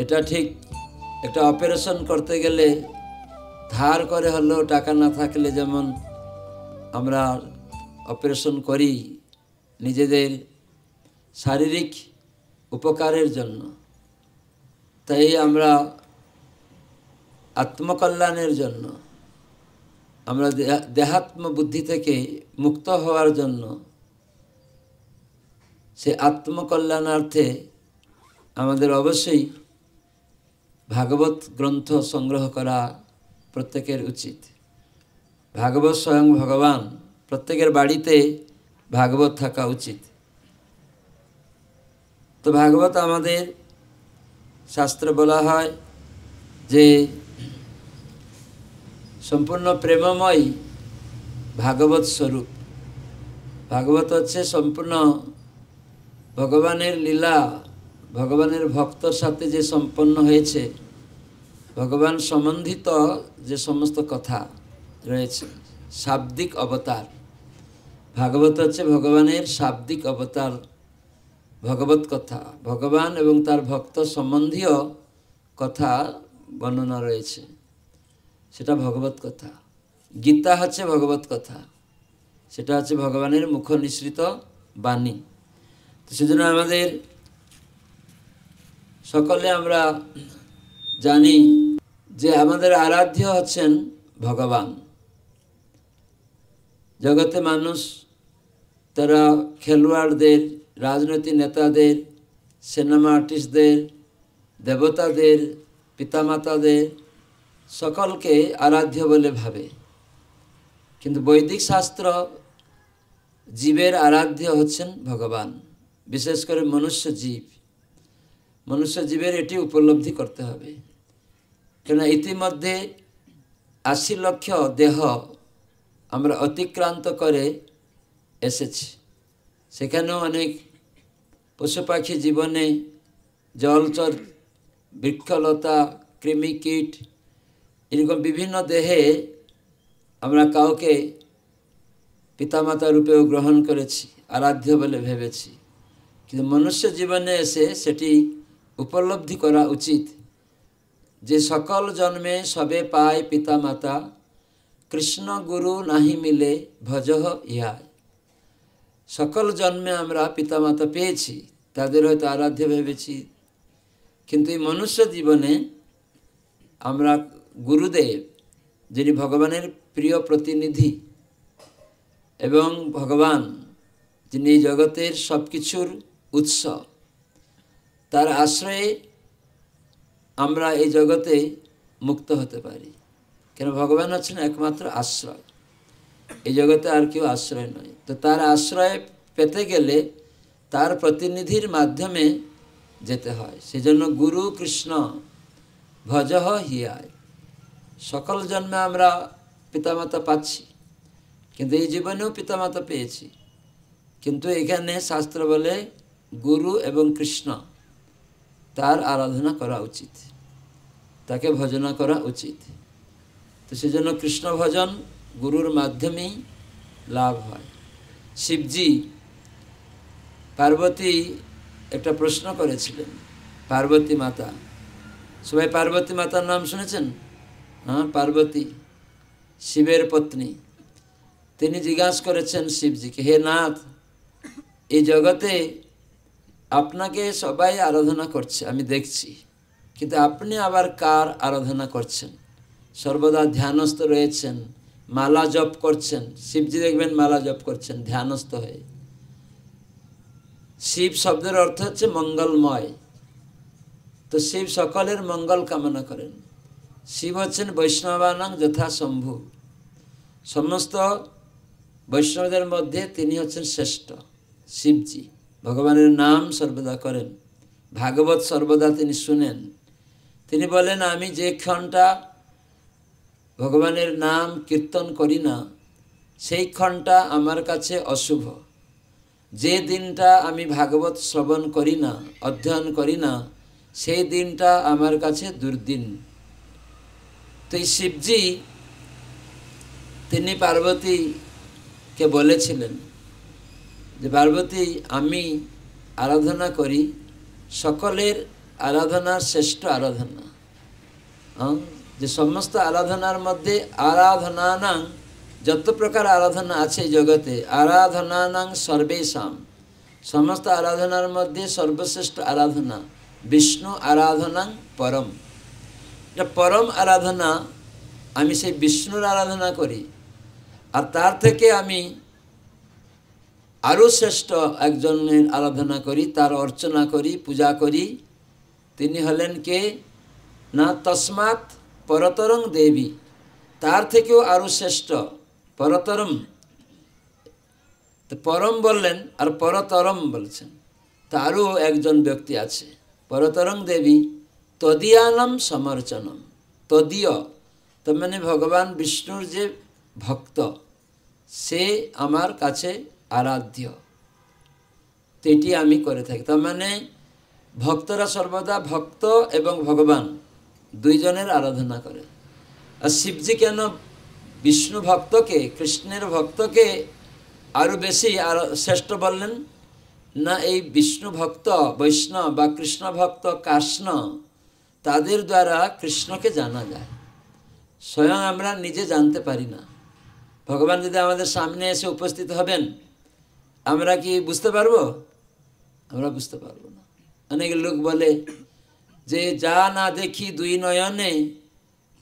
এটা ঠিক একটা অপারেশন করতে গেলে ধার করে হলেও টাকা না থাকলে যেমন আমরা অপারেশন করি নিজেদের শারীরিক উপকারের জন্য, তাই আমরা আত্মকল্যাণের জন্য, আমরা দেহাত্ম বুদ্ধি থেকে মুক্ত হওয়ার জন্য, সে আত্মকল্যাণার্থে আমাদের অবশ্যই ভাগবত গ্রন্থ সংগ্রহ করা প্রত্যেকের উচিত। ভাগবত স্বয়ং ভগবান, প্রত্যেকের বাড়িতে ভাগবত থাকা উচিত। তো ভাগবত আমাদের শাস্ত্রে বলা হয় যে সম্পূর্ণ প্রেমময় ভাগবত স্বরূপ। ভাগবত হচ্ছে সম্পূর্ণ ভগবানের লীলা, ভগবানের ভক্তর সাথে যে সম্পন্ন হয়েছে, ভগবান সম্বন্ধিত যে সমস্ত কথা রয়েছে, শাব্দিক অবতার। ভাগবত হচ্ছে ভগবানের শাব্দিক অবতার, ভগবত কথা, ভগবান এবং তার ভক্ত সম্বন্ধীয় কথা বর্ণনা রয়েছে, সেটা ভগবত কথা। গীতা হচ্ছে ভগবত কথা, সেটা হচ্ছে ভগবানের মুখ নিঃসৃত বাণী। তো সেজন্য আমাদের সকলে আমরা জানি যে আমাদের আরাধ্য হচ্ছেন ভগবান। জগতে মানুষ তারা খেলোয়াড়দের, রাজনৈতিক নেতাদের, সিনেমা আর্টিস্টদের, দেবতাদের, পিতামাতাদের সকলকে আরাধ্য বলে ভাবে, কিন্তু বৈদিক শাস্ত্র জীবের আরাধ্য হচ্ছেন ভগবান, বিশেষ করে মনুষ্য জীব। মনুষ্য জীবের এটি উপলব্ধি করতে হবে, কেন ইতিমধ্যে ৮০ লক্ষ দেহ আমরা অতিক্রান্ত করে এসেছি। সেখানেও অনেক পশু পাখি জীবনে, জলচর, বৃক্ষলতা, কৃমিকীট, এরকম বিভিন্ন দেহে আমরা কাউকে পিতামাতা রূপেও গ্রহণ করেছি, আরাধ্য বলে ভেবেছি। কিন্তু মনুষ্য জীবনে এসে সেটি উপলব্ধি করা উচিত যে সকল জন্মে সবে পায় পিতামাতা, কৃষ্ণ গুরু নাহি মিলে ভজহ ইহায়। সকল জন্মে আমরা পিতামাতা পেয়েছি, তাদের হয়তো আরাধ্য ভেবেছি, কিন্তু এই মনুষ্য জীবনে আমরা গুরুদেব, যিনি ভগবানের প্রিয় প্রতিনিধি এবং ভগবান, যিনি জগতের সব কিছুর উৎস, তার আশ্রয়ে আমরা এই জগতে মুক্ত হতে পারি। কেন ভগবান হচ্ছেন একমাত্র আশ্রয়, এই জগতে আর কেউ আশ্রয় নয়। তো তার আশ্রয় পেতে গেলে তার প্রতিনিধির মাধ্যমে যেতে হয়। সেজন্য গুরু কৃষ্ণ ভজহ হিয়ায়। সকল জন্মে আমরা পিতামাতা পাচ্ছি, কিন্তু এই জীবনেও পিতামাতা পেয়েছি, কিন্তু এখানে শাস্ত্র বলে গুরু এবং কৃষ্ণ, তার আরাধনা করা উচিত, তাকে ভজনা করা উচিত। তো সেজন্য কৃষ্ণ ভজন গুরুর মাধ্যমেই লাভ হয়। শিবজি পার্বতী একটা প্রশ্ন করেছিলেন, পার্বতী মাতা। সবাই পার্বতী মাতার নাম শুনেছেন? হ্যাঁ, পার্বতী শিবের পত্নী। তিনি জিজ্ঞাসা করেছেন শিবজিকে, হে নাথ, এই জগতে আপনাকে সবাই আরাধনা করছে, আমি দেখছি, কিন্তু আপনি আবার কার আরাধনা করছেন? সর্বদা ধ্যানস্থ রয়েছেন, মালা জপ করছেন। শিবজি দেখবেন মালা জপ করছেন ধ্যানস্থ হয়ে। শিব শব্দের অর্থ হচ্ছে মঙ্গলময়। তো শিব সকলের মঙ্গল কামনা করেন। শিব হচ্ছেন বৈষ্ণবানাং যথা শম্ভু, সমস্ত বৈষ্ণবদের মধ্যে তিনি হচ্ছেন শ্রেষ্ঠ। শিবজি ভগবানের নাম সর্বদা করেন, ভাগবত সর্বদা তিনি শুনেন। তিনি বলেন, আমি যে ক্ষণটা ভগবানের নাম কীর্তন করি না, সেই ক্ষণটা আমার কাছে অশুভ। যে দিনটা আমি ভাগবত শ্রবণ করি না, অধ্যয়ন করি না, সেই দিনটা আমার কাছে দুর্দিন। তো এই শিবজি তিনি পার্বতীকে বলেছিলেন যে, পার্বতী, আমি আরাধনা করি সকলের आराधनार श्रेष्ठ आराधना जे समस्त आराधनार मध्य आराधनानां जत प्रकार आराधना आछे जगते आराधनानां सर्वेषां समस्त आराधनार मध्य सर्वश्रेष्ठ आराधना विष्णु आराधनां परम परम आराधना आमी से विष्णुर आराधना करी और तार थेके आमी आरो श्रेष्ठ एकजनेर आराधना करी तार अर्चना करी पूजा करी तिनी हलेन के ना तस्मात् परतरं देवी तार थेकेও आरो श्रेष्ठ परतरम तो परम बोलें और परतरम बोलेছেন तारो एकजन व्यक्ति आछे परतरं देवी तदीयानाम समर्चनम तदीय तो माने भगवान विष्णुर जे भक्त से आमार काछे आराध्य तेटी आमी करे थाकी तो माने भक्तरा सर्वदा भक्त एवं भगवान दुईजनेर आराधना करे और शिवजी केन विष्णु भक्त के कृष्णेर भक्त के आरो बेशी श्रेष्ठ बोलें ना ये विष्णु भक्त वैष्णव बा कृष्ण भक्त काष्ण तादेर द्वारा कृष्ण के जाना जाए स्वयं आमरा निजे जानते पारी ना भगवान यदि आमादेर सामने एसे उपस्थित हबेन आमरा कि बुझते पारबो आमरा बुझते पारबो ना अनेक लोक बोले जे जा ना देखी दुई नयने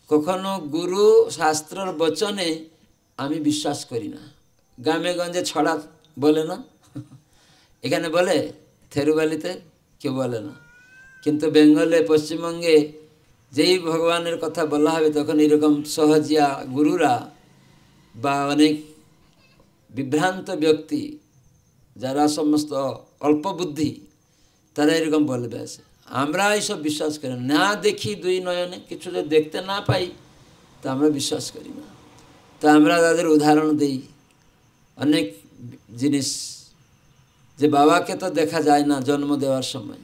कखनो गुरु शास्त्रर वचने आमी विश्वास करी ना ग्रामे गंजे छड़ा बोले ना एखाने बोले थेरुबालिते क्यों बोले ना किन्तु बेंगले पश्चिमबंगे जेई भगवानेर कथा बला हबे तखन एरकम सहजिया गुरुरा बा अनेक विभ्रांत व्यक्ति जारा समस्त अल्प बुद्धि तारा एरकम बोलबे आछे आमरा ये सब विश्वास करी ना देखी दुई नयने किछु जो देखते ना पाई तो आमरा विश्वास करी ना तो आमरा तादेर उदाहरण देई अनेक जिनिस जे बाबा के तो देखा जाए ना जन्म देवार समय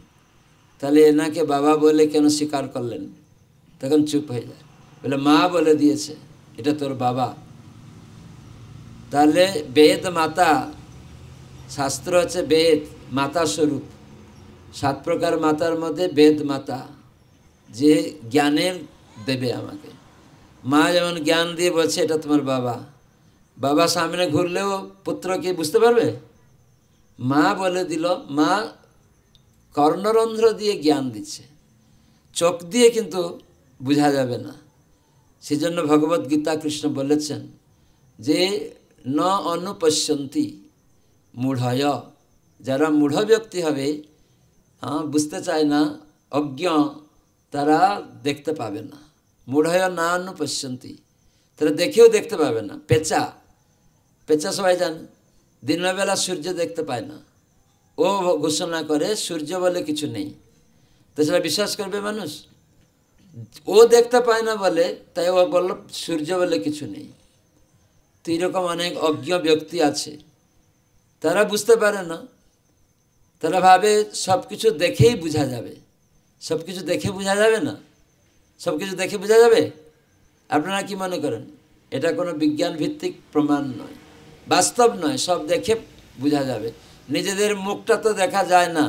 ताहले एनाके बाबा बोले केन स्वीकार करलेन तखन चुप हो जाए बोले माँ बोले दिएছে এটা তোর बाबा ताहले वेद माता शास्त्र হচ্ছে वेद माता स्वरूप सात प्रकार मातार मध्य वेद माता जे ज्ञानेर देवे आमाके माँ जेमन ज्ञान दिए बोलছে এটা তোমার बाबा बाबा सामने घुरलेও पुत्र की बुझते पारबे माँ बोले दिल माँ कर्णरंध्र दिए ज्ञान दिচ্ছে चोख दिए किन्तु बुझा जाबे ना सेजন্য भगवत गीता कृष्ण बोलेছেন जे न अनुपश्यन्ति मूढ़य যারা मूढ़ व्यक्ति हबे हाँ बुझते चाय ना अज्ञ तारा देखते पाबे ना मूढ़य ना अनुपश्यन्ति तारा देखेও देखते पाबे ना पेचा पेचा सबाई जाने दिन बेला सूर्य देखते पाए ना ओ घोषणा करे सूर्य बोले किछु नहीं तो सेटा विश्वास करबे मानुष ओ देखते पाए ना बोले ताई ओ बोललो सूर्य बोले किछु नहीं तो एरकम अनेक अज्ञ व्यक्ति आछे तारा बुझते पारे ना तारा भावे सबकिछु देखेई बुझा जाबे सबकिछु देखे बुझा जाबे ना सबकिछु देखे बुझा जाबे आपनारा कि मने करेन एटा कोनो विज्ञान भित्तिक प्रमाण नय वास्तव नय सब देखे बुझा जाबे निजेदेर मुखटा तो देखा जाए ना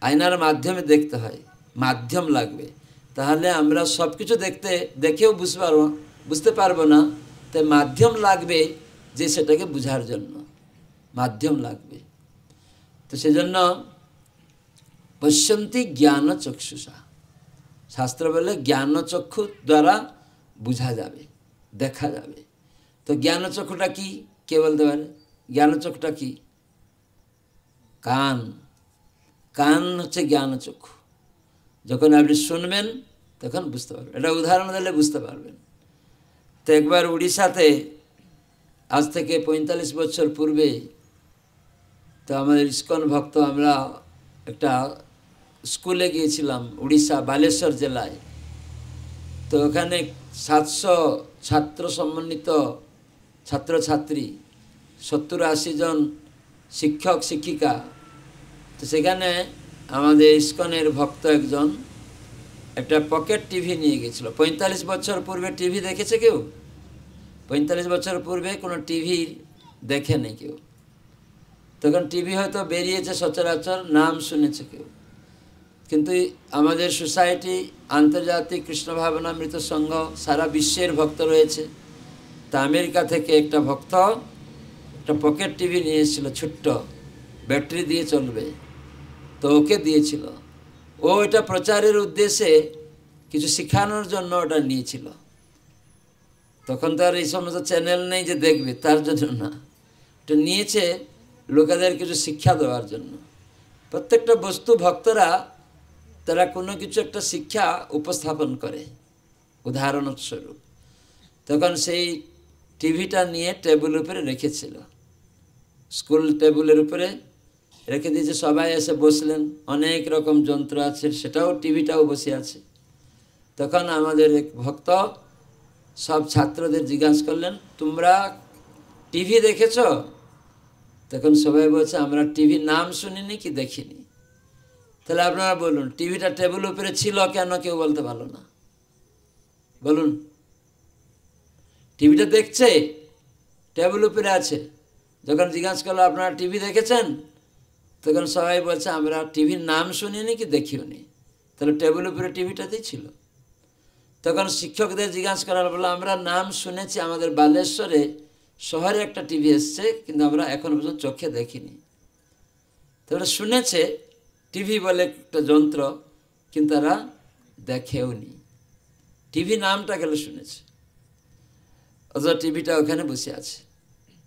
आयनार माध्यमे देखते हय माध्यम लागबे ताहले आमरा सबकिछु देखते देखेও बुझते पारबो ना ताई माध्यम लागबे जे सेटाके बुझार जन्य माध्यम लागबे तो सेजন্য पश्यन्ति ज्ञान चक्षुषा शास्त्र बोले ज्ञान चक्षु द्वारा बुझा जाबे देखा जाबे तो ज्ञान चक्षुटा कि के बोलते पारे ज्ञान चक्षुटा कि कान कान হচ্ছে ज्ञान चक्षु যখন আপনি শুনবেন তখন বুঝতে পারবেন এটা উদাহরণ দিলে বুঝতে পারবেন তো একবার উড়িষ্যাতে আজ থেকে 45 বছর পূর্বে তো আমাদের ইসকন ভক্ত আমরা একটা স্কুলে গিয়েছিলাম উড়িষ্যা বালেশ্বর জেলায় তো ওখানে 700 ছাত্র সম্মানিত ছাত্র ছাত্রী 70-80 জন শিক্ষক শিক্ষিকা তো সেখানে আমাদের ইসকনের ভক্ত একজন একটা পকেট টিভি নিয়ে গিয়েছিল 45 বছর পূর্বে টিভি দেখেছে কেউ 45 বছর পূর্বে কোনো টিভি দেখেনি কেউ তখন টিভি হয়তো বেরিয়েছে সচরাচর নাম শুনেছে কেউ কিন্তু আমাদের সোসাইটি আন্তর্জাতিক কৃষ্ণ ভাবনামৃত সংঘ সারা বিশ্বের ভক্ত রয়েছে। তা আমেরিকা থেকে একটা ভক্ত একটা পকেট টিভি নিয়েছিল, ছোট্ট, ব্যাটারি দিয়ে চলবে, তো ওকে দিয়েছিল। ও এটা প্রচারের উদ্দেশ্যে কিছু শেখানোর জন্য ওটা নিয়েছিল। তখন তার এই সমস্ত চ্যানেল নেই যে দেখবে, তার জন্য না, এটা নিয়েছে লোকেদের কিছু শিক্ষা দেওয়ার জন্য। প্রত্যেকটা বস্তু ভক্তরা তারা কোনো কিছু একটা শিক্ষা উপস্থাপন করে উদাহরণস্বরূপ। তখন সেই টিভিটা নিয়ে টেবিল উপরে রেখেছিল, স্কুল টেবিলের উপরে রেখে দিয়েছে। সবাই এসে বসলেন, অনেক রকম যন্ত্র আছে, সেটাও টিভিটাও বসে আছে। তখন আমাদের এক ভক্ত সব ছাত্রদের জিজ্ঞাসা করলেন, তোমরা টিভি দেখেছ? তখন সবাই বলছে, আমরা টিভি নাম শুনিনি কি দেখিনি। তাহলে আপনারা বলুন, টিভিটা টেবিল উপরে ছিল কেন? কেউ বলতে পারলো না। বলুন, টিভিটা দেখছে, টেবিল উপরে আছে। যখন জিজ্ঞাসা করলো আপনারা টিভি দেখেছেন, তখন সবাই বলছে আমরা টিভির নাম শুনিনি কি দেখিওনি। তাহলে টেবিল উপরে টিভিটাতেই ছিল। তখন শিক্ষকদের জিজ্ঞাসা করা বললো, আমরা নাম শুনেছি, আমাদের বালেশ্বরে শহরে একটা টিভি এসছে, কিন্তু আমরা এখন পর্যন্ত চোখে দেখিনি। তারা শুনেছে টিভি বলে একটা যন্ত্র, কিন্তু তারা দেখেওনি। টিভি নামটা গেলে শুনেছে, অথচ টিভিটা ওখানে বসে আছে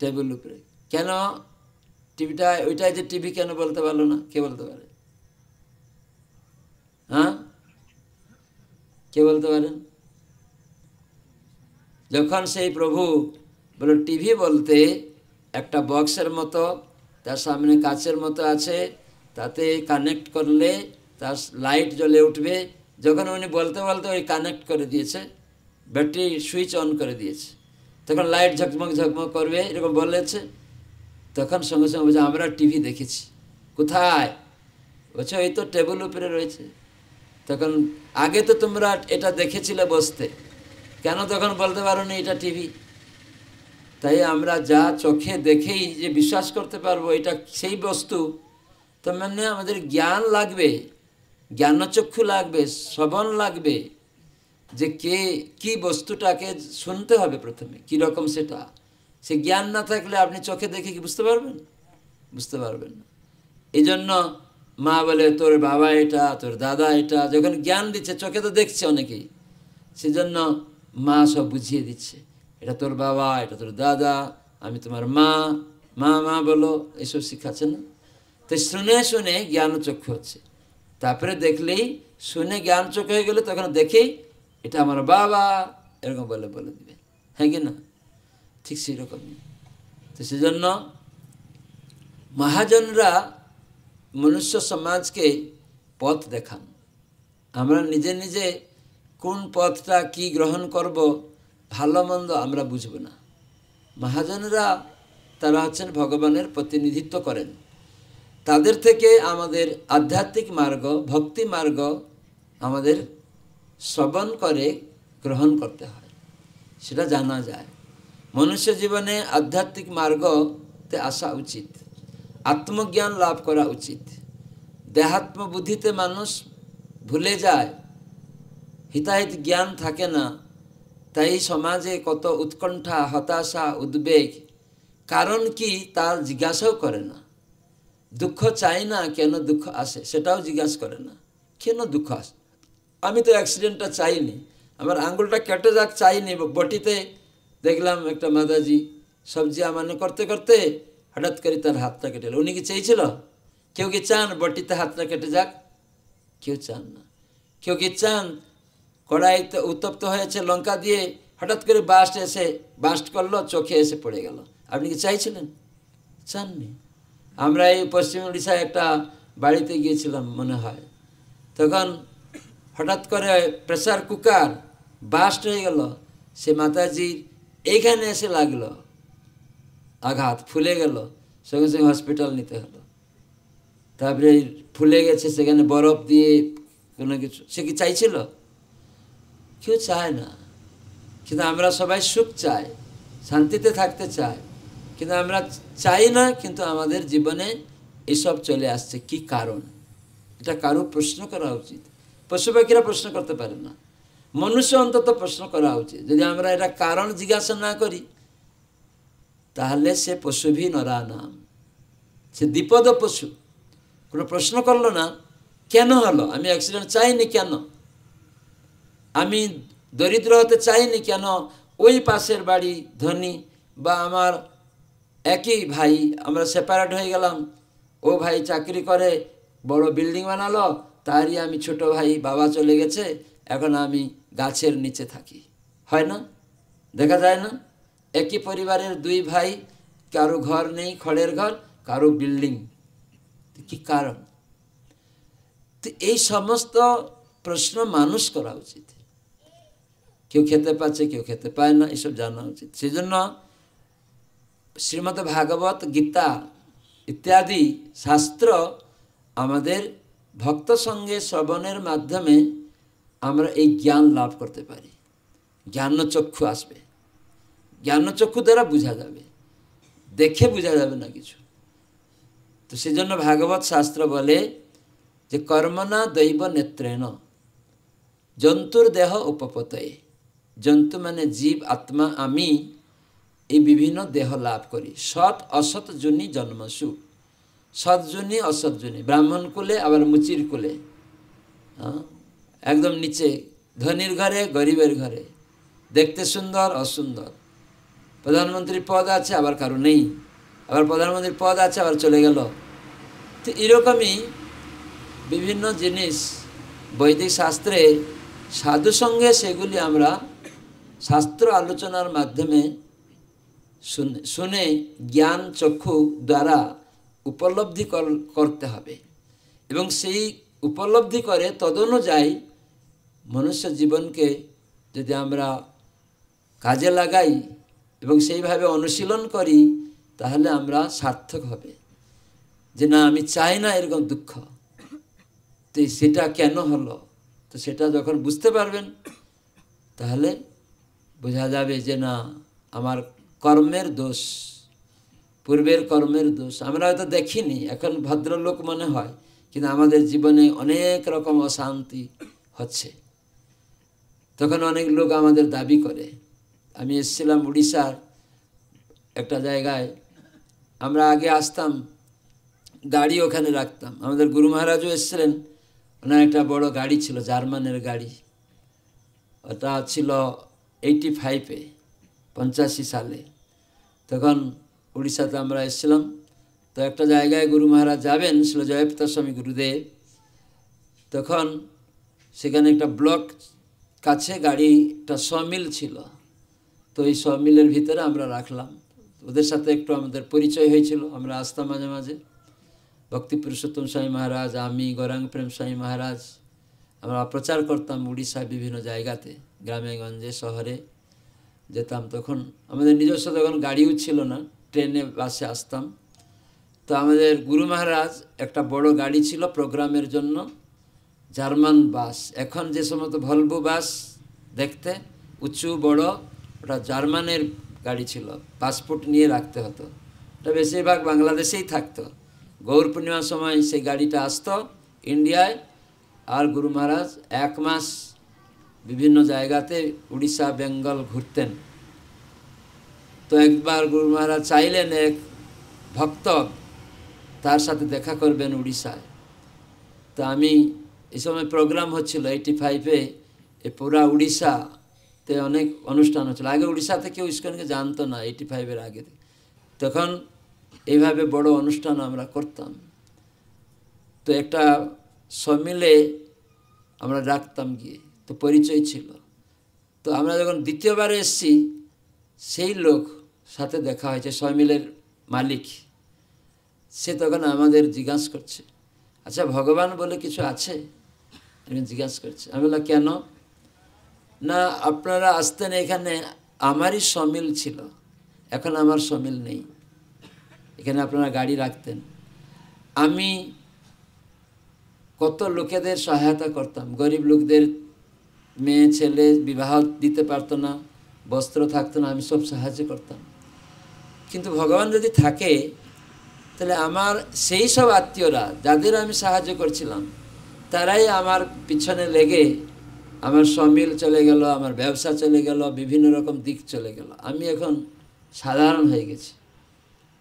টেবিল উপরে। কেন টিভিটা ওইটাই যে টিভি কেন বলতে পারলো না? কে বলতে পারে? হ্যাঁ, কে বলতে পারেন? যখন সেই প্রভু বলে টিভি বলতে একটা বক্সের মতো, তার সামনে কাচের মতো আছে, তাতে কানেক্ট করলে তার লাইট জ্বলে উঠবে। যখন উনি বলতে বলতে ওই কানেক্ট করে দিয়েছে, ব্যাটারি সুইচ অন করে দিয়েছে, তখন লাইট ঝকমক ঝকমক করবে, এরকম বলেছে। তখন সঙ্গে সঙ্গে বলছে আমরা টিভি দেখেছি। কোথায়? বলছে এই তো টেবিল উপরে রয়েছে। তখন আগে তো তোমরা এটা দেখেছিলে বসতে, কেন তখন বলতে পারো না এটা টিভি? তাই আমরা যা চোখে দেখেই যে বিশ্বাস করতে পারবো এটা সেই বস্তু, তো মানে আমাদের জ্ঞান লাগবে, জ্ঞানচক্ষু লাগবে, শ্রবণ লাগবে, যে কে কি বস্তুটাকে শুনতে হবে প্রথমে, কীরকম সেটা। সে জ্ঞান না থাকলে আপনি চোখে দেখে কি বুঝতে পারবেন? বুঝতে পারবেন না। এই জন্য মা বলে তোর বাবা এটা, তোর দাদা এটা, যখন জ্ঞান দিচ্ছে, চোখে তো দেখছে অনেকেই, সেজন্য মা সব বুঝিয়ে দিচ্ছে, এটা তোর বাবা, এটা তোর দাদা, আমি তোমার মা, মা মা বলো, এইসব শিখাচ্ছে না? তো শুনে শুনে জ্ঞানচক্ষু হচ্ছে। তারপরে দেখলেই, শুনে জ্ঞানচক্ষু হয়ে গেলে তখন দেখেই এটা আমার বাবা, এরকম বলে বলে দিবে, হ্যাঁ কি না? ঠিক সেরকমই। তো সেজন্য মহাজনরা মনুষ্য সমাজকে পথ দেখান। আমরা নিজে নিজে কোন পথটা কি গ্রহণ করব, ভালো মন্দ আমরা বুঝব না। মহাজনরা তারা হচ্ছেন ভগবানের প্রতিনিধিত্ব করেন। তাদের থেকে আমাদের আধ্যাত্মিক মার্গ, ভক্তি মার্গ আমাদের শ্রবণ করে গ্রহণ করতে হয়, সেটা জানা যায়। মনুষ্য জীবনে আধ্যাত্মিক মার্গতে আসা উচিত, আত্মজ্ঞান লাভ করা উচিত। দেহাত্মবুদ্ধিতে মানুষ ভুলে যায়, হিতাহিত জ্ঞান থাকে না, তাই সমাজে কত উৎকণ্ঠা, হতাশা, উদ্বেগ। কারণ কি তার জিজ্ঞাসাও করে না। দুঃখ চাই না, কেন দুঃখ আসে সেটাও জিজ্ঞাসা করে না। কেন দুঃখ আসে? আমি তো অ্যাক্সিডেন্টটা চাইনি, আমার আঙুলটা কেটে যাক চাইনি। বটিতে দেখলাম একটা মাদাজি সবজি আমান্য করতে করতে হঠাৎ করে তার হাতটা কেটে গেল। উনি কি চেয়েছিল? কেউ কি চান বটিতে হাতটা কেটে যাক? কেউ চান না। কেউ কি চান কড়াইতে উত্তপ্ত হয়েছে লঙ্কা দিয়ে, হঠাৎ করে বাস্ট করলো, চোখে এসে পড়ে গেল? আপনি কি চাইছিলেন? চাননি। আমরা এই পশ্চিম উড়িষ্যায় একটা বাড়িতে গিয়েছিলাম মনে হয়, তখন হঠাৎ করে প্রেসার কুকার বাস্ট হয়ে গেল। সে মাতাজির এইখানে এসে লাগলো আঘাত, ফুলে গেল, সঙ্গে সঙ্গে হসপিটাল নিতে হলো। তারপরে ফুলে গেছে, সেখানে বরফ দিয়ে কোনো কিছু। সে কি চাইছিল? কেউ চায় না। কিন্তু আমরা সবাই সুখ চাই, শান্তিতে থাকতে চাই, কিন্তু আমরা চাই না। কিন্তু আমাদের জীবনে এসব চলে আসছে, কি কারণ? এটা কারো প্রশ্ন করা উচিত। পশু পাখিরা প্রশ্ন করতে পারে না, মনুষ্য অন্তত প্রশ্ন করা উচিত। যদি আমরা এটা কারণ জিজ্ঞাসা না করি তাহলে সে পশু ভি নরা নাম, সে দ্বিপদ পশু। কোনো প্রশ্ন করলো না, কেন হলো, আমি অ্যাক্সিডেন্ট চাইনি কেন, আমি দরিদ্র হতে চাইনি কেন, ওই পাশের বাড়ি ধনী, বা আমার একই ভাই, আমরা সেপারেট হয়ে গেলাম, ও ভাই চাকরি করে বড় বিল্ডিং বানালো, তারই আমি ছোট ভাই, বাবা চলে গেছে, এখন আমি গাছের নিচে থাকি। হয় না, দেখা যায় না? একই পরিবারের দুই ভাই, কারো ঘর নেই, খড়ের ঘর, কারো বিল্ডিং। কি কারণ? তো এই সমস্ত প্রশ্ন মানুষ করা উচিত। কেউ খেতে পাচ্ছে, কেউ খেতে পায় না, এসব জানা উচিত। সেজন্য শ্রীমদ্ ভাগবত, গীতা ইত্যাদি শাস্ত্র আমাদের ভক্ত সঙ্গে শ্রবণের মাধ্যমে আমরা এই জ্ঞান লাভ করতে পারি। জ্ঞানচক্ষু আসবে, জ্ঞানচক্ষু দ্বারা বোঝা যাবে, দেখে বোঝা যাবে না কিছু। তো সেজন্য ভাগবত শাস্ত্র বলে যে কর্মণা দৈব নেত্রেণ জন্তুর দেহ উপপতয়ে। জন্তু মানে জীব, আত্মা, আমি এই বিভিন্ন দেহ লাভ করি। সৎ অসৎ জুনি জন্মসু, সৎ জুনি অসৎ জুনি, ব্রাহ্মণ কুলে আবার মুচির কুলে, একদম নিচে, ধনীর ঘরে গরিবের ঘরে, দেখতে সুন্দর অসুন্দর, প্রধানমন্ত্রীর পদ আছে আবার কারো নেই, আবার প্রধানমন্ত্রীর পদ আছে আবার চলে গেল। তো এরকমই বিভিন্ন জিনিস বৈদিক শাস্ত্রে সাধু সঙ্গে সেগুলি আমরা শাস্ত্র আলোচনার মাধ্যমে শুনে জ্ঞান চক্ষু দ্বারা উপলব্ধি করতে হবে, এবং সেই উপলব্ধি করে তদনুযায়ী মনুষ্য জীবনকে যদি আমরা কাজে লাগাই এবং সেইভাবে অনুশীলন করি তাহলে আমরা সার্থক হবে। যে না, আমি চাই না এরকম দুঃখ, তো সেটা কেন হলো, তো সেটা যখন বুঝতে পারবেন তাহলে বোঝা যাবে যে না, আমার কর্মের দোষ, পূর্বের কর্মের দোষ। আমরা হয়তো দেখিনি, এখন ভদ্রলোক মনে হয়, কিন্তু আমাদের জীবনে অনেক রকম অশান্তি হচ্ছে। তখন অনেক লোক আমাদের দাবি করে। আমি এসেছিলাম উড়িষ্যার একটা জায়গায়, আমরা আগে আসতাম, গাড়ি ওখানে রাখতাম। আমাদের গুরু মহারাজও এসেছিলেন, ওনার একটা বড় গাড়ি ছিল, জার্মানের গাড়ি। ওটা ছিল 85-এ, 85 সালে। তখন উড়িষ্যাতে আমরা এসেছিলাম। তো একটা জায়গায় গুরু মহারাজ যাবেন, ছিল জয়প্রতাপ স্বামী গুরুদেব। তখন সেখানে একটা ব্লক কাছে গাড়িটা সমিল ছিল। তো এই সমিলের ভিতরে আমরা রাখলাম। ওদের সাথে একটু আমাদের পরিচয় হয়েছিল, আমরা আসতাম মাঝে মাঝে। ভক্তি পুরুষোত্তম স্বামী মহারাজ, আমি, গৌরাঙ্গ প্রেম স্বামী মহারাজ, আমরা প্রচার করতাম উড়িষ্যার বিভিন্ন জায়গাতে, গ্রামে গঞ্জে শহরে যেতাম। তখন আমাদের নিজস্ব তখন গাড়িও ছিল না, ট্রেনে বাসে আসতাম। তো আমাদের গুরু মহারাজ একটা বড় গাড়ি ছিল প্রোগ্রামের জন্য, জার্মান বাস। এখন যে সমস্ত ভলভো বাস দেখতে উঁচু বড়, ওটা জার্মানের গাড়ি ছিল, পাসপোর্ট নিয়ে রাখতে হতো। ওটা বেশিরভাগ বাংলাদেশেই থাকতো। গৌর পূর্ণিমার সময় সেই গাড়িটা আসতো ইন্ডিয়ায়, আর গুরু মহারাজ 1 মাস বিভিন্ন জায়গাতে উড়িষ্যা বেঙ্গল ঘুরতেন। তো একবার গুরু মহারাজ চাইলেন এক ভক্ত তার সাথে দেখা করবেন উড়িষ্যায়। তো আমি এই সময় প্রোগ্রাম হচ্ছিল 85-এ, এ পুরা উড়িষ্যাতে অনেক অনুষ্ঠান হচ্ছিল। আগে উড়িষ্যাতে কেউ ইস্কনকে জানতো না, 85-এর আগে। তখন এইভাবে বড় অনুষ্ঠান আমরা করতাম। তো একটা সমিলে আমরা রাখতাম গিয়ে, তো পরিচয় ছিল। তো আমরা যখন দ্বিতীয়বার এসেছি, সেই লোক সাথে দেখা হয়েছে, সমিলের মালিক। সে তখন আমাদের জিজ্ঞাসা করছে, আচ্ছা ভগবান বলে কিছু আছে? আমি জিজ্ঞাসা করছি। আমি বললাম কেন? না, আপনারা আসতেন এখানে, আমারই সমিল ছিল, এখন আমার সমিল নেই, এখানে আপনারা গাড়ি রাখতেন। আমি কত লোকেদের সহায়তা করতাম, গরিব লোকদের মেয়ে ছেলে বিবাহ দিতে পারতো না, বস্ত্র থাকতো না, আমি সব সাহায্য করতাম। কিন্তু ভগবান যদি থাকে তাহলে আমার সেই সব আত্মীয়রা যাদের আমি সাহায্য করছিলাম তারাই আমার পিছনে লেগে আমার সমিল চলে গেল, আমার ব্যবসা চলে গেল, বিভিন্ন রকম দিক চলে গেল। আমি এখন সাধারণ হয়ে গেছি।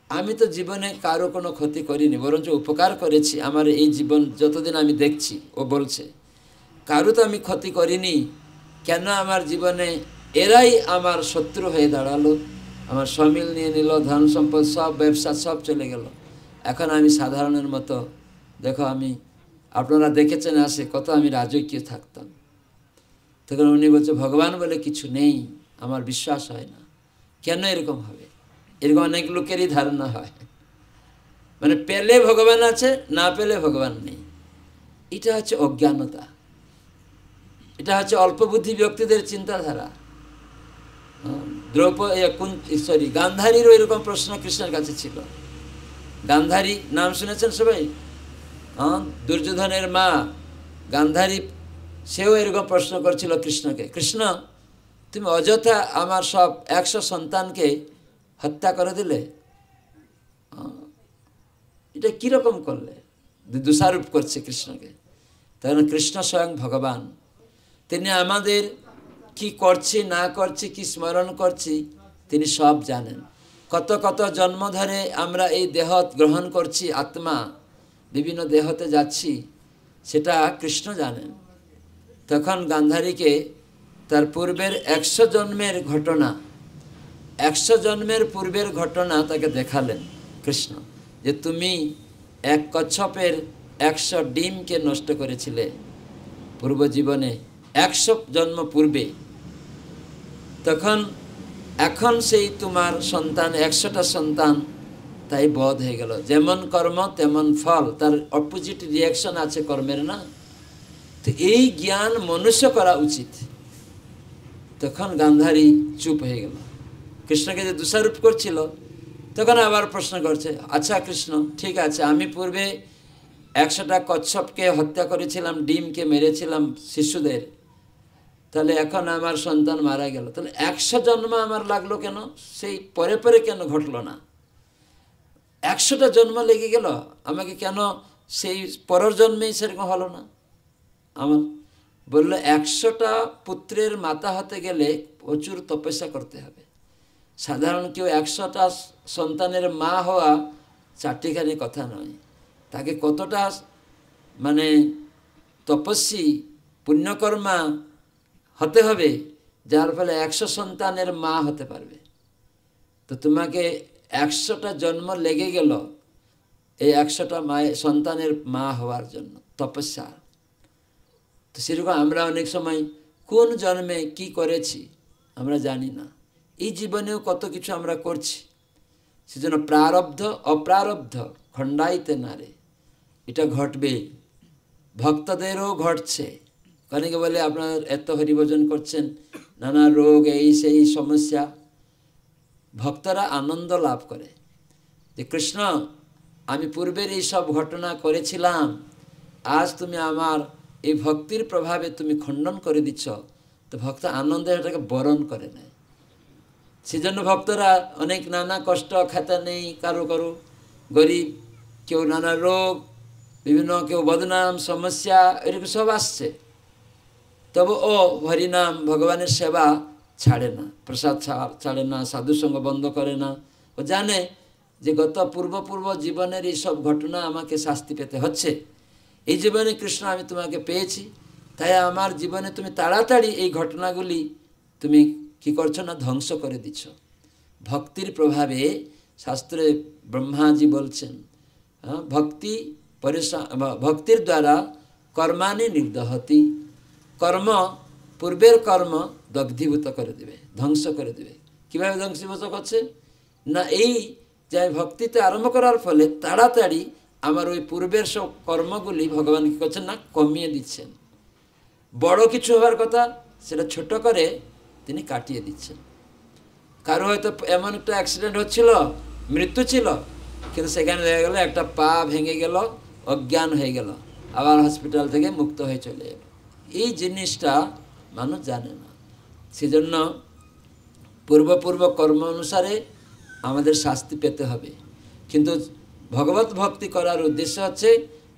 আমি তো জীবনে কারো কোনো ক্ষতি করিনি, বরঞ্চ উপকার করেছি। আমার এই জীবন যতদিন আমি দেখছি, ও বলছে কারো তো আমি ক্ষতি করিনি, কেন আমার জীবনে এরাই আমার শত্রু হয়ে দাঁড়ালো, আমার সমিল নিয়ে নিল, ধন সম্পদ সব, ব্যবসা সব চলে গেল। এখন আমি সাধারণের মতো, দেখো আমি, আপনারা দেখেছেন আসে কত আমি রাজকীয় থাকতাম। তখন উনি বলছে ভগবান বলে কিছু নেই, আমার বিশ্বাস হয় না। কেন এরকম হবে? এরকম অনেক লোকেরই ধারণা হয়, মানে পেলে ভগবান আছে, না পেলে ভগবান নেই। এটা হচ্ছে অজ্ঞানতা, এটা হচ্ছে অল্প বুদ্ধি ব্যক্তিদের চিন্তাধারা। গান্ধারীরও এরকম প্রশ্ন কৃষ্ণের কাছে ছিল। গান্ধারী নাম শুনেছেন সবাই? দুর্যোধনের মা গান্ধারী, সেও এরকম প্রশ্ন করছিল কৃষ্ণকে, কৃষ্ণ তুমি অযথা আমার সব 100 সন্তানকে হত্যা করে দিলে, এটা কীরকম করলে? দোষারোপ করছে কৃষ্ণকে। তখন কৃষ্ণ স্বয়ং ভগবান, তিনি আমাদের কি করছি না করছি, কি স্মরণ করছি, তিনি সব জানেন। কত কত জন্ম ধরে আমরা এই দেহ গ্রহণ করছি, আত্মা বিভিন্ন দেহতে যাচ্ছি, সেটা কৃষ্ণ জানেন। তখন গান্ধারীকে তার পূর্বের 100 জন্মের ঘটনা, 100 জন্মের পূর্বের ঘটনা তাকে দেখালেন কৃষ্ণ, যে তুমি এক কচ্ছপের 100 ডিমকে নষ্ট করেছিলে পূর্ব জীবনে, 100 জন্ম পূর্বে। তখন এখন সেই তোমার সন্তান, 100টা সন্তান, তাই বধ হয়ে গেল। যেমন কর্ম তেমন ফল, তার অপোজিট রিয়াকশন আছে কর্মের, না? তো এই জ্ঞান মনুষ্য করা উচিত। তখন গান্ধারী চুপ হয়ে গেল। কৃষ্ণকে যে দোষারোপ করছিল, তখন আবার প্রশ্ন করছে, আচ্ছা কৃষ্ণ ঠিক আছে, আমি পূর্বে 100টা কচ্ছপকে হত্যা করেছিলাম, ডিমকে মেরেছিলাম শিশুদের, তাহলে এখন আমার সন্তান মারা গেল, তাহলে 100 জন্ম আমার লাগলো কেন? সেই পরে পরে কেন ঘটলো না? 100টা জন্ম লেগে গেল আমাকে, কেন সেই পরের জন্মেই সেরকম হলো না? আমার বললো 100টা পুত্রের মাতা হতে গেলে প্রচুর তপস্যা করতে হবে। সাধারণ কেউ 100টা সন্তানের মা হওয়া চারটিখানি কথা নয়, তাকে কতটা মানে তপস্বী পুণ্যকর্মা হতে হবে, যার ফলে 100 সন্তানের মা হতে পারবে। তো তোমাকে 100টা জন্ম লেগে গেল এই 100টা সন্তানের মা হওয়ার জন্য, তপস্যা। তো সেরকম আমরা অনেক সময় কোন জন্মে কি করেছি আমরা জানি না, এই জীবনেও কত কিছু আমরা করছি। সেজন্য প্রারব্ধ অপ্রারব্ধ খণ্ডাইতে নারে, এটা ঘটবে, ভক্তদেরও ঘটছে। অনেকে বলে আপনার এত হরিভজন করছেন, নানা রোগ, এই সেই সমস্যা, ভক্তরা আনন্দ লাভ করে যে কৃষ্ণ আমি পূর্বের এই সব ঘটনা করেছিলাম, আজ তুমি আমার এই ভক্তির প্রভাবে তুমি খণ্ডন করে দিচ্ছ। তো ভক্ত আনন্দে এটাকে বরণ করে নেয়। সেজন্য ভক্তরা অনেক নানা কষ্ট, খেতে নেই, কারো কারো গরিব, কেউ নানা রোগ, বিভিন্ন কেউ বদনাম সমস্যা, এরকম সব আসছে, তবে ও হরিনাম ভগবানের সেবা ছাড়ে না, প্রসাদ ছাড়ে না, সাধুসঙ্গ বন্ধ করে না। ও জানে যে গত পূর্ব জীবনের এই সব ঘটনা আমাকে শাস্তি পেতে হচ্ছে। এই জীবনে কৃষ্ণ আমি তোমাকে পেয়েছি, তাই আমার জীবনে তুমি তাড়াতাড়ি এই ঘটনাগুলি তুমি কি করছো না, ধ্বংস করে দিচ্ছ। ভক্তির প্রভাবে শাস্ত্রে ব্রহ্মাজি বলছেন, ভক্তির দ্বারা কর্মানি নির্দহতি, কর্ম পূর্বের কর্ম দগ্ধীভূত করে দেবে, ধ্বংস করে দেবে। কীভাবে ধ্বংসীভূত করছে না, এই যে ভক্তিতে আরম্ভ করার ফলে তাড়াতাড়ি আমার ওই পূর্বের সব কর্মগুলি ভগবান কী করছেন না, কমিয়ে দিচ্ছেন। বড় কিছু হওয়ার কথা সেটা ছোট করে তিনি কাটিয়ে দিচ্ছেন। কারো হয়তো এমন একটা অ্যাক্সিডেন্ট হচ্ছিল, মৃত্যু ছিল, কিন্তু সেখানে দেখা গেল একটা পা ভেঙে গেল, অজ্ঞান হয়ে গেল, আবার হসপিটাল থেকে মুক্ত হয়ে চলে এলো। এই জিনিসটা মানুষ জানে না। সেজন্য পূর্ব কর্ম অনুসারে আমাদের শাস্তি পেতে হবে। কিন্তু ভগবত ভক্তি করার উদ্দেশ্য হচ্ছে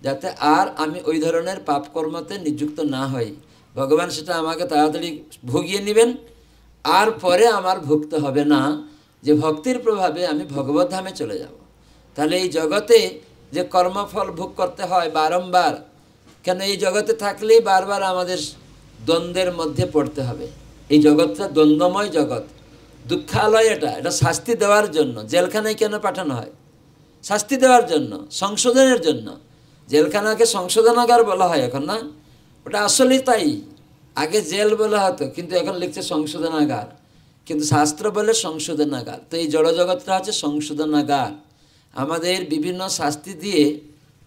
যাতে আর আমি ওই ধরনের পাপকর্মতে নিযুক্ত না হই। ভগবান সেটা আমাকে তাড়াতাড়ি ভুগিয়ে নেবেন, আর পরে আমার ভুগতে হবে না, যে ভক্তির প্রভাবে আমি ভগবত ধামে চলে যাব। তাহলে এই জগতে যে কর্মফল ভোগ করতে হয় বারংবার, কেন এই জগতে থাকলেই বারবার আমাদের দ্বন্দ্বের মধ্যে পড়তে হবে। এই জগৎটা দ্বন্দ্বময় জগৎ, দুঃখালয়। এটা শাস্তি দেওয়ার জন্য জেলখানায় কেন পাঠানো হয়? শাস্তি দেওয়ার জন্য, সংশোধনের জন্য। জেলখানাকে সংশোধনাগার বলা হয় এখন, না? ওটা আসলেই তাই। আগে জেল বলা হতো, কিন্তু এখন লিখছে সংশোধনাগার। কিন্তু শাস্ত্র বলে সংশোধনাগার। তো এই জড়জগৎটা হচ্ছে সংশোধনাগার। আমাদের বিভিন্ন শাস্তি দিয়ে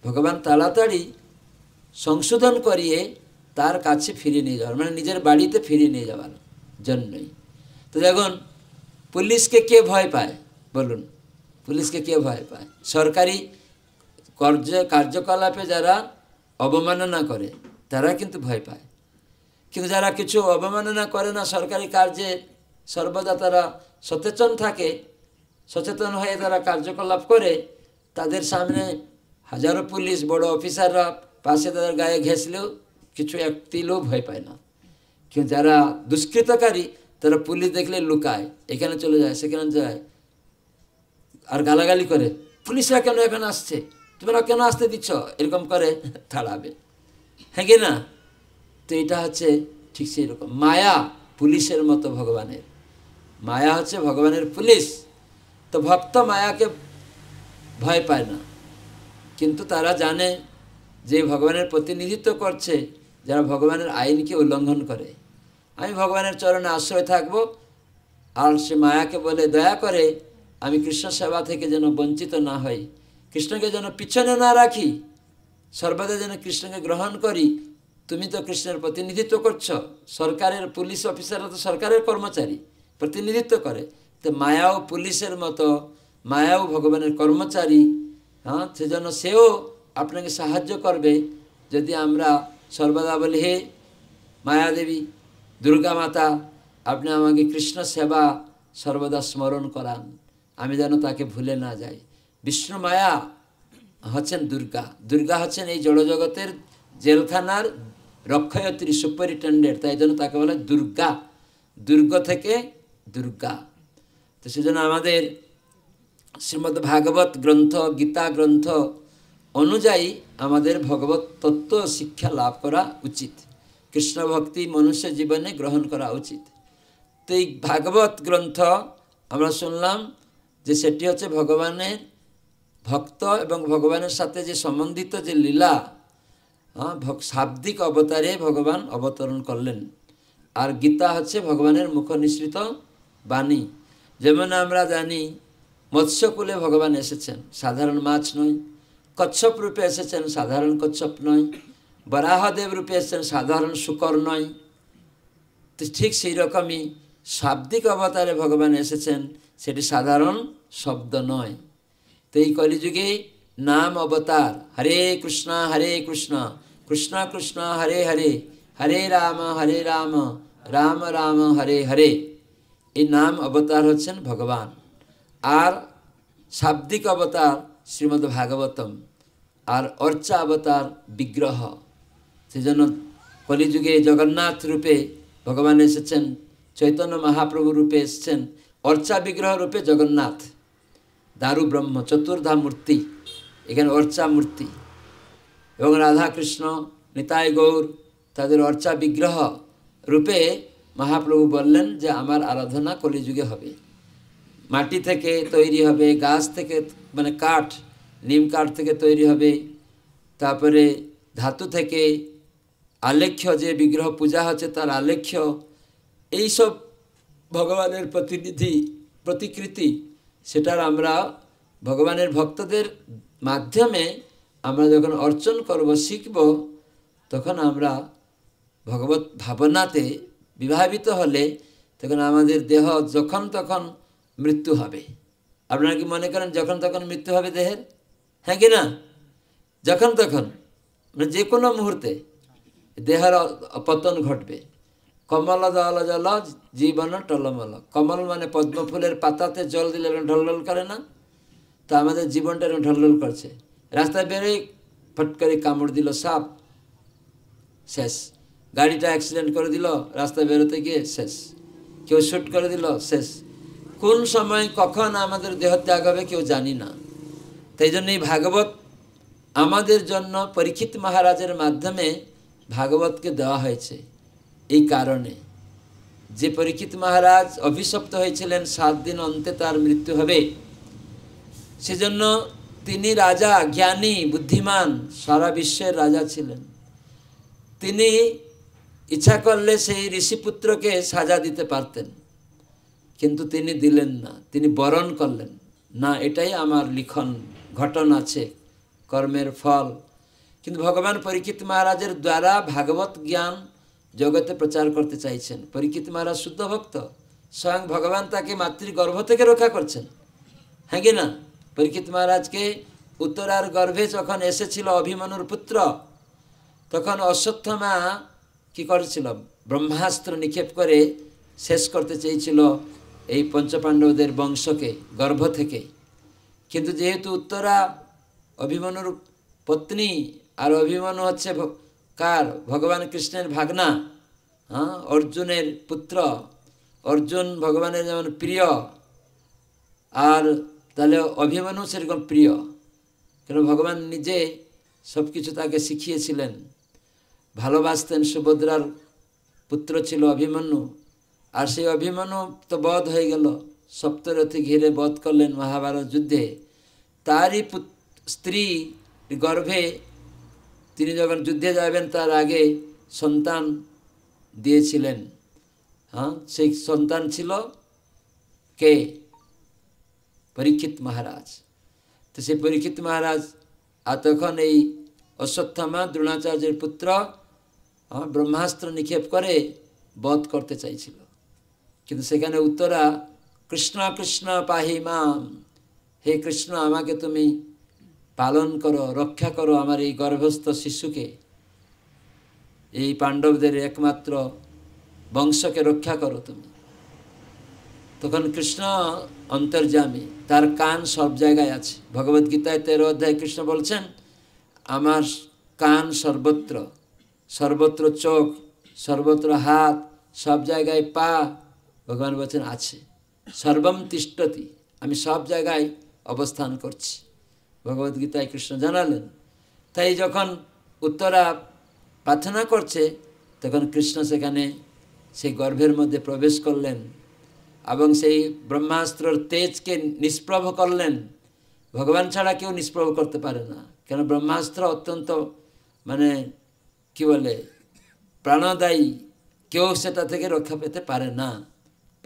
ভগবান তাড়াতাড়ি সংশোধন করিয়ে তার কাছে ফিরিয়ে নিয়ে যাওয়ার, মানে নিজের বাড়িতে ফিরিয়ে নিয়ে যাওয়ার জন্যই। তো দেখুন, পুলিশকে কে ভয় পায় বলুন? পুলিশকে কে ভয় পায়? সরকারি কার্যকলাপে যারা অবমাননা করে তারা কিন্তু ভয় পায়। কিন্তু যারা কিছু অবমাননা করে না, সরকারি কার্যে সর্বদা তারা সচেতন হয়ে তারা কার্যকলাপ করে, তাদের সামনে হাজারো পুলিশ, বড় অফিসাররা পাশে তাদের গায়ে ঘেঁষলেও কিছু একটিলেও ভয় পায় না। কিন্তু যারা দুষ্কৃতকারী তারা পুলিশ দেখলে লুকায়, এখানে চলে যায়, সেখানে যায়, আর গালাগালি করে, পুলিশরা কেন এখানে আসছে, তোমরা কেন আসতে দিচ্ছ, এরকম করে তাড়াবে। হ্যাঁ কি না? তো এটা হচ্ছে ঠিক সেই রকম মায়া পুলিশের মতো ভগবানের। মায়া হচ্ছে ভগবানের পুলিশ। তো ভক্ত মায়াকে ভয় পায় না, কিন্তু তারা জানে যে ভগবানের প্রতিনিধিত্ব করছে যারা ভগবানের আইনকে উল্লঙ্ঘন করে। আমি ভগবানের চরণে আশ্রয় থাকব, আর সে মায়াকে বলে দয়া করে আমি কৃষ্ণ সেবা থেকে যেন বঞ্চিত না হই, কৃষ্ণকে যেন পিছনে না রাখি, সর্বদা যেন কৃষ্ণকে গ্রহণ করি। তুমি তো কৃষ্ণের প্রতিনিধিত্ব করছো, সরকারের পুলিশ অফিসাররা তো সরকারের কর্মচারী, প্রতিনিধিত্ব করে। তো মায়াও পুলিশের মতো, মায়াও ভগবানের কর্মচারী। হ্যাঁ, সেজন্য সেও আপনাকে সাহায্য করবে যদি আমরা সর্বদা বলি, হে মায়াদেবী, দুর্গা মাতা, আপনি আমাকে কৃষ্ণ সেবা সর্বদা স্মরণ করান, আমি যেন তাকে ভুলে না যাই। বিষ্ণু মায়া হচ্ছেন দুর্গা। দুর্গা হচ্ছেন এই জড়জগতের জেলখানার রক্ষয়ত্রী, সুপারিনটেন্ডেন্ট, তাই জন্য তাকে বলে দুর্গা। দুর্গ থেকে দুর্গা। তো সেজন্য আমাদের শ্রীমদ্ ভাগবত গ্রন্থ, গীতা গ্রন্থ অনুযায়ী আমাদের ভগবত তত্ত্ব শিক্ষা লাভ করা উচিত, কৃষ্ণ ভক্তি মনুষ্য জীবনে গ্রহণ করা উচিত। তো এই ভাগবত গ্রন্থ আমরা শুনলাম যে সেটি হচ্ছে ভগবানের ভক্ত এবং ভগবানের সাথে যে সম্বন্ধিত যে লীলা, শাব্দিক অবতারে ভগবান অবতরণ করলেন। আর গীতা হচ্ছে ভগবানের মুখ নিঃসৃত বাণী। যেমন আমরা জানি মৎস্যকুলে ভগবান এসেছেন, সাধারণ মাছ নয়। কচ্ছপ রূপে এসেছেন, সাধারণ কচ্ছপ নয়। বরাহদেব রূপে এসেছেন, সাধারণ শুকর নয়। তো ঠিক সেই রকমই শাব্দিক অবতারে ভগবান এসেছেন, সেটি সাধারণ শব্দ নয়। তো এই কলিযুগে নাম অবতার, হরে কৃষ্ণ কৃষ্ণ কৃষ্ণ হরে হরে, হরে রাম রাম রাম হরে হরে। এই নাম অবতার হচ্ছেন ভগবান। আর শাব্দিক অবতার শ্রীমদ্ ভাগবতম, আর অর্চা অবতার বিগ্রহ। সেজন্য কলিযুগে জগন্নাথ রূপে ভগবান এসেছেন, চৈতন্য মহাপ্রভু রূপে এসেছেন, অর্চা বিগ্রহ রূপে জগন্নাথ, দারু ব্রহ্ম, চতুর্ধা মূর্তি, এখানে অর্চা মূর্তি। এবং রাধাকৃষ্ণ, নিতাই গৌর, তাদের অর্চা বিগ্রহ রূপে মহাপ্রভু বললেন যে আমার আরাধনা কলিযুগে হবে। মাটি থেকে তৈরি হবে, গাছ থেকে, মানে কাঠ, নিম কাঠ থেকে তৈরি হবে, তারপরে ধাতু থেকে আলেখ্য, যে বিগ্রহ পূজা হচ্ছে তার আলেখ্য, এইসব ভগবানের প্রতিকৃতি, সেটার আমরা ভগবানের ভক্তদের মাধ্যমে আমরা যখন অর্চন করব, শিখব, তখন আমরা ভগবত ভাবনাতে বিভাবিত হলে তখন আমাদের দেহ যখন তখন মৃত্যু হবে। আপনারা কি মনে করেন যখন তখন মৃত্যু হবে দেহের? হ্যাঁ কি না? যখন তখন, মানে যে কোনো মুহূর্তে দেহের পতন ঘটবে। কমল দল জল জীবন টলমল। কমল মানে পদ্ম ফুলের পাতাতে জল দিলে ঢলঢল করে না? তো আমাদের জীবনটা ঢলঢল করছে। রাস্তায় বেরোই ফট করে কামড় দিল সাপ, শেষ। গাড়িটা অ্যাক্সিডেন্ট করে দিল রাস্তায় বেরোতে গিয়ে, শেষ। কেউ শুট করে দিল, শেষ। কোন সময় কখন আমাদের দেহ ত্যাগ হবে কেউ জানি না। তাই জন্যই ভাগবত আমাদের জন্য পরীক্ষিত মহারাজের মাধ্যমে ভাগবতকে দেওয়া হয়েছে। এই কারণে যে পরীক্ষিত মহারাজ অভিশপ্ত হয়েছিলেন 7 দিন অন্তে তার মৃত্যু হবে, সেজন্য তিনি রাজা, জ্ঞানী, বুদ্ধিমান, সারা বিশ্বের রাজা ছিলেন। তিনি ইচ্ছা করলে সেই ঋষিপুত্রকে সাজা দিতে পারতেন, কিন্তু তিনি দিলেন না। তিনি বরণ করলেন না, এটাই আমার লিখন, ঘটন আছে, কর্মের ফল। কিন্তু ভগবান পরীক্ষিত মহারাজের দ্বারা ভাগবত জ্ঞান জগতে প্রচার করতে চাইছেন। পরীক্ষিত মহারাজ শুদ্ধ ভক্ত, স্বয়ং ভগবান তাকে মাতৃগর্ভ থেকে রক্ষা করছেন, হ্যাঁ কি না? পরীক্ষিত মহারাজকে উত্তরার গর্ভে যখন এসেছিল অভিমন্যুর পুত্র, তখন অশ্বত্থামা কি করেছিল? ব্রহ্মাস্ত্র নিক্ষেপ করে শেষ করতে চেয়েছিল এই পঞ্চপাণ্ডবদের বংশকে গর্ভ থেকে। কিন্তু যেহেতু উত্তরা অভিমন্যুর পত্নী, আর অভিমন্যু হচ্ছে কার? ভগবান কৃষ্ণের ভাগনা, হ্যাঁ, অর্জুনের পুত্র। অর্জুন ভগবানের যেমন প্রিয়, আর তাহলে অভিমন্যু সেরকম প্রিয়, কেন ভগবান নিজে সব কিছু তাকে শিখিয়েছিলেন। ভালোবাসতেন। সুভদ্রার পুত্র ছিল অভিমন্যু, আর সেই অভিমন্যু তো বধ হয়ে গেল, সপ্তরথী ঘিরে বধ করলেন মহাভারত যুদ্ধে। তারই স্ত্রী গর্ভে তিনি যখন যুদ্ধে যাবেন তার আগে সন্তান দিয়েছিলেন। হ্যাঁ, সেই সন্তান ছিল কে? পরীক্ষিত মহারাজ। তো সেই পরীক্ষিত মহারাজ, আর তখন এই অশ্বত্থামা দ্রোণাচার্যের পুত্র ব্রহ্মাস্ত্র নিক্ষেপ করে বধ করতে চাইছিল। কিন্তু সেখানে উত্তরা কৃষ্ণ কৃষ্ণ পাহি মাম, হে কৃষ্ণ আমাকে তুমি পালন করো, রক্ষা করো আমার এই গর্ভস্থ শিশুকে, এই পাণ্ডবদের একমাত্র বংশকে রক্ষা করো তুমি। তখন কৃষ্ণ অন্তর্যামী, তার কান সব জায়গায় আছে। ভগবদ্গীতায় 13 অধ্যায় কৃষ্ণ বলছেন আমার কান সর্বত্র, সর্বত্র চোখ, সর্বত্র হাত, সব জায়গায় পা, ভগবান বলছেন আছে। সর্বম তিষ্ঠতি, আমি সব জায়গায় অবস্থান করছি, ভগবদ্গীতায় কৃষ্ণ জানালেন। তাই যখন উত্তরা প্রার্থনা করছে, তখন কৃষ্ণ সেখানে সেই গর্ভের মধ্যে প্রবেশ করলেন এবং সেই ব্রহ্মাস্ত্রর তেজকে নিষ্প্রভ করলেন। ভগবান ছাড়া কেউ নিষ্প্রভ করতে পারে না, কেন ব্রহ্মাস্ত্র অত্যন্ত মানে কি বলে প্রাণদায়ী, কেউ সেটা থেকে রক্ষা পেতে পারে না।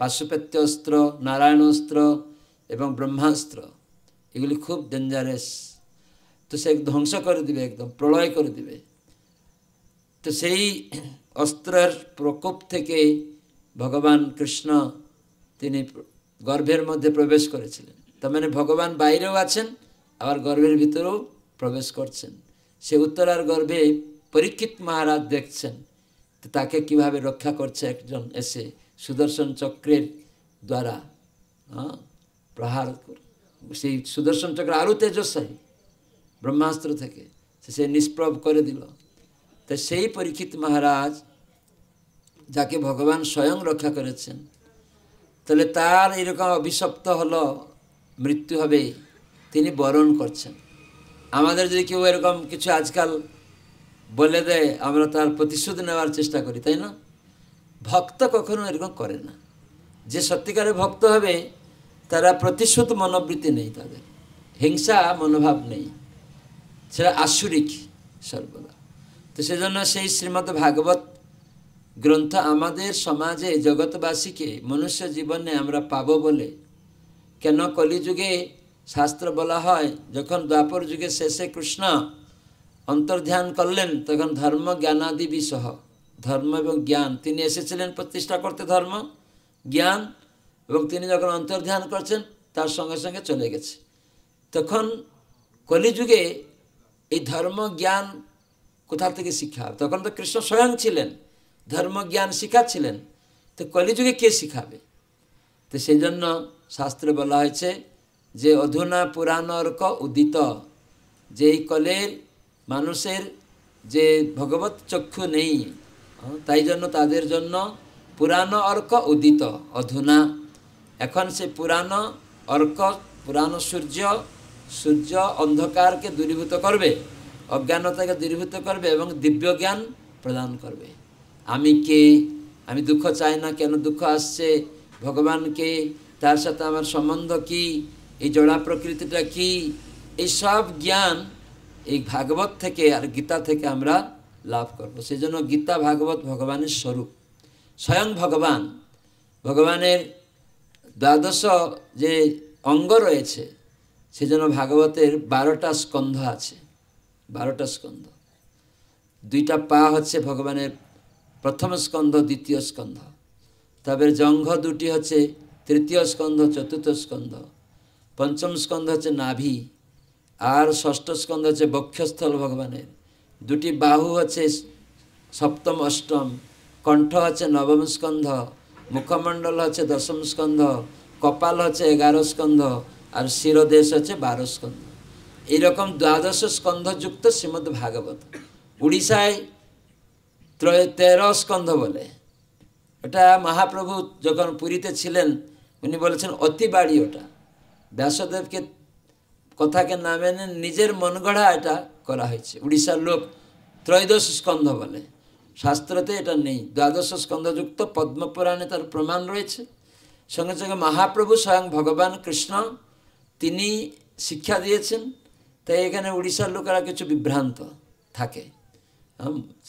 পাশুপত্য অস্ত্র, নারায়ণাস্ত্র এবং ব্রহ্মাস্ত্র এগুলি খুব ডেঞ্জারাস। তো সে ধ্বংস করে দিবে, একদম প্রলয় করে দিবে। তো সেই অস্ত্রের প্রকোপ থেকে ভগবান কৃষ্ণ তিনি গর্ভের মধ্যে প্রবেশ করেছিলেন। তার মানে ভগবান বাইরেও আছেন, আবার গর্ভের ভিতরেও প্রবেশ করছেন। সে উত্তরার গর্ভে পরীক্ষিত মহারাজ দেখছেন তাকে কিভাবে রক্ষা করছে একজন এসে সুদর্শন চক্রের দ্বারা প্রহার করে। সেই সুদর্শন চক্র আরও তেজস্বী ব্রহ্মাস্ত্র থেকে সে নিষ্প্রভ করে দিল। তো সেই পরীক্ষিত মহারাজ যাকে ভগবান স্বয়ং রক্ষা করেছেন, তাহলে তার এরকম অভিশপ্ত হলো, মৃত্যু হবে, তিনি বরণ করছেন। আমাদের যদি কেউ এরকম কিছু আজকাল বলে দেয়, আমরা তার প্রতিশোধ নেওয়ার চেষ্টা করি, তাই না? ভক্ত কখনো এরকম করে না। যে সত্যিকারে ভক্ত হবে তারা প্রতিশোধ মনোবৃত্তি নেই, তাদের হিংসা মনোভাব নেই, সেটা আসুরিক সর্বদা। তো সেজন্য সেই শ্রীমদ্ ভাগবত গ্রন্থ আমাদের সমাজে জগৎবাসীকে মনুষ্য জীবনে আমরা পাবো বলে। কেন কলিযুগে শাস্ত্র বলা হয় যখন দ্বাপর যুগে শেষে কৃষ্ণ অন্তর্ধান করলেন, তখন ধর্ম জ্ঞানাদি বিসহ, ধর্ম এবং জ্ঞান তিনি এসেছিলেন প্রতিষ্ঠা করতে, ধর্ম জ্ঞান, এবং তিনি যখন অন্তর্ধান করছেন তার সঙ্গে সঙ্গে চলে গেছে। তখন কলিযুগে এই ধর্ম জ্ঞান কোথা থেকে শিক্ষা হবে? তখন তো কৃষ্ণ স্বয়ং ছিলেন, ধর্ম জ্ঞান শিখাচ্ছিলেন, তো কলিযুগে কে শিখাবে? তো সেই জন্য শাস্ত্রে বলা হয়েছে যে অধুনা পুরাণর্ক উদিত, যে এই কলের মানুষের যে ভগবত চক্ষু নেই, তাই জন্য তাদের জন্য পুরানো অর্ক উদিত অধুনা। এখন সে পুরানো অর্ক, পুরানো সূর্য অন্ধকারকে দূরীভূত করবে, অজ্ঞানতাকে দূরীভূত করবে এবং দিব্য জ্ঞান প্রদান করবে। আমি কে, আমি দুঃখ চাই না, কেন দুঃখ আসছে, ভগবানকে, তার সাথে আমার সম্বন্ধ কি, এই জড়া প্রকৃতিটা কি, এই সব জ্ঞান এই ভাগবত থেকে আর গীতা থেকে আমরা লাভ করব। সেই জন্য গীতা ভাগবত ভগবানের স্বরূপ, স্বয়ং ভগবান। ভগবানের দ্বাদশ যে অঙ্গ রয়েছে, সেজন্য ভাগবতের 12টা স্কন্ধ আছে, 12টা স্কন্ধ। 2টা পা হচ্ছে ভগবানের প্রথম স্কন্ধ, দ্বিতীয় স্কন্ধ। তবে জঙ্ঘ 2টি হচ্ছে তৃতীয় স্কন্ধ, চতুর্থ স্কন্ধ। পঞ্চম স্কন্ধ হচ্ছে নাভি, আর ষষ্ঠ স্কন্ধ হচ্ছে বক্ষস্থল ভগবানের। 2টি বাহু হচ্ছে সপ্তম অষ্টম, কণ্ঠ হচ্ছে নবম স্কন্ধ, মুখমণ্ডল হচ্ছে দশম স্কন্ধ, কপাল হচ্ছে 11 স্কন্ধ, আর শিরদেশ হচ্ছে 12 স্কন্ধ। এইরকম 12 স্কন্ধযুক্ত শ্রীমদ্ ভাগবত। উড়িষ্যায় 13 স্কন্ধ বলে। ওটা মহাপ্রভু যখন পুরীতে ছিলেন উনি বলেছেন অতি বাড়ি ওটা। ব্যাসদেবকে কথাকে না মেনে নিজের মন গড়া এটা করা হয়েছে। উড়িষ্যার লোক 13 স্কন্ধ বলে, শাস্ত্রতে এটা নেই। 12 স্কন্ধযুক্ত পদ্মপুরাণে তার প্রমাণ রয়েছে। সঙ্গে সঙ্গে মহাপ্রভু স্বয়ং ভগবান কৃষ্ণ তিনি শিক্ষা দিয়েছেন। তাই এখানে উড়িষ্যার লোকেরা কিছু বিভ্রান্ত থাকে।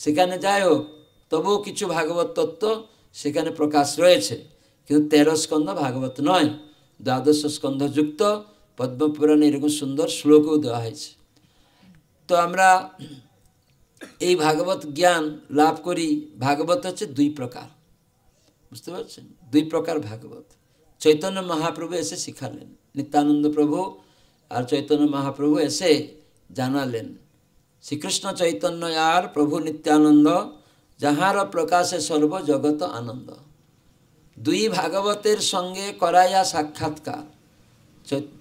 সেখানে যাই হোক, তবুও কিছু ভাগবত তত্ত্ব সেখানে প্রকাশ রয়েছে, কিন্তু 13 স্কন্ধ ভাগবত নয়, 12 স্কন্ধযুক্ত পদ্মপুরাণে এরকম সুন্দর শ্লোকও দেওয়া হয়েছে। তো আমরা এই ভাগবত জ্ঞান লাভ করি। ভাগবত হচ্ছে 2 প্রকার, বুঝতে পারছেন? 2 প্রকার ভাগবত। চৈতন্য মহাপ্রভু এসে শিখালেন, নিত্যানন্দ প্রভু আর চৈতন্য মহাপ্রভু এসে জানালেন। শ্রীকৃষ্ণ চৈতন্য আর প্রভু নিত্যানন্দ, যাহার প্রকাশে সর্ব জগত আনন্দ। 2 ভাগবতের সঙ্গে করাইয়া সাক্ষাৎকার।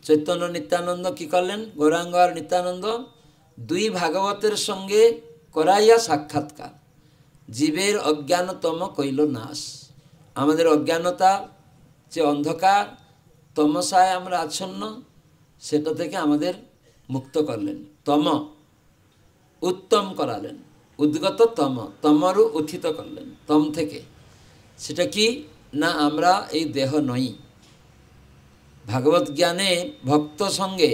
চৈতন্য নিত্যানন্দ কি করলেন? গৌরাঙ্গ আর নিত্যানন্দ 2 ভাগবতের সঙ্গে করাইয়া সাক্ষাৎকার। জীবের অজ্ঞানতম কইল নাশ। আমাদের অজ্ঞানতা যে অন্ধকার তমসায় আমরা আচ্ছন্ন, সেটা থেকে আমাদের মুক্ত করলেন। তম উত্তম করালেন, উদ্গত তম, তমরু উত্থিত করলেন তম থেকে। সেটা কি না, আমরা এই দেহ নই। ভাগবত জ্ঞানে ভক্ত সঙ্গে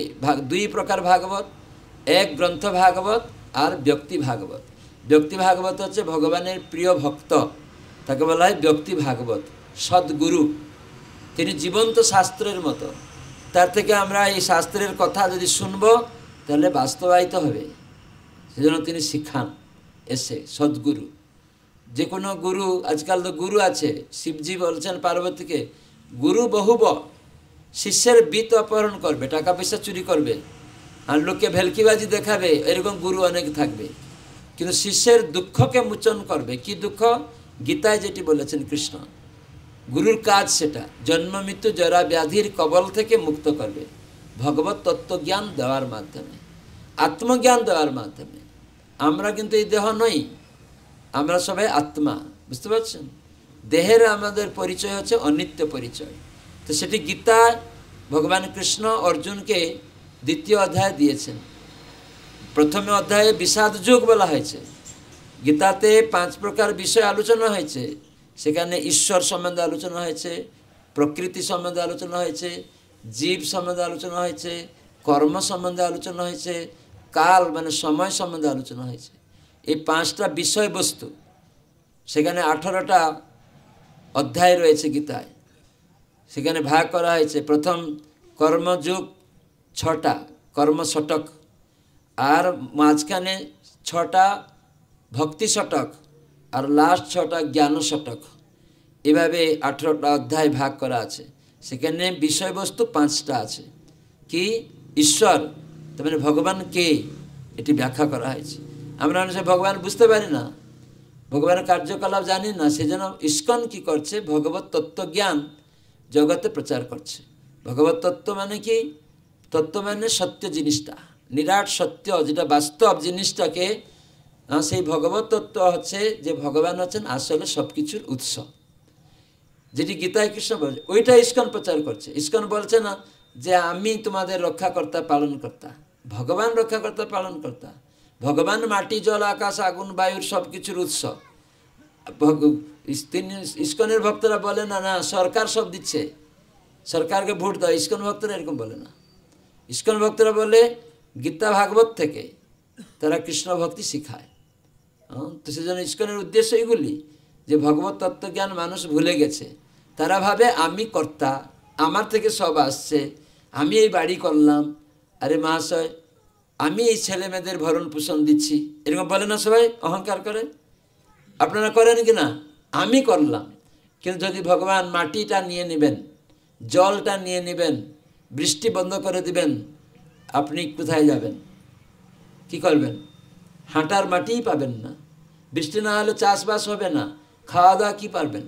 2 প্রকার ভাগবত, এক গ্রন্থ ভাগবত আর ব্যক্তি ভাগবত। ব্যক্তি ভাগবত হচ্ছে ভগবানের প্রিয় ভক্ত, তাকে বলা হয় ব্যক্তি ভাগবত। সদ্গুরু, তিনি জীবন্ত শাস্ত্রের মতো। তার থেকে আমরা এই শাস্ত্রের কথা যদি শুনবো তাহলে বাস্তবায়িত হবে, সেজন্য তিনি শিখান এসে। সদ্গুরু, যে কোনো গুরু, আজকাল তো গুরু আছে। শিবজি বলছেন পার্বতীকে, গুরু বহুব, শিষ্যের বিত অপহরণ করবে, টাকা পয়সা চুরি করবে, আর লোককে ভেলকিবাজি দেখাবে, এরকম গুরু অনেক থাকবে। কিন্তু শিষ্যের দুঃখকে মোচন করবে। কি দুঃখ? গীতায় যেটি বলেছেন কৃষ্ণ, গুরুর কাজ সেটা, জন্ম মৃত্যু জরা ব্যাধির কবল থেকে মুক্ত করবে ভগবত তত্ত্বজ্ঞান দেওয়ার মাধ্যমে, আত্মজ্ঞান দেওয়ার মাধ্যমে। আমরা কিন্তু এই দেহ নই, আমরা সবাই আত্মা, বুঝতে পারছেন? দেহের আমাদের পরিচয় হচ্ছে অনিত্য পরিচয়। তো সেটি গীতায় ভগবান কৃষ্ণ অর্জুনকে 2য় অধ্যায় দিয়েছেন। প্রথমে অধ্যায়ে বিষাদ যুগ বলা হয়েছে। গীতাতে 5 প্রকার বিষয় আলোচনা হয়েছে। সেখানে ঈশ্বর সম্বন্ধে আলোচনা হয়েছে, প্রকৃতি সম্বন্ধে আলোচনা হয়েছে, জীব সম্বন্ধে আলোচনা হয়েছে, কর্ম সম্বন্ধে আলোচনা হয়েছে, কাল মানে সময় সম্বন্ধে আলোচনা হয়েছে। এই 5টা বিষয়বস্তু, সেখানে 18টা অধ্যায় রয়েছে গীতায়। সেখানে ভাগ করা হয়েছে। প্রথম কর্মযুগ 6টা কর্ম শতক, আর মাঝখানে 6টা ভক্তি শতক, আর লাস্ট 6টা জ্ঞান শতক। এভাবে 18টা অধ্যায় ভাগ করা আছে। সেখানে বিষয়বস্তু 5টা আছে। কি? ঈশ্বর, তার মানে ভগবান কে, এটি ব্যাখ্যা করা হয়েছে। আমরা মানুষের ভগবান বুঝতে পারি না, ভগবানের কার্যকলাপ জানি না, সেজন্য ইস্কন কি করছে? ভগবত তত্ত্বজ্ঞান জগতে প্রচার করছে। ভগবত তত্ত্ব মানে কি? তত্ত্ব মানে সত্য জিনিসটা, নিরাট সত্য যেটা বাস্তব জিনিসটাকে সেই ভগবত তত্ত্ব হচ্ছে যে ভগবান হচ্ছেন আসলে সব কিছুর উৎস, যেটি গীতায় কৃষ্ণ বলছে, ওইটা ইস্কন প্রচার করছে। ইস্কন বলছে না যে আমি তোমাদের রক্ষাকর্তা পালনকর্তা, ভগবান রক্ষাকর্তা পালনকর্তা। ভগবান মাটি জল আকাশ আগুন বায়ুর সব কিছুর উৎস। ইস্কনের ভক্তরা বলে না না সরকার সব দিচ্ছে, সরকারকে ভোট দাও। ইস্কন ভক্তরা এরকম বলে না। ইস্কন ভক্তরা বলে গীতা ভাগবত থেকে তারা কৃষ্ণ ভক্তি শিখায়। তো সেজন্য ইস্কনের উদ্দেশ্য এইগুলি যে ভগবত তত্ত্বজ্ঞান মানুষ ভুলে গেছে। তারা ভাবে আমি কর্তা, আমার থেকে সব আসছে, আমি এই বাড়ি করলাম, আরে মহাশয় আমি এই ছেলে মেয়েদের ভরণ পোষণ দিচ্ছি, এরকম বলে না সবাই, অহংকার করে। আপনারা করেন কি না? আমি করলাম। কিন্তু যদি ভগবান মাটিটা নিয়ে নেবেন, জলটা নিয়ে নেবেন, বৃষ্টি বন্ধ করে দিবেন, আপনি কোথায় যাবেন? কি করবেন? হাঁটার মাটিই পাবেন না। বৃষ্টি না হলে চাষবাস হবে না, খাওয়া দাওয়া কী পারবেন?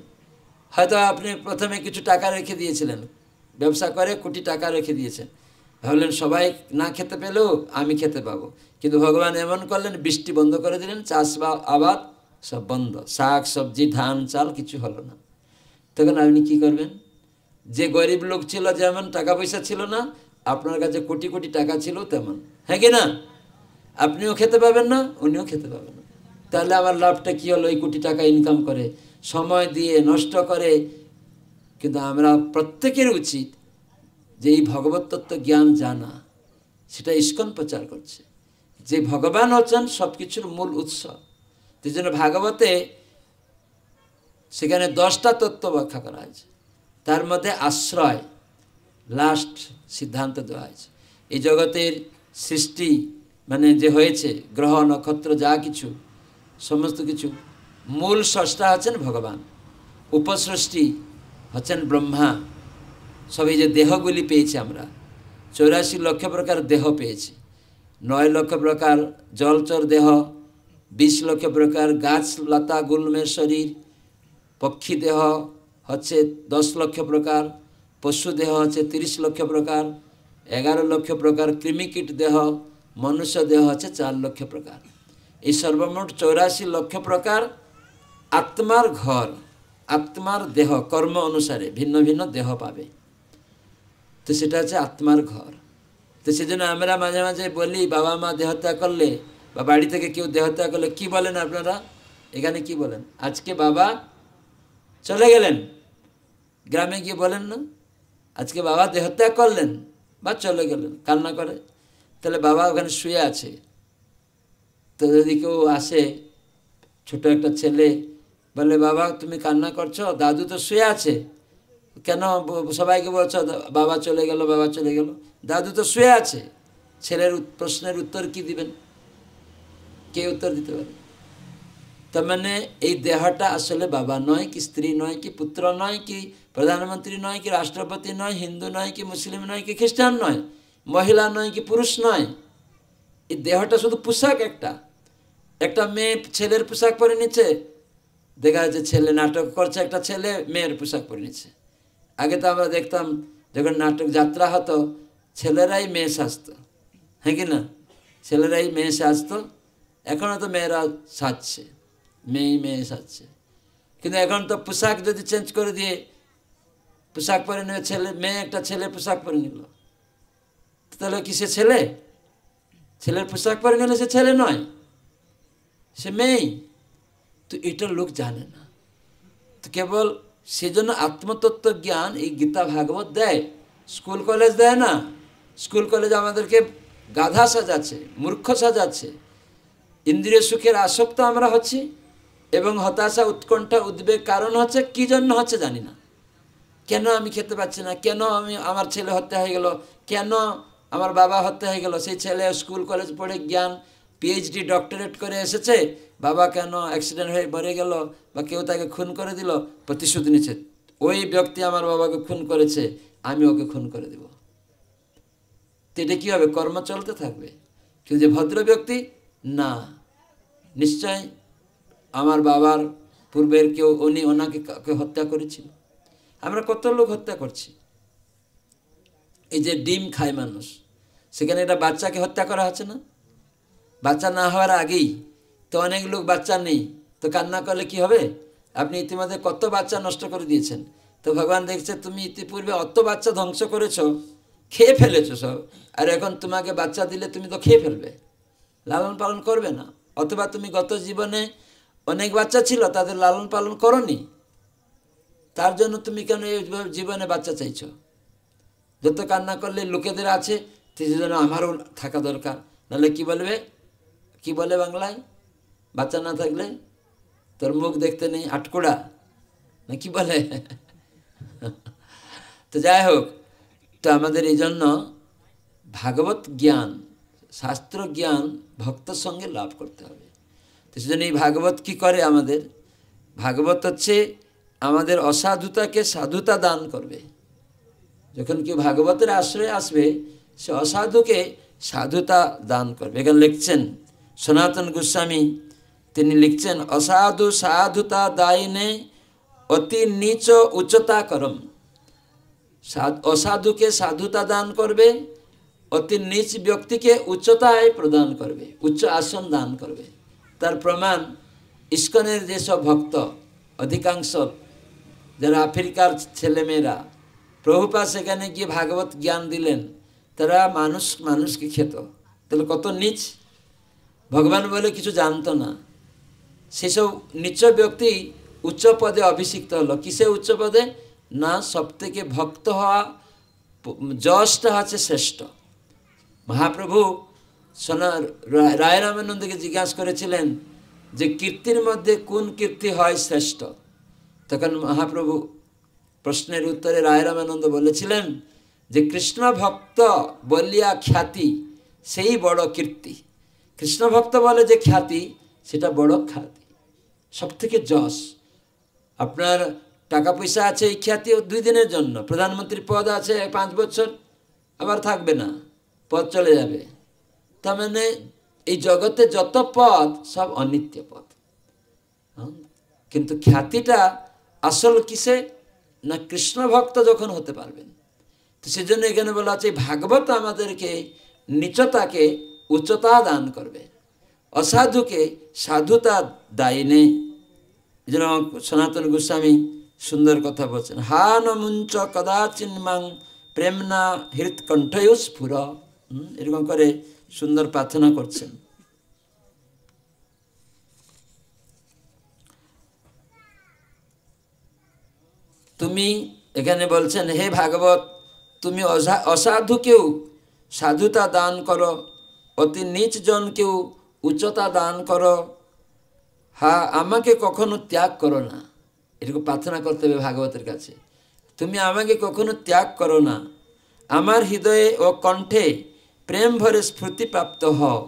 হয়তো আপনি প্রথমে কিছু টাকা রেখে দিয়েছিলেন, ব্যবসা করে কোটি টাকা রেখে দিয়েছেন, ভাবলেন সবাই না খেতে পেলেও আমি খেতে পাবো। কিন্তু ভগবান এমন করলেন বৃষ্টি বন্ধ করে দিলেন, চাষ বা আবাদ সব বন্ধ, শাক সবজি ধান চাল কিছু হলো না। তখন আপনি কি করবেন? যে গরিব লোক ছিল যেমন টাকা পয়সা ছিল না, আপনার কাছে কোটি কোটি টাকা ছিল তেমন, হ্যাঁ কি না? আপনিও খেতে পাবেন না, উনিও খেতে পাবেন না। তাহলে আমার লাভটা কী হলো? এই কোটি টাকা ইনকাম করে সময় দিয়ে নষ্ট করে। কিন্তু আমরা প্রত্যেকের উচিত যে এই ভগবত তত্ত্ব জ্ঞান জানা, সেটা ইস্কন প্রচার করছে যে ভগবান হচ্ছেন সব কিছুর মূল উৎস। সেই জন্য ভাগবতে সেখানে 10টা তত্ত্ব ব্যাখ্যা করা হয়েছে, তার মধ্যে আশ্রয় লাস্ট সিদ্ধান্ত দেওয়া হয়েছে। এই জগতের সৃষ্টি মানে যে হয়েছে, গ্রহ নক্ষত্র যা কিছু সমস্ত কিছু মূল স্রষ্টা হচ্ছেন ভগবান, উপসৃষ্টি হচ্ছেন ব্রহ্মা। সব এই যে দেহগুলি পেয়েছি আমরা, 84 লক্ষ প্রকার দেহ পেয়েছি, 9 লক্ষ প্রকার জলচর দেহ, 20 লক্ষ প্রকার গাছ লতা গুল্মের শরীর, পক্ষী দেহ হচ্ছে 10 লক্ষ প্রকার, পশু দেহ হচ্ছে 30 লক্ষ প্রকার, 11 লক্ষ প্রকার কৃমিকীট দেহ, মনুষ্য দেহ হচ্ছে 4 লক্ষ প্রকার। এই সর্বমোট 84 লক্ষ প্রকার আত্মার ঘর, আত্মার দেহ কর্ম অনুসারে ভিন্ন ভিন্ন দেহ পাবে। তো সেটা হচ্ছে আত্মার ঘর। তো সেজন্য আমরা মাঝে মাঝে বলি বাবা মা দেহত্যাগ করলে বা বাড়ি থেকে কেউ দেহত্যাগ করলে কি বলেন আপনারা? এখানে কি বলেন? আজকে বাবা চলে গেলেন, গ্রামে গিয়ে বলেন না আজকে বাবা দেহত্যাগ করলেন বা চলে গেলেন, কান্না করে। তাহলে বাবা ওখানে শুয়ে আছে, তো যদি কেউ আসে ছোট একটা ছেলে বলে বাবা তুমি কান্না করছো, দাদু তো শুয়ে আছে, কেন সবাইকে বলছো বাবা চলে গেল বাবা চলে গেল? দাদু তো শুয়ে আছে। ছেলের প্রশ্নের উত্তর কি দিবেন? কে উত্তর দিতে পারে? তার মানে এই দেহটা আসলে বাবা নয়, কি স্ত্রী নয়, কি পুত্র নয়, কি প্রধানমন্ত্রী নয়, কি রাষ্ট্রপতি নয়, হিন্দু নয়, কি মুসলিম নয়, কি খ্রিস্টান নয়, মহিলা নয়, কি পুরুষ নয়। এই দেহটা শুধু পোশাক। একটা মেয়ে ছেলের পোশাক পরে নিচ্ছে, দেখা যাচ্ছে ছেলে নাটক করছে, একটা ছেলে মেয়ের পোশাক পরে নিচ্ছে। আগে তো আমরা দেখতাম যখন নাটক যাত্রা হতো ছেলেরাই মেয়ে সাজতো, হ্যাঁ কি না? ছেলেরাই মেয়ে সাজতো। এখনও তো মেয়েরা সাজছে, মেয়ে সাজছে। কিন্তু এখন তো পোশাক যদি চেঞ্জ করে দিয়ে পোশাক পরে নেবে ছেলে, মেয়ে একটা ছেলে পোশাক পরে নিল, তাহলে কি সে ছেলে? ছেলের পোশাক পরে নিলে সে ছেলে নয়, সে মেয়েই। তো এটা লোক জানে না। তো কেবল সেজন্য আত্মতত্ত্ব জ্ঞান এই গীতা ভাগবত দেয়, স্কুল কলেজ দেয় না। স্কুল কলেজ আমাদেরকে গাধা সাজাচ্ছে, মূর্খ সাজাচ্ছে। ইন্দ্রিয় সুখের আসক্ত আমরা হচ্ছি এবং হতাশা উৎকণ্ঠা উদ্বেগ কারণ হচ্ছে কী জন্য হচ্ছে জানি না। কেন আমি খেতে পাচ্ছি না, কেন আমার ছেলে হত্যা হয়ে গেল, কেন আমার বাবা হত্যা হয়ে গেল। সেই ছেলে স্কুল কলেজ পড়ে জ্ঞান পিএইচডি ডক্টরেট করে এসেছে, বাবা কেন অ্যাক্সিডেন্ট হয়ে মরে গেল বা কেউ তাকে খুন করে দিল, প্রতিশোধ নিচ্ছে, ওই ব্যক্তি আমার বাবাকে খুন করেছে, আমি ওকে খুন করে দেব। তো এটা কী হবে? কর্ম চলতে থাকবে। কিন্তু যে ভদ্র ব্যক্তি, না নিশ্চয় আমার বাবার পূর্বের কেউ ওনাকে হত্যা করেছিল। আমরা কত লোক হত্যা করছি। এই যে ডিম খায় মানুষ, সেখানে একটা বাচ্চাকে হত্যা করা হচ্ছে না? বাচ্চা না হওয়ার আগেই তো অনেক লোক বাচ্চা নেই, তো কান্না করলে কি হবে? আপনি ইতিমধ্যে কত বাচ্চা নষ্ট করে দিয়েছেন। তো ভগবান দেখছে তুমি ইতিপূর্বে অত বাচ্চা ধ্বংস করেছ, খেয়ে ফেলেছো সব, আর এখন তোমাকে বাচ্চা দিলে তুমি তো খেয়ে ফেলবে, লালন পালন করবে না। অথবা তুমি গত জীবনে অনেক বাচ্চা ছিল, তাদের লালন পালন করনি, তার জন্য তুমি কেন এই জীবনে বাচ্চা চাইছো? যত কান্না করলে লোকেদের আছে, সেজন্য আমারও থাকা দরকার, নাহলে কি বলবে? কি বলে বাংলায়? বাচ্চা না থাকলে তোর মুখ দেখতে নেই, আটকুড়া না কি বলে? তো যাই হোক, তো আমাদের এই জন্য ভাগবত জ্ঞান, শাস্ত্র জ্ঞান ভক্তর সঙ্গে লাভ করতে হবে। তো সেজন্য এই ভাগবত কী করে আমাদের? ভাগবত হচ্ছে আমাদের অসাধুতাকে সাধুতা দান করবে। যখন কেউ ভাগবতের আশ্রয়ে আসবে, সে অসাধুকে সাধুতা দান করবে। এখানে লিখছেন সনাতন গোস্বামী, তিনি লিখছেন অসাধু সাধুতা দায়নে অতি নিচ উচ্চতা করম। অসাধুকে সাধুতা দান করবে, অতি নিচ ব্যক্তিকে উচ্চতায় প্রদান করবে, উচ্চ আসন দান করবে। তার প্রমাণ ইস্কনের যেসব ভক্ত, অধিকাংশ যারা আফ্রিকার ছেলেমেয়েরা, প্রভুপাদ সেখানে গিয়ে ভাগবত জ্ঞান দিলেন, তারা মানুষকে খেত। তাহলে কত নিচ! ভগবান বলে কিছু জানতো না, সেসব নিচ ব্যক্তি উচ্চ পদে অভিষিক্ত হলো। কিসে উচ্চ পদে? না, সব থেকে ভক্ত হওয়া, যশটা হচ্ছে শ্রেষ্ঠ। মহাপ্রভু রায় রামানন্দকে জিজ্ঞাসা করেছিলেন যে কীর্তির মধ্যে কোন কীর্তি হয় শ্রেষ্ঠ? তখন মহাপ্রভু প্রশ্নের উত্তরে রায় রামানন্দ বলেছিলেন যে কৃষ্ণ ভক্ত বলিয়া খ্যাতি, সেই বড় কীর্তি। কৃষ্ণ ভক্ত বলে যে খ্যাতি, সেটা বড় খ্যাতি, সব থেকে যশ। আপনার টাকা পয়সা আছে, এই খ্যাতিও 2 দিনের জন্য। প্রধানমন্ত্রীর পদ আছে 5 বছর, আবার থাকবে না, পদ চলে যাবে। তার মানে এই জগতে যত পদ সব অনিত্য পদ। কিন্তু খ্যাতিটা আসল কিসে? না, কৃষ্ণ ভক্ত যখন হতে পারবেন। তো সেজন্য এখানে বলা আছে ভাগবত আমাদেরকে নিচতাকে উচ্চতা দান করবে, অসাধুকে সাধুতা দায়নে। এই জন্য সনাতন গোস্বামী সুন্দর কথা বলছেন, হা ন মুঞ্চ কদাচিন্মাং প্রেমনা হৃৎকণ্ঠয় স্ফুর। এরকম করে সুন্দর প্রার্থনা করছেন। তুমি এখানে বলছেন, হে ভাগবত, তুমি অসাধুকেও সাধুতা দান করো, অতি নিচ জনকেও উচ্চতা দান করো। হ্যাঁ, আমাকে কখনো ত্যাগ করো না। এরকম প্রার্থনা করতে হবে ভাগবতের কাছে। তুমি আমাকে কখনো ত্যাগ করো না, আমার হৃদয়ে ও কণ্ঠে প্রেম ভরে স্ফূর্তিপ্রাপ্ত হও,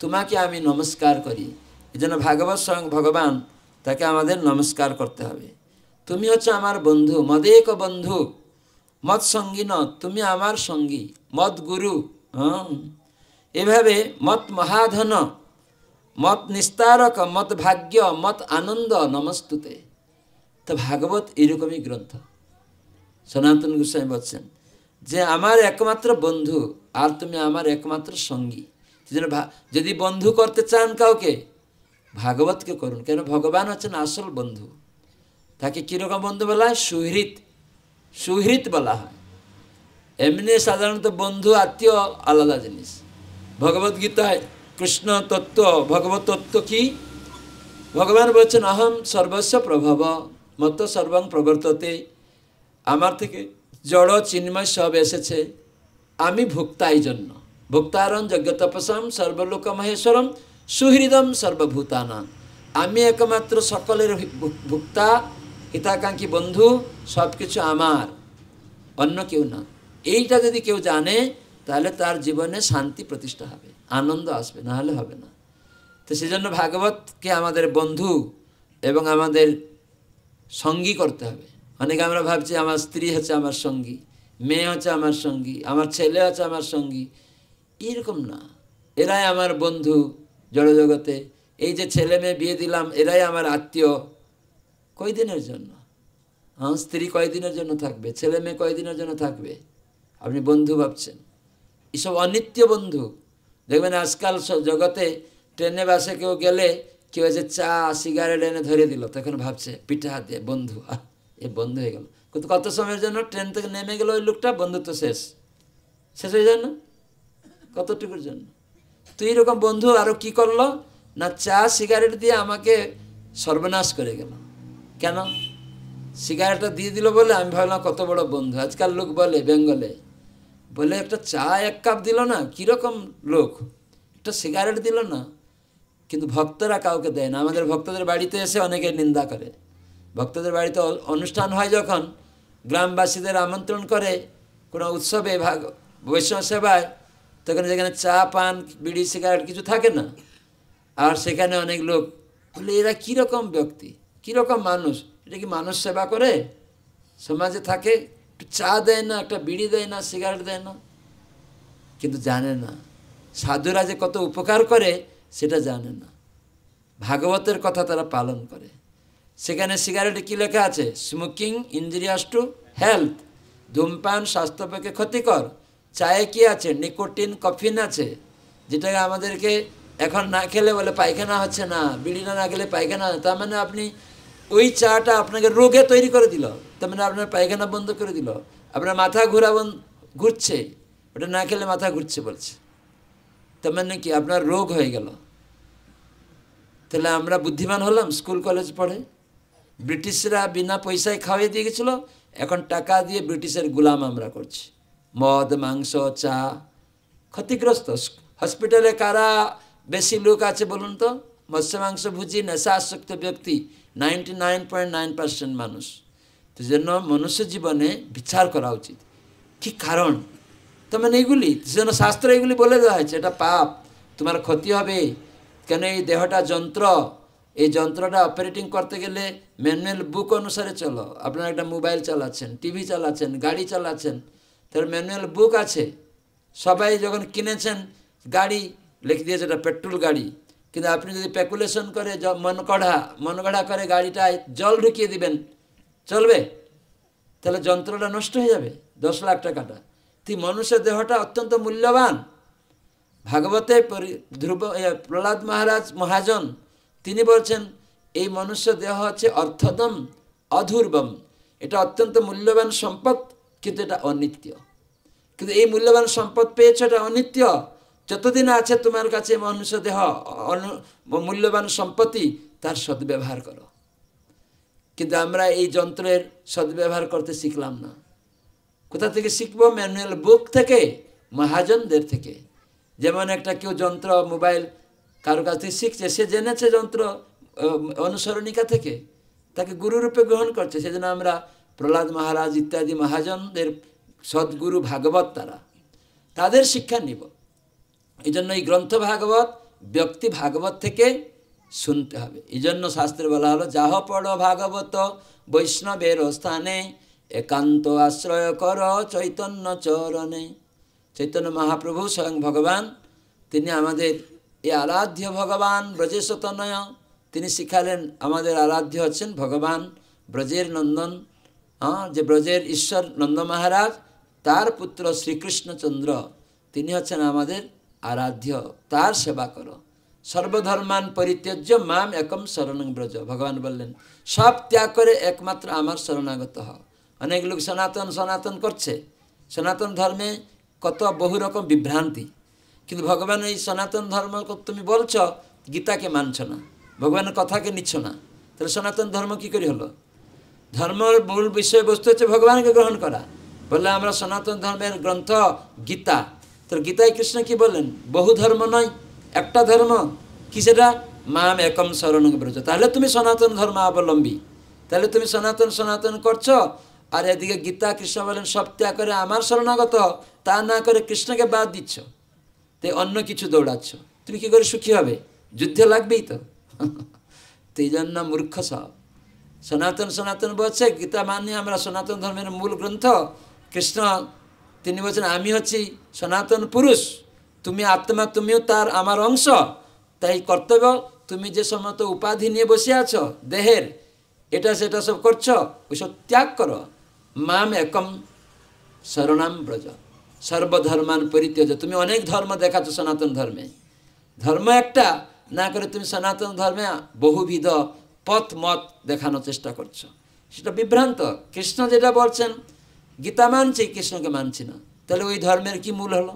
তোমাকে আমি নমস্কার করি। এই জন্য ভাগবত স্বয়ং ভগবান, তাকে আমাদের নমস্কার করতে হবে। তুমি হচ্ছে আমার বন্ধু, মদেক বন্ধু, মত সঙ্গী ন, তুমি আমার সঙ্গী, মত গুরু। এভাবে মত মহাধন, মত নিস্তারক, মত ভাগ্য, মত আনন্দ নমস্তুতে। তো ভাগবত এরকমই গ্রন্থ। সনাতন গোস্বামী বলছেন যে আমার একমাত্র বন্ধু, আর তুমি আমার একমাত্র সঙ্গী। যদি বন্ধু করতে চান কাউকে, ভাগবতকে করুন। কেন? ভগবান হচ্ছেন আসল বন্ধু। তাকে কীরকম বন্ধু বলা হয়? সুহৃৎ, সুহৃৎ বলা হয়। এমনি সাধারণত বন্ধু আত্মীয় আলাদা জিনিস। ভগবদ্গীতায় কৃষ্ণ তত্ত্ব, ভগবত তত্ত্ব কি? ভগবান বলছেন অহম সর্বস্ব প্রভব মত সর্বং প্রবর্ততে। আমার থেকে জড় চিন্ময় সব এসেছে, আমি ভোক্তা। এই জন্য ভোক্তারণ যজ্ঞ তপসাম সর্বলোক মহেশ্বরম সুহৃদম সর্বভূতানাং। আমি একমাত্র সকলের ভোক্তা, হিতাকাঙ্ক্ষী বন্ধু, সব কিছু আমার, অন্য কেউ না। এইটা যদি কেউ জানে, তাহলে তার জীবনে শান্তি প্রতিষ্ঠা হবে, আনন্দ আসবে, না হলে হবে না। তো সেজন্য ভাগবতকে আমাদের বন্ধু এবং আমাদের সঙ্গী করতে হবে। অনেকে আমরা ভাবছি আমার স্ত্রী হচ্ছে আমার সঙ্গী, মেয়ে হচ্ছে আমার সঙ্গী, আমার ছেলে হচ্ছে আমার সঙ্গী। এরকম না, এরাই আমার বন্ধু জড়জগতে। এই যে ছেলে মেয়ে বিয়ে দিলাম, এরাই আমার আত্মীয়। কয়দিনের জন্য? স্ত্রী কয়দিনের জন্য থাকবে? ছেলে মেয়ে কয়দিনের জন্য থাকবে? আপনি বন্ধু ভাবছেন। এসব অনিত্য বন্ধু। দেখবেন আজকাল জগতে ট্রেনে বাসে কেউ গেলে কেউ যে চা সিগারেট এনে ধরে দিল, তখন ভাবছে পিঠে হাত দিয়ে বন্ধু, এ বন্ধু হয়ে গেল। কিন্তু কত সময়ের জন্য ট্রেন থেকে নেমে গেল ওই লোকটা, বন্ধুত্ব শেষ হয়ে যায় না? কতটুকুর জন্য? তো এইরকম বন্ধু আরও কি করলো না, চা সিগারেট দিয়ে আমাকে সর্বনাশ করে গেল। কেন? সিগারেটটা দিয়ে দিল বলে আমি ভাবলাম কত বড় বন্ধু। আজকাল লোক বলে বেঙ্গলে, বলে একটা চা 1 কাপ দিল না, কীরকম লোক, একটা সিগারেট দিল না। কিন্তু ভক্তরা কাউকে দেয় না। আমাদের ভক্তদের বাড়িতে এসে অনেকে নিন্দা করে। ভক্তদের বাড়িতে অনুষ্ঠান হয় যখন, গ্রামবাসীদের আমন্ত্রণ করে কোনো উৎসবে, বৈষ্ণব সেবায়, তখন যেখানে চা পান বিড়ি সিগারেট কিছু থাকে না, আর সেখানে অনেক লোক বলে এরা কীরকম ব্যক্তি, কীরকম মানুষ, এটা কি মানুষ সেবা করে? সমাজে থাকে, একটু চা দেয় না, একটা বিড়ি দেয় না, সিগারেট দেয় না। কিন্তু জানে না সাধুরা যে কত উপকার করে সেটা জানে না। ভাগবতের কথা তারা পালন করে। সেখানে সিগারেটে কী লেখা আছে? স্মোকিং ইনজুরিয়াস টু হেলথ, ধূমপান স্বাস্থ্যপক্ষে ক্ষতিকর। চায়ে কি আছে? নিকোটিন, কফিন আছে, যেটাকে আমাদেরকে এখন না খেলে বলে পায়খানা হচ্ছে না, বিড়িটা না খেলে পায়খানা। তার মানে আপনি ওই চাটা আপনাকে রোগে তৈরি করে দিল, তার মানে আপনার পায়খানা বন্ধ করে দিল, আপনার মাথা ঘুরছে, ওটা না খেলে মাথা ঘুরছে বলছে, তার মানে কি আপনার রোগ হয়ে গেল। তাহলে আমরা বুদ্ধিমান হলাম স্কুল কলেজ পড়ে? ব্রিটিশরা বিনা পয়সায় খাওয়াই দিয়ে গেছিলো, এখন টাকা দিয়ে ব্রিটিশের গোলাম আমরা করছি। মদ, মাংস, চা, ক্ষতিগ্রস্ত। হসপিটালে কারা বেশি লোক আছে বলুন তো? মৎস্য মাংস ভুজি নেশাসক্ত ব্যক্তি 99.9% মানুষ। তো জন্য মনুষ্য জীবনে বিচার করা উচিত কি কারণ, তার মানে এইগুলি যেন শাস্ত্র এগুলি বলে দেওয়া হয়েছে, এটা পাপ, তোমার ক্ষতি হবে। কেন? এই দেহটা যন্ত্র, এই যন্ত্রটা অপারেটিং করতে গেলে ম্যানুয়াল বুক অনুসারে চলো। আপনারা একটা মোবাইল চালাচ্ছেন, টিভি চালাচ্ছেন, গাড়ি চালাচ্ছেন, তার ম্যানুয়াল বুক আছে। সবাই যখন কিনেছেন গাড়ি লিখে দিয়েছে এটা পেট্রোল গাড়ি, কিন্তু আপনি যদি স্পেকুলেশন করে মন গড়া করে গাড়িটায় জল ঢুকিয়ে দিবেন, চলবে? তাহলে যন্ত্রটা নষ্ট হয়ে যাবে, 10 লাখ টাকাটা। তুই মনুষ্য দেহটা অত্যন্ত মূল্যবান। ভাগবতে প্রহ্লাদ মহাজন তিনি বলছেন এই মনুষ্য দেহ হচ্ছে অর্থদম অধুর্বম, এটা অত্যন্ত মূল্যবান সম্পদ, কিন্তু এটা অনিত্য। কিন্তু এই মূল্যবান সম্পদ পেয়েছ, এটা অনিত্য। যতদিন আছে তোমার কাছে মনুষ্য দেহ মূল্যবান সম্পত্তি, তার সদ্ব্যবহার করো। কিন্তু আমরা এই যন্ত্রের সদ্ব্যবহার করতে শিখলাম না। কোথা থেকে শিখবো? ম্যানুয়াল বুক থেকে, মহাজনদের থেকে। যেমন একটা কেউ যন্ত্র মোবাইল কারো কাছ থেকে শিখছে, সে জেনেছে যন্ত্র অনুসরণিকা থেকে, তাকে গুরুরূপে গ্রহণ করছে। সেজন্য আমরা প্রহ্লাদ মহারাজ ইত্যাদি মহাজনদের সদ্গুরু ভাগবত, তাদের শিক্ষা নিব। এই জন্য এই গ্রন্থ ভাগবত ব্যক্তি ভাগবত থেকে শুনতে হবে। এই জন্য শাস্ত্রে বলা হলো যাহ পড় ভাগবত বৈষ্ণবের স্থানে, একান্ত আশ্রয় কর চৈতন্য চরণে। চৈতন্য মহাপ্রভু স্বয়ং ভগবান, তিনি আমাদের এই আরাধ্য ভগবান ব্রজেশ তনয়, তিনি শিখালেন আমাদের আরাধ্য হচ্ছেন ভগবান ব্রজের নন্দন, যে ব্রজের ঈশ্বর নন্দ মহারাজ, তার পুত্র শ্রীকৃষ্ণচন্দ্র, তিনি হচ্ছেন আমাদের আরাধ্য। তার সেবা করো। সর্বধর্মান পরিত্যাজ্য মাম একম শরণং ব্রজ, ভগবান বললেন সব ত্যাগ করে একমাত্র আমার শরণাগত হও। অনেক লোক সনাতন সনাতন করছে, সনাতন ধর্মে কত বহু রকম বিভ্রান্তি, কিন্তু ভগবান এই সনাতন ধর্ম তুমি বলছ, গীতাকে মানছ না, ভগবানের কথাকে নিচ্ছ না, তাহলে সনাতন ধর্ম কী করে হলো? ধর্মের মূল বিষয়বস্তু হচ্ছে ভগবানকে গ্রহণ করা। বললে আমরা সনাতন ধর্মের গ্রন্থ গীতা, তো গীতায় কৃষ্ণ কি বললেন? বহু ধর্ম নয়, একটা ধর্ম। কি সেটা? মাম একম শরণং ব্রজ। তাহলে তুমি সনাতন ধর্ম অবলম্বী, তাহলে তুমি সনাতন করছো। আর এদিকে গীতা কৃষ্ণ বলেন সব ত্যাগ করে আমার শরণাগত, তা না করে কৃষ্ণকে বাদ দিচ্ছ, তাই অন্য কিছু দৌড়াচ্ছ। তুমি কি করে সুখী হবে? যুদ্ধে লাগবেই তো। তো এই জন্য মূর্খ সব। সনাতন বলছে গীতা মানে আমরা সনাতন ধর্মের মূল গ্রন্থ। কৃষ্ণ তিনি বলছেন আমি হচ্ছি সনাতন পুরুষ, তুমি আত্মা, তুমিও তার আমার অংশ, তাই কর্তব্য তুমি যে সমস্ত উপাধি নিয়ে বসে আছো দেহের, এটা সেটা সব করছো, ওইসব ত্যাগ করো। মাম একম শরণাম ব্রজ, সর্বধর্মান পরিত্যজ। তুমি অনেক ধর্ম দেখাচ্ছ সনাতন ধর্মে, ধর্ম একটা না করে তুমি সনাতন ধর্মে বহুবিধ পথ মত দেখানোর চেষ্টা করছো, সেটা বিভ্রান্ত। কৃষ্ণ যেটা বলছেন, গীতা মানছি, কৃষ্ণকে মানছি না, তাহলে ওই ধর্মের কি মূল হলো?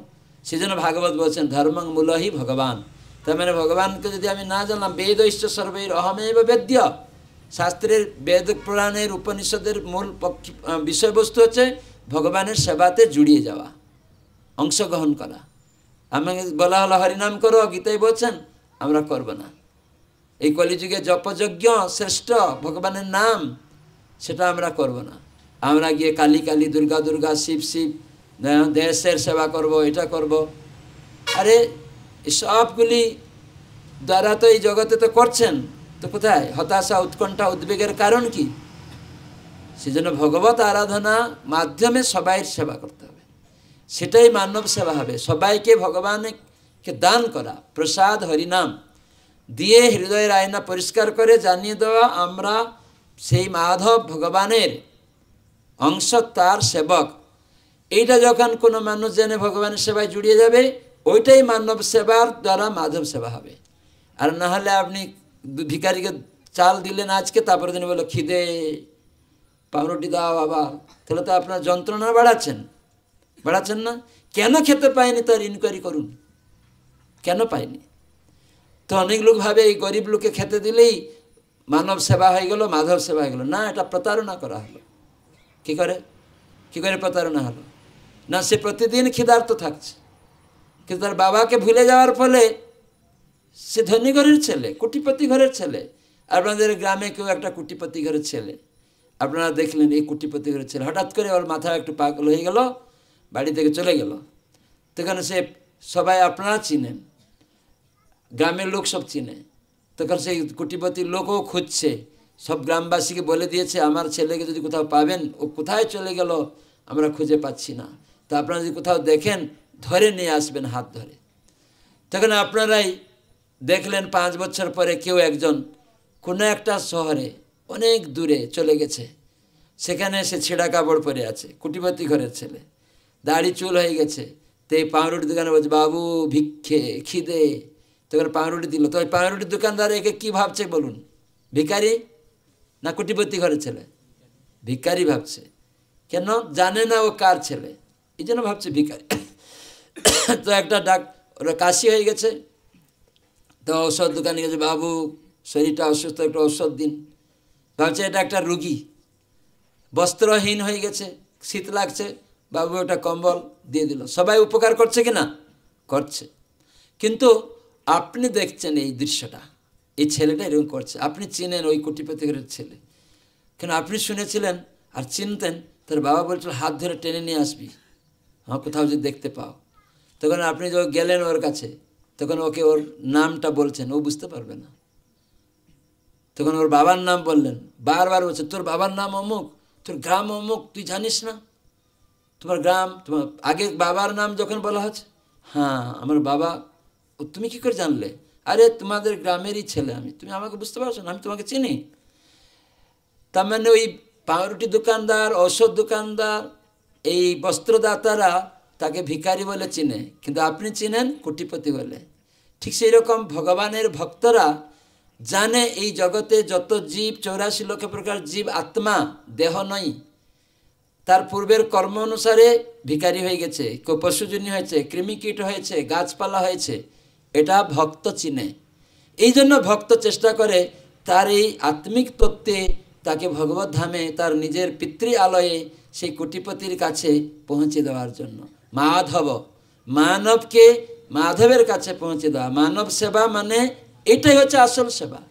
সেজন্য ভাগবত বলছেন ধর্মং মূলহি ভগবান। তার মানে ভগবানকে যদি আমি না জানলাম, বেদ ঐশ্য সর্বৈর অহমেব বেদ্য, শাস্ত্রের বেদ পুরাণের উপনিষদের মূল বিষয়বস্তু হচ্ছে ভগবানের সেবাতে জুড়িয়ে যাওয়া, অংশগ্রহণ করা। আমাকে বলা হলো হরিনাম করো, গীতায় বলছেন, আমরা করব না। এই কলিযুগে জপযজ্ঞ শ্রেষ্ঠ ভগবানের নাম, সেটা আমরা করব না। আমরা গিয়ে কালী কালী, দুর্গা দুর্গা, শিব শিব, দেশের সেবা করব, এটা করব। আরে সবগুলি দ্বারা তো এই জগতে তো করছেন, তো কোথায় হতাশা, উৎকণ্ঠা, উদ্বেগের কারণ কি? সেজন্য ভগবত আরাধনা মাধ্যমে সবাই সেবা করতে হবে, সেটাই মানব সেবা হবে। সবাইকে ভগবানকে দান করা, প্রসাদ হরিনাম দিয়ে হৃদয়ের আয়না পরিষ্কার করে জানিয়ে দেওয়া আমরা সেই মাধব ভগবানের অংশ, তার সেবক। এইটা যখন কোনো মানুষ জেনে ভগবানের সেবায় জুড়িয়ে যাবে, ওইটাই মানব সেবার দ্বারা মাধব সেবা হবে। আর না হলে আপনি ভিখারিকে চাল দিলেন আজকে, তারপরে দিন বলো খিদে, পাউরুটি দাও আবার, তাহলে তো আপনার যন্ত্রণা বাড়াচ্ছেন না। কেন খেতে পায়নি তার ইনকোয়ারি করুন, কেন পায়নি? তো অনেক লোক ভাবে এই গরিব লোককে খেতে দিলেই মানব সেবা হয়ে গেল, মাধব সেবা হয়ে গেল। না, এটা প্রতারণা করা হলো। কি করে প্রতারণা হলো? না, সে প্রতিদিন ক্ষুধার্ত থাকছে, কিন্তু তার বাবাকে ভুলে যাওয়ার ফলে সে ধনী ঘরের ছেলে, কোটিপতি ঘরের ছেলে। আপনাদের গ্রামে কেউ একটা কোটিপতি ঘরের ছেলে, আপনারা দেখলেন এই কোটিপতি ঘরের ছেলে হঠাৎ করে ওর মাথা একটু পাগল হয়ে গেল, বাড়ি থেকে চলে গেল। তখন সে সবাই আপনারা চিনেন, গ্রামের লোক সব চিনে। তখন সেই কোটিপতির লোকও খুঁজছে, সব গ্রামবাসীকে বলে দিয়েছে আমার ছেলেকে যদি কোথাও পাবেন, ও কোথায় চলে গেল আমরা খুঁজে পাচ্ছি না, তো আপনারা যদি কোথাও দেখেন ধরে নিয়ে আসবেন হাত ধরে। তখন আপনারাই দেখলেন 5 বছর পরে কেউ একজন কোনো একটা শহরে অনেক দূরে চলে গেছে, সেখানে সে ছেঁড়া কাপড় পরে আছে, কোটিপতি ঘরের ছেলে, দাড়ি চুল হয়ে গেছে। তো এই পাউরুটি দোকানে বলছে বাবু ভিক্ষে, খিদে, তখন পাউরুটি দিল। তো ওই পাউরুটির দোকানদার একে কী ভাবছে বলুন, ভিখারি না কোটিপতি ঘরের ছেলে? ভিখারি ভাবছে। কেন? জানে না ও কার ছেলে, এই জন্য ভাবছে ভিখারি। তো একটা ওরা কাশি হয়ে গেছে, তো ঔষধ দোকানে গেছে, বাবু শরীরটা অসুস্থ, একটু ঔষধ দিন। ভাবছে এটা একটা রুগী, বস্ত্রহীন হয়ে গেছে, শীত লাগছে, বাবু ওটা কম্বল দিয়ে দিল। সবাই উপকার করছে কি না? করছে। কিন্তু আপনি দেখছেন এই দৃশ্যটা, এই ছেলেটা এরকম করছে, আপনি চিনেন ওই কোটিপতি ঘরের ছেলে, কেন আপনি শুনেছিলেন আর চিনতেন। তার বাবা বলছিল হাত ধরে টেনে নিয়ে আসবি, হ্যাঁ কোথাও যদি দেখতে পাও। তখন আপনি যখন গেলেন ওর কাছে, তখন ওকে ওর নামটা বলছেন, ও বুঝতে পারবে না। তখন ওর বাবার নাম বললেন, বারবার বলছে তোর বাবার নাম অমুক, তোর গ্রাম অমুক, তুই জানিস না তোমার গ্রাম, তোমার আগে বাবার নাম যখন বলা হচ্ছে, হ্যাঁ আমার বাবা। ও তুমি কী করে জানলে? আরে তোমাদের গ্রামেরই ছেলে আমি, তুমি আমাকে বুঝতে পারছো না, আমি তোমাকে চিনি। তার মানে ওই পাউরুটি দোকানদার, ঔষধ দোকানদার, এই বস্ত্রদাতারা তাকে ভিখারি বলে চিনে, কিন্তু আপনি চিনেন কোটিপতি বলে। ঠিক সেই রকম ভগবানের ভক্তরা জানে এই জগতে যত জীব, 84 লক্ষ প্রকার জীব আত্মা, দেহ নয়। তার পূর্বের কর্ম অনুসারে ভিখারি হয়ে গেছে, কেউ পশুজনী হয়েছে, কৃমিকীট হয়েছে, গাছপালা হয়েছে, এটা ভক্ত চিনে। এই জন্য ভক্ত চেষ্টা করে তার এই আত্মিক তত্ত্বে তাকে ভগবত ধামে, তার নিজের পিতৃ আলয়ে, সেই কোটিপতির কাছে পৌঁছে দেওয়ার জন্য। মানবকে মাধবের কাছে পৌঁছে দেওয়া, মানব সেবা মানে এটাই হচ্ছে আসল সেবা।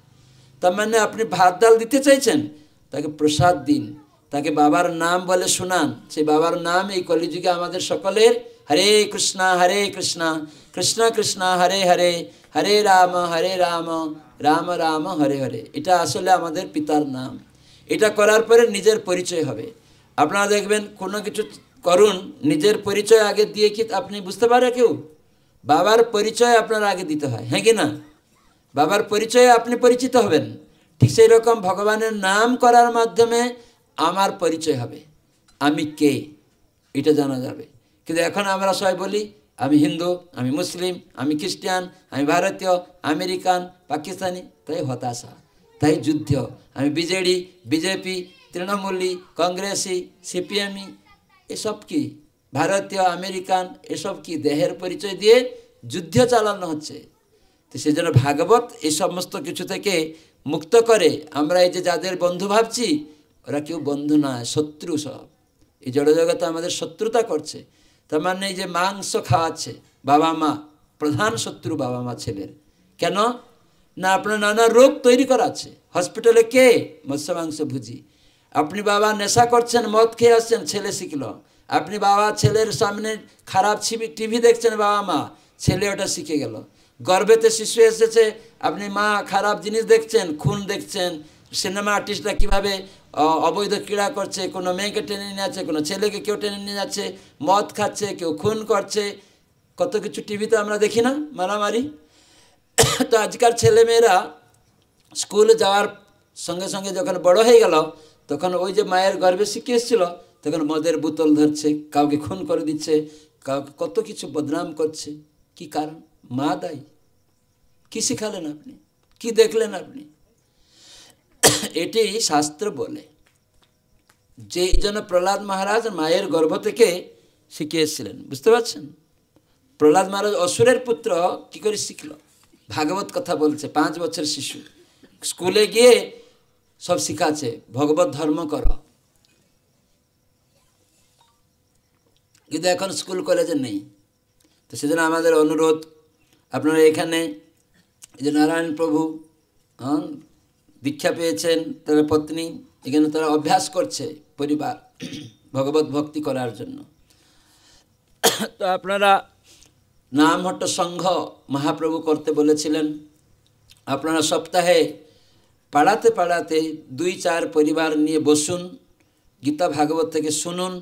তার মানে আপনি ভাত ডাল দিতে চাইছেন, তাকে প্রসাদ দিন, তাকে বাবার নাম বলে শোনান। সেই বাবার নাম এই কলিযুগে আমাদের সকলের, হরে কৃষ্ণ কৃষ্ণ কৃষ্ণ হরে হরে, হরে রাম রাম রাম হরে হরে। এটা আসলে আমাদের পিতার নাম। এটা করার পরে নিজের পরিচয় হবে। আপনারা দেখবেন কোনো কিছু করুন, নিজের পরিচয় আগে দিয়ে কি আপনি বুঝতে পারে কেউ? বাবার পরিচয় আপনার আগে দিতে হয়, হ্যাঁ কি না? বাবার পরিচয়ে আপনি পরিচিত হবেন। ঠিক সেই রকম ভগবানের নাম করার মাধ্যমে আমার পরিচয় হবে, আমি কে এটা জানা যাবে। কিন্তু এখন আমরা সবাই বলি আমি হিন্দু, আমি মুসলিম, আমি খ্রিস্টান, আমি ভারতীয়, আমেরিকান, পাকিস্তানি। তাই হতাশা, তাই যুদ্ধ। আমি বিজেডি, বিজেপি, তৃণমূলী, কংগ্রেসি, সিপিএমই, এসব কি ভারতীয়, আমেরিকান, এসব কি দেহের পরিচয় দিয়ে যুদ্ধ চালানো হচ্ছে। তো সেই জন্য ভাগবত এই সমস্ত কিছু থেকে মুক্ত করে আমরা এই যে যাদের বন্ধু ভাবছি, ওরা কেউ বন্ধু নয়, শত্রু সব। এই জড়জগতে আমাদের শত্রুতা করছে। তার মানে এই যে মাংস খাওয়াচ্ছে বাবা মা, প্রধান শত্রু বাবা মা ছেলের। কেন না আপনার নানা রোগ তৈরি করাচ্ছে। হসপিটালে কে? মৎস্য মাংস ভুজি। আপনি বাবা নেশা করছেন, মদ খেয়ে আসছেন, ছেলে শিখল। আপনি বাবা ছেলের সামনে খারাপ টিভি দেখছেন বাবা মা, ছেলে ওটা শিখে গেল। গর্ভেতে শিশু এসেছে, আপনি মা খারাপ জিনিস দেখছেন, খুন দেখছেন, সিনেমা আর্টিস্টরা কীভাবে অবৈধ ক্রীড়া করছে, কোনো মেয়েকে টেনে নিয়ে যাচ্ছে, কোনো ছেলেকে কেউ টেনে নিয়ে যাচ্ছে, মদ খাচ্ছে, কেউ খুন করছে, কত কিছু টিভিতে আমরা দেখি না, মারামারি। তো আজকাল ছেলেমেয়েরা স্কুলে যাওয়ার সঙ্গে সঙ্গে যখন বড় হয়ে গেল, তখন ওই যে মায়ের গর্ভে শিখে এসেছিল, তখন মদের বোতল ধরছে, কাউকে খুন করে দিচ্ছে, কাউকে কত কিছু বদনাম করছে। কি কারণ? মা দায়ী। কি শিখালেন আপনি? কি দেখলেন আপনি? এটি শাস্ত্র বলে যে এই জন্য প্রহ্লাদ মহারাজ মায়ের গর্ভ থেকে শিখে এসেছিলেন। বুঝতে পারছেন? প্রহ্লাদ মহারাজ অসুরের পুত্র কি করে শিখল? ভাগবত কথা বলছে, 5 বছর শিশু স্কুলে গিয়ে সব শিখাচ্ছে, ভগবত ধর্ম করো। কিন্তু এখন স্কুল কলেজে নেই। তো সেজন্য আমাদের অনুরোধ, আপনারা এখানে যে নারায়ণ প্রভু দীক্ষা পেয়েছেন, তার পত্নী এখানে তারা অভ্যাস করছে পরিবার ভগবত ভক্তি করার জন্য। তো আপনারা নামহট্ট সংঘ মহাপ্রভু করতে বলেছিলেন। আপনারা সপ্তাহে পাড়াতে পাড়াতে 2-4 পরিবার নিয়ে বসুন, গীতা ভাগবত থেকে শুনুন,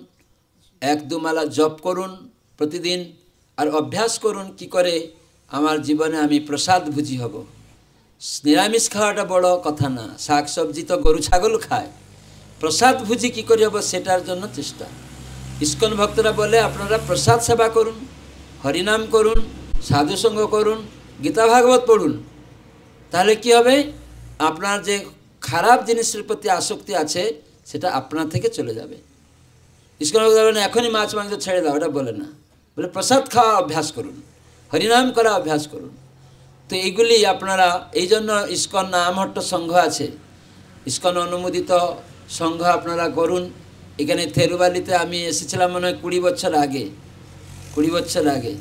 1-2 মালা জপ করুন প্রতিদিন, আর অভ্যাস করুন কি করে আমার জীবনে আমি প্রসাদ ভুজি হব। নিরামিষ খাওয়াটা বড় কথা না, শাক সবজি তো গরু ছাগল খায়। প্রসাদ ভুজি কী করে হবো সেটার জন্য চেষ্টা। ইস্কন ভক্তরা বলে আপনারা প্রসাদ সেবা করুন, হরিনাম করুন, সাধুসঙ্গ করুন, গীতা ভাগবত পড়ুন। তাহলে কি হবে? আপনার যে খারাপ জিনিসের প্রতি আসক্তি আছে সেটা আপনার থেকে চলে যাবে। ইস্কন ভক্তরা বলেন এখনই মাছ মাংস ছেড়ে দাও, ওটা বলে না, বলে প্রসাদ খাওয়া অভ্যাস করুন, হরিনাম করা অভ্যাস করুন। তো এইগুলি আপনারা, এই জন্য ইস্কন নামহট্ট সংঘ আছে, ইস্কন অনুমোদিত সংঘ আপনারা করুন। এখানে থেরুবালিতে আমি এসেছিলাম মনে হয় 20 বছর আগে। 20 বছর আগে।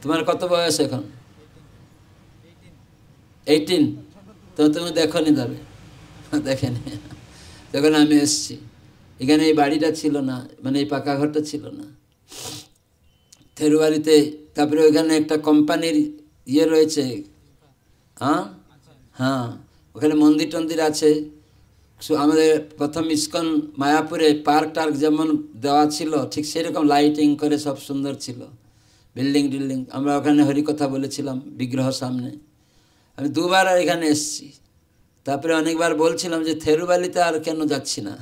তোমার কত বয়স এখন? 18। তো তুমি দেখো নি তবে? দেখেনি। তখন আমি এসেছি, এখানে এই বাড়িটা ছিল না, মানে এই পাকা ঘরটা ছিল না থেরুবালিতে। তারপরে ওইখানে একটা কোম্পানির ইয়ে রয়েছে, হ্যাঁ, ওখানে মন্দির টন্দির আছে। আমাদের প্রথম ইস্কন মায়াপুরে পার্ক টার্ক যেমন দেওয়া ছিল, ঠিক সেরকম লাইটিং করে সব সুন্দর ছিল, বিল্ডিং টিল্ডিং। আমরা ওখানে হরিকথা বলেছিলাম বিগ্রহ সামনে। আমি 2 বার এখানে এসেছি। তারপরে অনেকবার বলছিলাম যে থেরুবালিতে আর কেন যাচ্ছি না,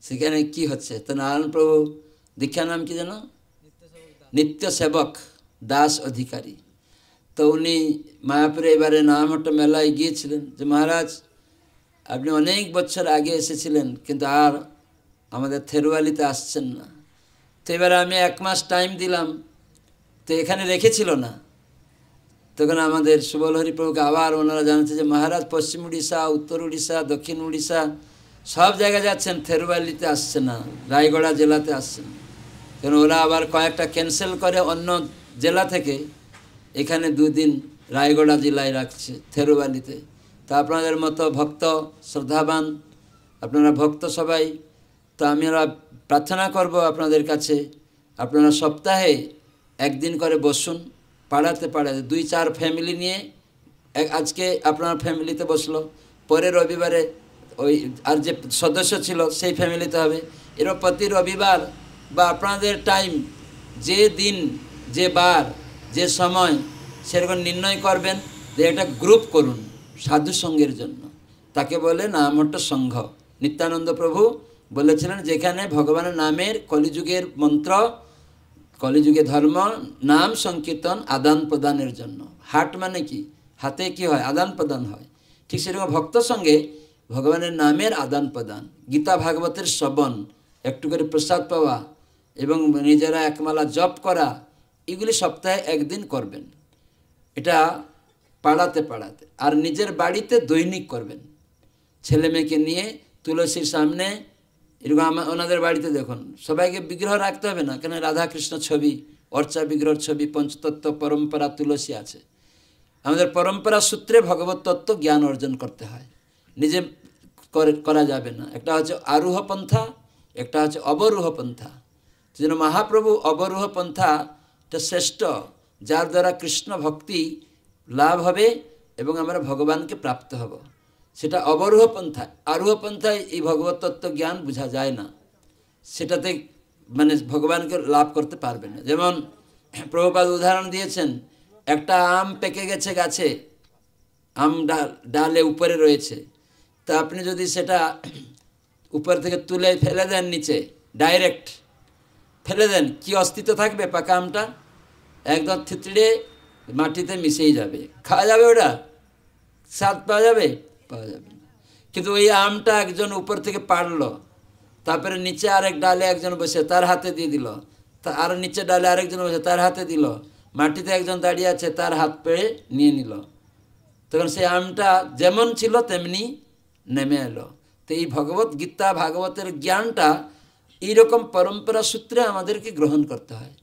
সেখানে কি হচ্ছে। তো নারায়ণ প্রভু দীক্ষা নাম কি যেন? নিত্য সেবক দাস অধিকারী। তো উনি মায়াপুরে এবারে নামহট্ট মেলায় গিয়েছিলেন যে মহারাজ আপনি অনেক বছর আগে এসেছিলেন কিন্তু আর আমাদের থেরুবালিতে আসছেন না। তো এবারে আমি 1 মাস টাইম দিলাম, তো এখানে রেখেছিল না। তখন আমাদের সুবল হরিপ্রভুকে আবার ওনারা জানাচ্ছে যে মহারাজ পশ্চিম উড়িষ্যা, উত্তর উড়িষ্যা, দক্ষিণ উড়িষ্যা সব জায়গায় যাচ্ছেন, থেরুবালিতে আসছে না, রায়গড়া জেলাতে আসছেন। কারণ ওরা আবার কয়েকটা ক্যান্সেল করে অন্য জেলা থেকে এখানে 2 দিন রায়গড়া জেলায় রাখছে থেরুবালিতে। তা আপনাদের মতো ভক্ত শ্রদ্ধাবান আপনারা ভক্ত সবাই, তো আমরা প্রার্থনা করব আপনাদের কাছে, আপনারা সপ্তাহে 1 দিন করে বসুন, পাড়াতে পাড়াতে 2-4 ফ্যামিলি নিয়ে। আজকে আপনার ফ্যামিলিতে বসলো, পরের রবিবারে ওই আর যে সদস্য ছিল সেই ফ্যামিলিতে হবে। এর প্রতি রবিবার বা আপনাদের টাইম, যে দিন, যে বার, যে সময় সেরকম নির্ণয় করবেন, যে একটা গ্রুপ করুন সাধু সঙ্গের জন্য। তাকে বলে নামহট্ট সংঘ। নিত্যানন্দ প্রভু বলেছিলেন যেখানে ভগবানের নামের কলিযুগের মন্ত্র কলিযুগে ধর্ম নাম সংকীর্তন আদান প্রদানের জন্য। হাট মানে কি? হাতে কি হয়? আদান প্রদান হয়। ঠিক সেরকম ভক্ত সঙ্গে ভগবানের নামের আদান প্রদান, গীতা ভাগবতের শ্রবণ, একটু করে প্রসাদ পাওয়া এবং নিজেরা একমালা জপ করা, এগুলি সপ্তাহে একদিন করবেন। এটা পাড়াতে পাড়াতে। আর নিজের বাড়িতে দৈনিক করবেন। ছেলে মেয়েকে নিয়ে তুলসীর সামনে, এরকম ওনাদের বাড়িতে দেখুন সবাইকে বিগ্রহ রাখতে হবে না, কেন রাধাকৃষ্ণ ছবি, অর্চা বিগ্রহের ছবি, পঞ্চতত্ত্ব পরম্পরা তুলসী আছে। আমাদের পরম্পরা সূত্রে ভগবত তত্ত্ব জ্ঞান অর্জন করতে হয়, নিজে করা যাবে না। একটা হচ্ছে আরোহ পন্থা, একটা হচ্ছে অবরোহ পন্থা। যেন মহাপ্রভু অবরোহ পন্থাটা শ্রেষ্ঠ, যার দ্বারা কৃষ্ণ ভক্তি লাভ হবে এবং আমরা ভগবানকে প্রাপ্ত হব, সেটা অবরোহ পন্থা। আরোহ পন্থায় এই ভগবত তত্ত্ব জ্ঞান বোঝা যায় না, সেটাতে মানে ভগবানকে লাভ করতে পারবে না। যেমন প্রভুপাদ উদাহরণ দিয়েছেন, একটা আম পেকে গেছে গাছে, আম ডালে উপরে রয়েছে, তা আপনি যদি সেটা উপর থেকে তুলে ফেলে দেন নিচে, ডাইরেক্ট ফেলে দেন, কি অস্তিত্ব থাকবে? পাকা আমটা একদম থিতড়ে মাটিতে মিশেই যাবে। খাওয়া যাবে? ওটা স্বাদ পাওয়া যাবে? পাওয়া যাবে না। কিন্তু ওই আমটা একজন উপর থেকে পাড়লো, তারপরে নিচে আরেক ডালে একজন বসে তার হাতে দিয়ে দিল, আর নিচে ডালে আরেকজন বসে তার হাতে দিল, মাটিতে একজন দাঁড়িয়ে আছে তার হাত পেড়ে নিয়ে নিল, তখন সেই আমটা যেমন ছিল তেমনি নেমে এলো। তো এই ভগবত গীতা ভাগবতের জ্ঞানটা এইরকম পরম্পরা সূত্রে আমাদেরকে গ্রহণ করতে হয়।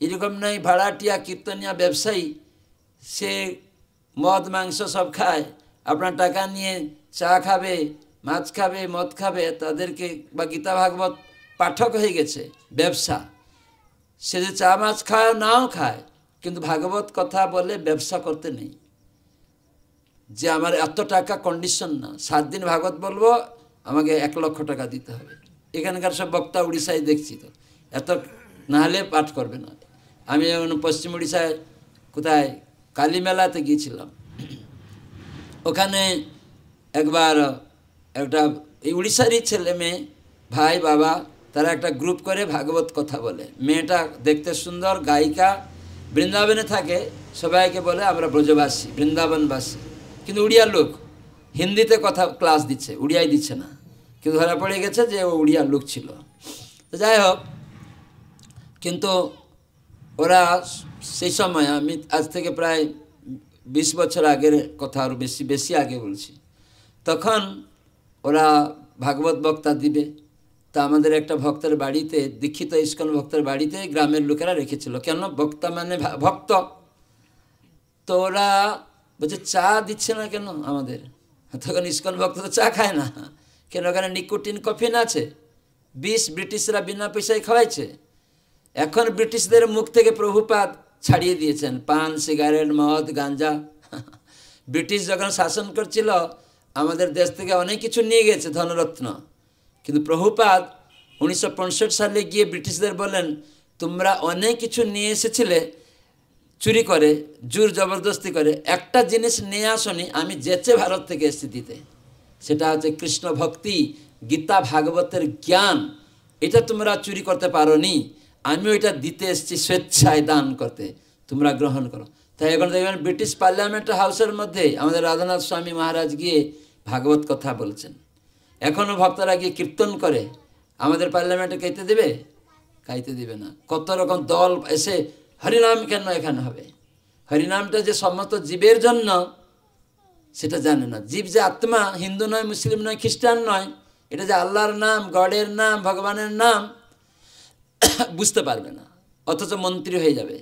এরকম নয় ভাড়াটিয়া কীর্তনিয়া ব্যবসায়ী, সে মদ মাংস সব খায়, আপনার টাকা নিয়ে চা খাবে, মাছ খাবে, মদ খাবে, তাদেরকে বা গীতা ভাগবত পাঠক হয়ে গেছে, ব্যবসা। সে যে চা মাছ খায় নাও খায়, কিন্তু ভাগবত কথা বলে ব্যবসা করতে নেই যে আমার এত টাকা কন্ডিশন না, 7 দিন ভাগবত বলবো আমাকে 1 লক্ষ টাকা দিতে হবে। এখানকার সব বক্তা উড়িষ্যায় দেখছি, তো এত না হলে পাঠ করবে না। আমি যেমন পশ্চিম উড়িষ্যায় কোথায় কালী মেলাতে গিয়েছিলাম, ওখানে একবার একটা এই উড়িষ্যারই ছেলে মেয়ে, ভাই বাবা, তারা একটা গ্রুপ করে ভাগবত কথা বলে। মেয়েটা দেখতে সুন্দর, গায়িকা, বৃন্দাবনে থাকে, সবাইকে বলে আমরা ব্রজবাসী, বৃন্দাবনবাসী, কিন্তু উড়িয়ার লোক, হিন্দিতে কথা ক্লাস দিচ্ছে, উড়িয়ায় দিচ্ছে না, কিন্তু ধরা পড়ে গেছে যে ও উড়িয়ার লোক ছিল। তো যাই হোক, কিন্তু ওরা সেই সময়, আমি আজ থেকে প্রায় 20 বছর আগের কথা, আরও বেশি আগে বলছি, তখন ওরা ভাগবত বক্তা দিবে। তা আমাদের একটা ভক্তের বাড়িতে, দীক্ষিত ইস্কন ভক্তের বাড়িতে গ্রামের লোকেরা রেখেছিল, কেন বক্তা মানে ভক্ত। তো ওরা বলছে চা দিচ্ছে না কেন আমাদের, তখন ইস্কন ভক্ত তো চা খায় না, কেন ওখানে নিকোটিন কফিন আছে, ব্রিটিশরা বিনা পয়সায় খাওয়াইছে। এখন ব্রিটিশদের মুখ থেকে প্রভুপাদ ছাড়িয়ে দিয়েছেন পান, সিগারেট, মদ, গাঞ্জা। ব্রিটিশ যখন শাসন করছিল আমাদের দেশ থেকে অনেক কিছু নিয়ে গেছে, ধনরত্ন, কিন্তু প্রভুপাদ 1965 সালে গিয়ে ব্রিটিশদের বলেন, তোমরা অনেক কিছু নিয়ে এসেছিলে চুরি করে, জোর জবরদস্তি করে, একটা জিনিস নিয়ে আসনি, আমি যেচে ভারত থেকে এসেছি দিতে, সেটা হচ্ছে কৃষ্ণ ভক্তি, গীতা ভাগবতের জ্ঞান। এটা তোমরা চুরি করতে পারো নি, আমি ওইটা দিতে এসেছি স্বেচ্ছায় দান করতে, তোমরা গ্রহণ করো। তাই এখন দেখবেন ব্রিটিশ পার্লামেন্ট হাউসের মধ্যে আমাদের রাধানাথ স্বামী মহারাজ গিয়ে ভাগবত কথা বলছেন। এখনও ভক্তরা গিয়ে কীর্তন করে, আমাদের পার্লামেন্টে খাইতে দেবে? খাইতে দিবে না। কত রকম দল এসে হরিনাম কেন এখানে হবে? হরিনামটা যে সমস্ত জীবের জন্য সেটা জানে না। জীব যে আত্মা, হিন্দু নয়, মুসলিম নয়, খ্রিস্টান নয়, এটা যে আল্লাহর নাম, গডের নাম, ভগবানের নাম, বুঝতে পারবে না, অথচ মন্ত্রী হয়ে যাবে।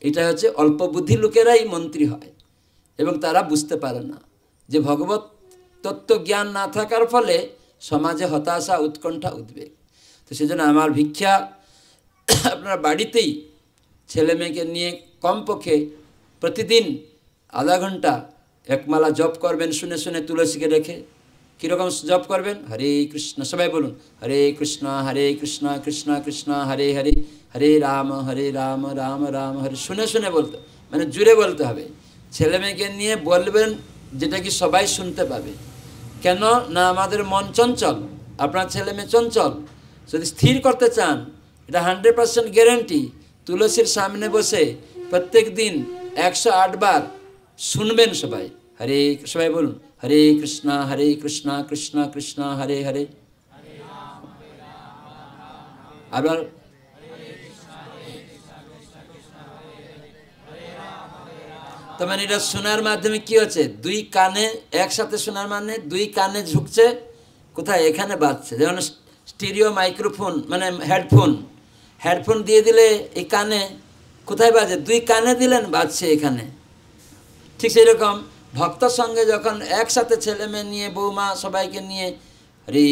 এটা হচ্ছে অল্প বুদ্ধি লোকেরাই মন্ত্রী হয় এবং তারা বুঝতে পারে না যে ভগবত তত্ত্ব জ্ঞান না থাকার ফলে সমাজে হতাশা, উৎকণ্ঠা, উদ্বেগ। তো সেজন্য আমার ভিক্ষা, আপনার বাড়িতেই ছেলে মেয়েকে নিয়ে কমপক্ষে প্রতিদিন আধা ঘন্টা একমালা জপ করবেন, শুনে শুনে তুলসীকে রেখে। কীরকম জপ করবেন? হরে কৃষ্ণ, সবাই বলুন, হরে কৃষ্ণ কৃষ্ণ কৃষ্ণ হরে হরে, হরে রাম রাম রাম হরে। শুনে শুনে বলতে, মানে জুড়ে বলতে হবে। ছেলে মেয়েকে নিয়ে বলবেন যেটা কি সবাই শুনতে পাবে। কেন না, আমাদের মন চঞ্চল, আপনার ছেলে মেয়ে চঞ্চল। যদি স্থির করতে চান, এটা 100% গ্যারেন্টি, তুলসীর সামনে বসে প্রত্যেক দিন 108 বার শুনবেন সবাই। হরে, সবাই বলুন হরে কৃষ্ণা কৃষ্ণা কৃষ্ণা হরে হরে। আবার তো মানে এটা শোনার মাধ্যমে কি হচ্ছে, দুই কানে একসাথে শোনার মানে দুই কানে ঝুঁকছে, কোথায় এখানে বাজছে। যেমন স্টিরিও মাইক্রোফোন মানে হেডফোন দিয়ে দিলে এই কানে কোথায় বাজে, দুই কানে দিলেন বাজছে এখানে। ঠিক সেই রকম ভক্ত সঙ্গে যখন একসাথে ছেলে মেয়ে নিয়ে বৌমা সবাইকে নিয়ে হরে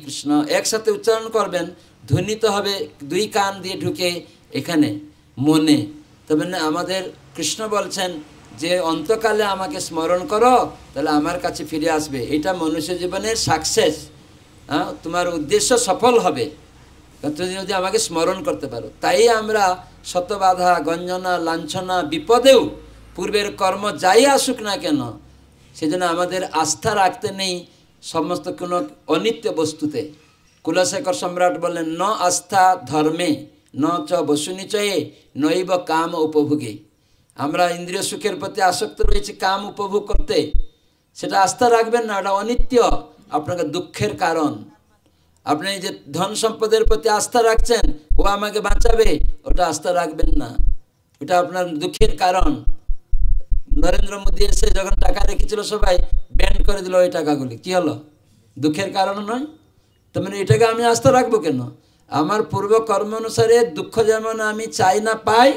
কৃষ্ণ একসাথে উচ্চারণ করবেন, ধ্বনিত হবে দুই কান দিয়ে ঢুকে এখানে মনে। তবে না আমাদের কৃষ্ণ বলছেন যে অন্তকালে আমাকে স্মরণ করো তাহলে আমার কাছে ফিরে আসবে। এটা মনুষ্য জীবনের সাকসেস। তোমার উদ্দেশ্য সফল হবে তুমি যদি আমাকে স্মরণ করতে পারো। তাই আমরা শতবাধা গঞ্জনা লাঞ্ছনা বিপদেও পূর্বের কর্ম যাই আসুক না কেন সেজন্য আমাদের আস্থা রাখতে নেই সমস্ত কোনো অনিত্য বস্তুতে। কুলশেখর সম্রাট বললেন ন আস্থা ধর্মে ন চ বসুনিচয়ে নৈব কাম উপভোগে। আমরা ইন্দ্রিয় সুখের প্রতি আসক্ত রয়েছে কাম উপভোগ করতে, সেটা আস্থা রাখবেন না, ওটা অনিত্য, আপনাকে দুঃখের কারণ। আপনি যে ধন সম্পদের প্রতি আস্থা রাখছেন ও আমাকে বাঁচাবে, ওটা আস্থা রাখবেন না, ওটা আপনার দুঃখের কারণ। নরেন্দ্র মোদী এসে যখন টাকা রেখেছিল সবাই ব্যান্ড করে দিল ওই টাকাগুলি, কি হলো, দুঃখের কারণ নয়? তার মানে এটাকে আমি আস্থা রাখবো কেন? আমার পূর্ব কর্ম অনুসারে দুঃখ যেমন আমি চাই না পাই,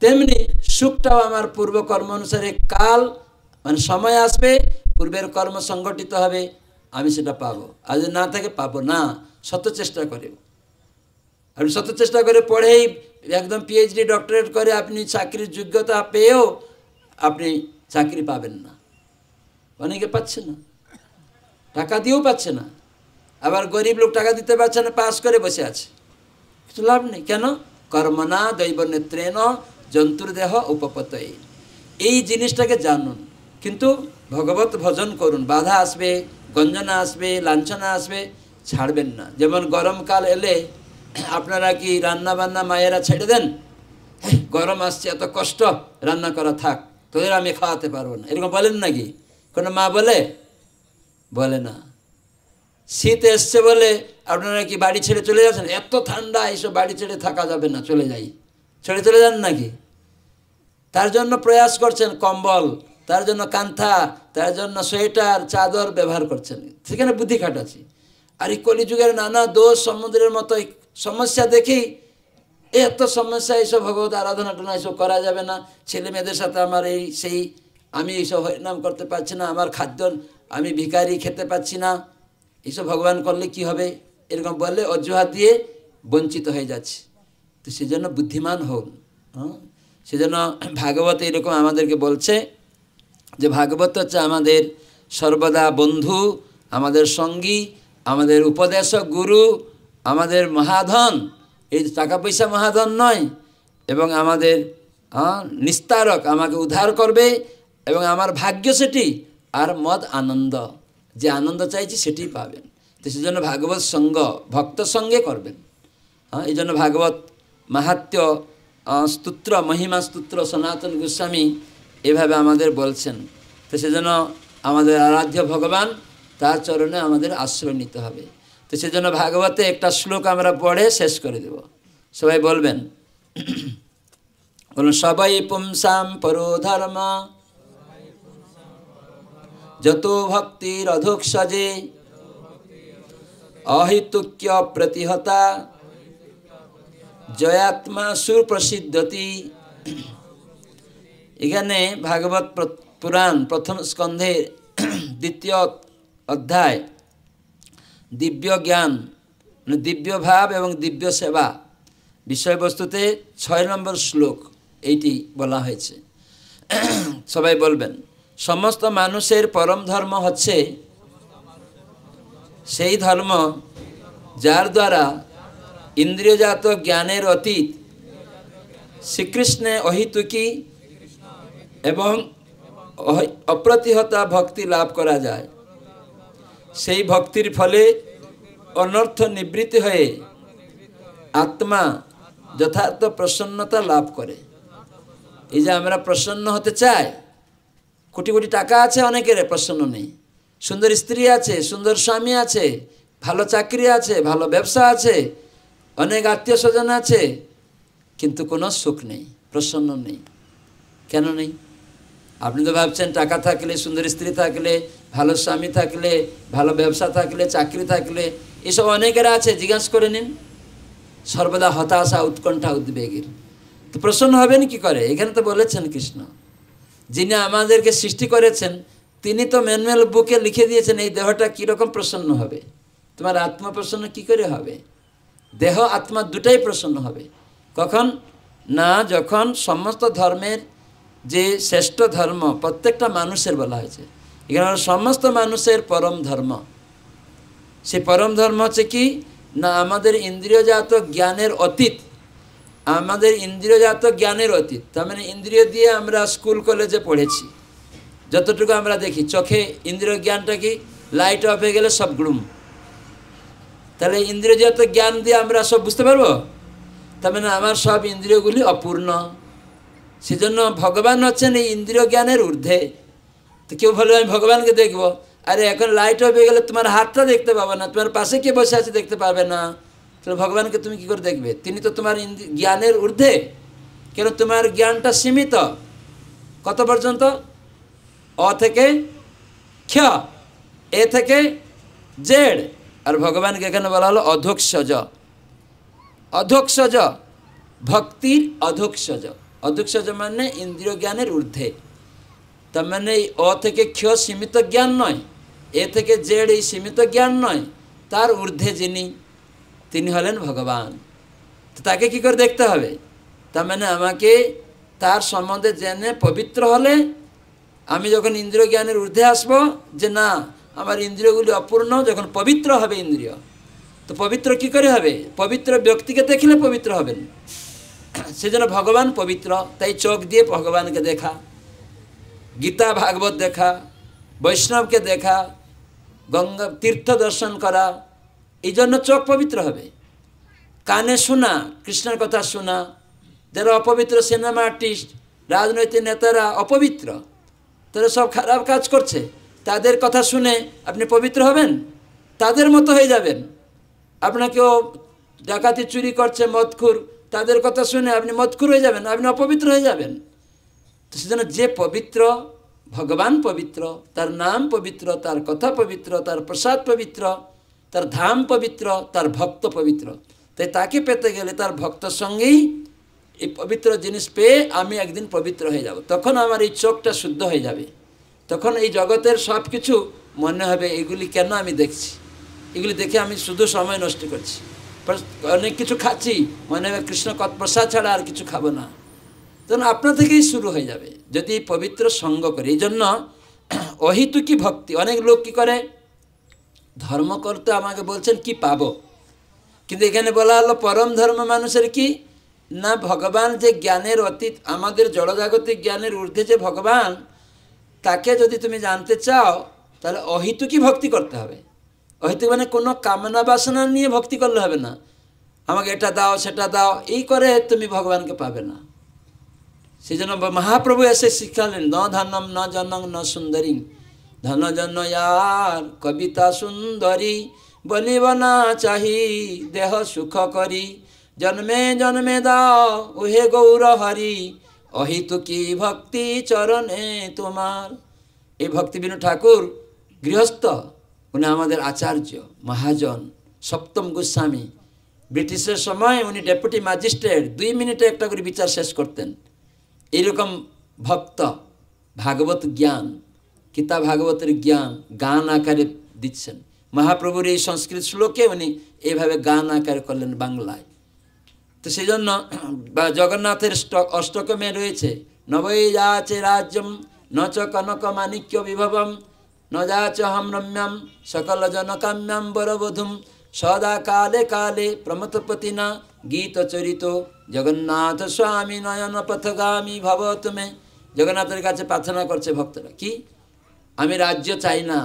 তেমনি সুখটাও আমার পূর্ব কর্ম অনুসারে কাল মানে সময় আসবে, পূর্বের কর্ম সংগঠিত হবে, আমি সেটা পাবো। আর যদি না থাকে পাবো না, শত চেষ্টা করে। আপনি শত চেষ্টা করে পড়েই একদম পিএইচডি ডক্টরেট করে আপনি চাকরির যোগ্যতা পেয়েও আপনি চাকরি পাবেন না। অনেকে পাচ্ছে না, টাকা দিয়েও পাচ্ছে না। আবার গরিব লোক টাকা দিতে পারছে না, পাস করে বসে আছে, কিছু লাভ নেই। কেন? কর্মনা দৈব নেত্রেণ জন্তুর দেহ উপপতয়ে। এই জিনিসটাকে জানুন, কিন্তু ভগবত ভজন করুন। বাধা আসবে, গঞ্জনা আসবে, লাঞ্ছনা আসবে, ছাড়বেন না। যেমন গরমকাল এলে আপনারা কি রান্না বান্না মায়েরা ছেড়ে দেন? গরম আসছে, এত কষ্ট, রান্না করা থাক, তোদের আমি খাওয়াতে পারবো না, এরকম বলেন নাকি? কোনো মা বলে না। শীত এসছে বলে আপনারা কি বাড়ি ছেড়ে চলে যাচ্ছেন? এত ঠান্ডা, এইসব বাড়ি ছেড়ে থাকা যাবে না, চলে যাই, ছেড়ে চলে যান নাকি? তার জন্য প্রয়াস করছেন কম্বল, তার জন্য কান্থা, তার জন্য সোয়েটার চাদর ব্যবহার করছেন, সেখানে বুদ্ধি খাটাচ্ছি। আর এই কলিযুগের নানা দোষ সমুদ্রের মতো সমস্যা দেখি, এত সমস্যা, এইসব ভগবত আরাধনা টনা এইসব করা যাবে না, ছেলে মেয়েদের সাথে আমার এই সেই, আমি এইসব হরিনাম করতে পারছি না, আমার খাদ্য আমি ভিখারি খেতে পাচ্ছি না, এইসব ভগবান করলে কি হবে, এরকম বললে অজুহাত দিয়ে বঞ্চিত হয়ে যাচ্ছে। তো সেজন্য বুদ্ধিমান হন। সেজন্য ভাগবত এরকম আমাদেরকে বলছে যে ভাগবত হচ্ছে আমাদের সর্বদা বন্ধু, আমাদের সঙ্গী, আমাদের উপদেশক গুরু, আমাদের মহাধন। এই টাকা পয়সা মহাধন নয়, এবং আমাদের নিস্তারক, আমাকে উদ্ধার করবে, এবং আমার ভাগ্য সেটি, আর মদ আনন্দ, যে আনন্দ চাইছি সেটি পাবেন। তো সেজন্য ভাগবত সঙ্গ ভক্ত সঙ্গে করবেন। এই জন্য ভাগবত মাহাত্ম্য স্তোত্র, মহিমা স্তোত্র সনাতন গোস্বামী এভাবে আমাদের বলছেন। তো সেজন্য আমাদের আরাধ্য ভগবান, তার চরণে আমাদের আশ্রয় নিতে হবে। তো সেজন্য ভাগবতে একটা শ্লোক আমরা পড়ে শেষ করে দেব। সবাই বলবেন, বলুন, সবাই পুংসাম পরো ধর্ম যত ভক্তির অধোক্ষজে অহিতুক্য প্রতিহতা জয়াত্মা সুপ্রসিদ্ধতি। এখানে ভাগবত পুরাণ প্রথম স্কন্ধের 2য় অধ্যায় দিব্য জ্ঞান মানে দিব্য ভাব এবং দিব্য সেবা বিষয়বস্তুতে 6 নম্বর শ্লোক এইটি বলা হয়েছে। সবাই বলবেন, সমস্ত মানুষের পরম ধর্ম হচ্ছে সেই ধর্ম যার দ্বারা ইন্দ্রিয়জাত জ্ঞানের অতীত শ্রীকৃষ্ণে অহিতুকী এবং অপ্রতিহতা ভক্তি লাভ করা যায়। সেই ভক্তির ফলে অনর্থ নিবৃত্তি হয়ে আত্মা যথার্থ প্রসন্নতা লাভ করে। এই যে আমরা প্রসন্ন হতে চাই, কোটি কোটি টাকা আছে অনেকের, প্রসন্ন নেই। সুন্দর স্ত্রী আছে, সুন্দর স্বামী আছে, ভালো চাকরি আছে, ভালো ব্যবসা আছে, অনেক আত্মীয় স্বজন আছে, কিন্তু কোনো সুখ নেই, প্রসন্ন নেই। কেন নেই? আপনি তো ভাবছেন টাকা থাকলে, সুন্দর স্ত্রী থাকলে, ভালো স্বামী থাকলে, ভালো ব্যবসা থাকলে, চাকরি থাকলে, এসব অনেকের আছে, জিজ্ঞাসা করে নিন। সর্বদা হতাশা, উৎকণ্ঠা, উদ্বেগের, তো প্রসন্ন হবেন কি করে? এখানে তো বলেছেন কৃষ্ণ, যিনি আমাদেরকে সৃষ্টি করেছেন তিনি তো ম্যানুয়াল বুকে লিখে দিয়েছেন এই দেহটা কীরকম প্রসন্ন হবে। তোমার আত্মা প্রসন্ন কী করে হবে? দেহ আত্মা দুটাই প্রসন্ন হবে। কখন? না, যখন সমস্ত ধর্মের যে শ্রেষ্ঠ ধর্ম প্রত্যেকটা মানুষের বলা হয়েছে, এখানে সমস্ত মানুষের পরম ধর্ম, সেই পরম ধর্ম হচ্ছে কি না আমাদের ইন্দ্রিয়জাত জ্ঞানের অতীত, আমাদের ইন্দ্রিয়জাত জ্ঞানের অতীত। তার মানে ইন্দ্রিয় দিয়ে আমরা স্কুল কলেজে পড়েছি, যতটুকু আমরা দেখি চোখে ইন্দ্রিয় জ্ঞানটা কি, লাইট অফ হয়ে গেলে সব গ্লুম। তাহলে ইন্দ্রিয়জাত জ্ঞান দিয়ে আমরা সব বুঝতে পারবো? তার মানে আমার সব ইন্দ্রিয়গুলি অপূর্ণ। সেজন্য ভগবান হচ্ছেন এই ইন্দ্রিয় জ্ঞানের ঊর্ধ্বে। তো কেউ বলে আমি ভগবানকে দেখবো, আরে এখন লাইট অফ হয়ে গেলে তোমার হাতটা দেখতে পাবে না, তোমার পাশে কে বসে আছে দেখতে পাবে না, তাহলে ভগবানকে তুমি কী করে দেখবে? তিনি তো তোমার জ্ঞানের ঊর্ধ্বে। কেন? তোমার জ্ঞানটা সীমিত কত পর্যন্ত? অ থেকে ক্ষ, এ থেকে জেড। আর ভগবানকে এখানে বলা হলো অধোক্ষজ। অধোক্ষজ, ভক্তির অধোক্ষজ। অধোক্ষজ মানে ইন্দ্রিয় জ্ঞানের ঊর্ধ্বে। তার মানে এই অ থেকে ক্ষ সীমিত জ্ঞান নয়, এ থেকে জেড এই সীমিত জ্ঞান নয়, তার ঊর্ধ্বে যিনি, তিনি হলেন ভগবান। তো তাকে কি করে দেখতে হবে? তার মানে আমাকে তার সম্বন্ধে জেনে পবিত্র হলে আমি যখন ইন্দ্রিয় জ্ঞানের ঊর্ধ্বে আসবো, যে না আমার ইন্দ্রিয়গুলি অপূর্ণ, যখন পবিত্র হবে ইন্দ্রিয়, তো পবিত্র কি করে হবে? পবিত্র ব্যক্তিকে দেখলে পবিত্র হবেন। সেজন্য ভগবান পবিত্র, তাই চোখ দিয়ে ভগবানকে দেখা, গীতা ভাগবত দেখা, বৈষ্ণবকে দেখা, গঙ্গা তীর্থ দর্শন করা, এই জন্য চোখ পবিত্র হবে। কানে শোনা, কৃষ্ণের কথা শোনা। যারা অপবিত্র সিনেমা আর্টিস্ট, রাজনৈতিক নেতারা অপবিত্র, তারা সব খারাপ কাজ করছে, তাদের কথা শুনে আপনি পবিত্র হবেন? তাদের মতো হয়ে যাবেন। আপনাকেও ডাকাতি চুরি করছে মদখুর, তাদের কথা শুনে আপনি মদখুর হয়ে যাবেন, আপনি অপবিত্র হয়ে যাবেন। তো সেজন্য যে পবিত্র, ভগবান পবিত্র, তার নাম পবিত্র, তার কথা পবিত্র, তার প্রসাদ পবিত্র, তার ধাম পবিত্র, তার ভক্ত পবিত্র। তাই তাকে পেতে গেলে তার ভক্তর সঙ্গেই এই পবিত্র জিনিস পেয়ে আমি একদিন পবিত্র হয়ে যাব। তখন আমার এই চোখটা শুদ্ধ হয়ে যাবে, তখন এই জগতের সব কিছু মনে হবে এগুলি কেন আমি দেখছি, এগুলি দেখে আমি শুধু সময় নষ্ট করছি। অনেক কিছু খাচ্ছি, মনে হবে কৃষ্ণ প্রসাদ ছাড়া আর কিছু খাবো না। তখন আপনার থেকেই শুরু হয়ে যাবে যদি পবিত্র সঙ্গ করে। এই জন্য অহিতুকি ভক্তি। অনেক লোক কি করে, ধর্ম করতে আমাকে বলছেন কি পাবো, কিন্তু এখানে বলা হলো পরম ধর্ম মানুষের কি না, ভগবান যে জ্ঞানের অতীত, আমাদের জড়জাগতিক জ্ঞানের ঊর্ধ্বে যে ভগবান, তাকে যদি তুমি জানতে চাও তাহলে অহিতুকি ভক্তি করতে হবে। অহিতুকি মানে কোনো কামনা বাসনা নিয়ে ভক্তি করলে হবে না, আমাকে এটা দাও সেটা দাও এই করে তুমি ভগবানকে পাবে না। সেই জন্য মহাপ্রভু এসে শিখালেন, ন ধনম ন জনং ন সুন্দরী, ধন জন यार কবিতা সুন্দরী, বলিব না চাহি দেহ সুখ করি, জন্মে জন্মে দাও ওহে গৌর হরি, অহিতুকি ভক্তি চরণে তোমার। এই ভক্তিবিনোদ ঠাকুর গৃহস্থ, উনি আমাদের আচার্য মহাজন সপ্তম গোস্বামী। ব্রিটিশের সময় উনি ডেপুটি ম্যাজিস্ট্রেট, 2 মিনিটে একটা করে বিচার শেষ করতেন। এইরকম ভক্ত, ভাগবত জ্ঞান, গীতা ভাগবতের জ্ঞান গান আকারে দিচ্ছেন। মহাপ্রভুর এই সংস্কৃত শ্লোকে উনি এইভাবে গান আকারে করলেন বাংলায়। তো সেই জন্য জগন্নাথের অষ্টকমে রয়েছে, নবৈ যাচে রাজ্যম ন চ কনক মাণিক্য বিভবম, ন যাচ হম রম্যম সকল জনকাম্যম বরবধূম, সদা কালে কালে প্রমথপতিনা গীত চরিত, জগন্নাথ স্বামী নয়ন পথগামী ভব তুমি। জগন্নাথের কাছে প্রার্থনা করছে ভক্তরা, কি আমি রাজ্য চাই না,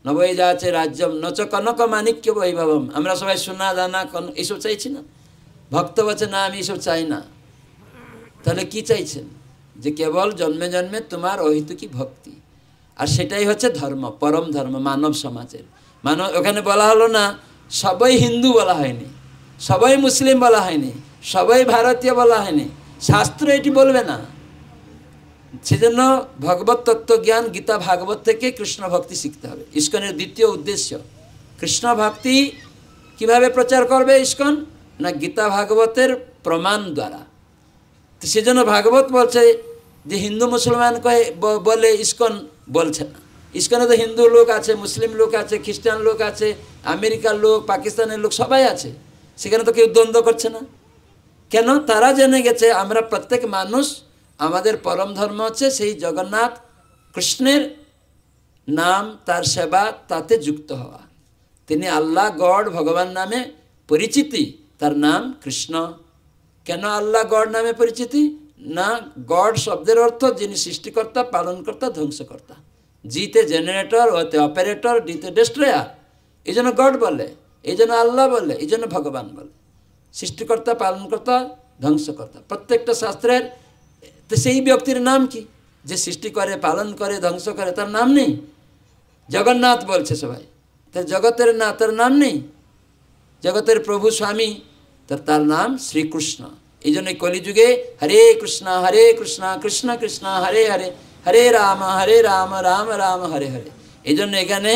নবৈ যাচে রাজ্যম নচ কনক মাণিক্য বৈভবম, আমরা সবাই সোনা দানা এইসব চাইছি না, ভক্ত বলছে না আমি এসব চাই না। তাহলে কি চাইছেন? যে কেবল জন্মে জন্মে তোমার অহেতুকি ভক্তি, আর সেটাই হচ্ছে ধর্ম, পরম ধর্ম মানব সমাজের। মানব, ওখানে বলা হলো না সবাই হিন্দু বলা হয়নি, সবাই মুসলিম বলা হয়নি, সবাই ভারতীয় বলা হয়নি, শাস্ত্র এটি বলবে না। সেজন্য ভগবত তত্ত্বজ্ঞান গীতা ভাগবত থেকে কৃষ্ণ ভক্তি শিখতে হবে। ইস্কনের দ্বিতীয় উদ্দেশ্য কৃষ্ণ ভক্তি। কিভাবে প্রচার করবে ইস্কন? না গীতা ভাগবতের প্রমাণ দ্বারা। তো সেজন্য ভাগবত বলছে যে হিন্দু মুসলমান কয়ে বলে, ইস্কন বলছে না। ইস্কনে তো হিন্দু লোক আছে, মুসলিম লোক আছে, খ্রিস্টান লোক আছে, আমেরিকার লোক, পাকিস্তানের লোক, সবাই আছে। সেখানে তো কেউ দ্বন্দ্ব করছে না। কেন? তারা জেনে গেছে আমরা প্রত্যেক মানুষ, আমাদের পরম ধর্ম হচ্ছে সেই জগন্নাথ কৃষ্ণের নাম, তার সেবা, তাতে যুক্ত হওয়া। তিনি আল্লাহ গড ভগবান নামে পরিচিতি, তার নাম কৃষ্ণ। কেন আল্লাহ গড নামে পরিচিতি? না গড শব্দের অর্থ যিনি সৃষ্টিকর্তা, পালনকর্তা, ধ্বংসকর্তা। জিতে জেনারেটর, ওতে অপারেটর, ডিতে ডেস্ট্রয়ার। এই জন্য গড বলে, এই জন্য আল্লাহ বলে, এই জন্য ভগবান বলে। সৃষ্টিকর্তা, পালনকর্তা, ধ্বংসকর্তা। প্রত্যেকটা শাস্ত্রের তো সেই ব্যক্তির নাম কি? যে সৃষ্টি করে, পালন করে, ধ্বংস করে, তার নাম নেই? জগন্নাথ বলছে সবাই, তার জগতের না, তার নাম নেই? জগতের প্রভু স্বামী, তার নাম শ্রীকৃষ্ণ। এই জন্য কলিযুগে হরে কৃষ্ণ কৃষ্ণ কৃষ্ণ হরে হরে, হরে রাম রাম রাম হরে হরে। এই জন্য এখানে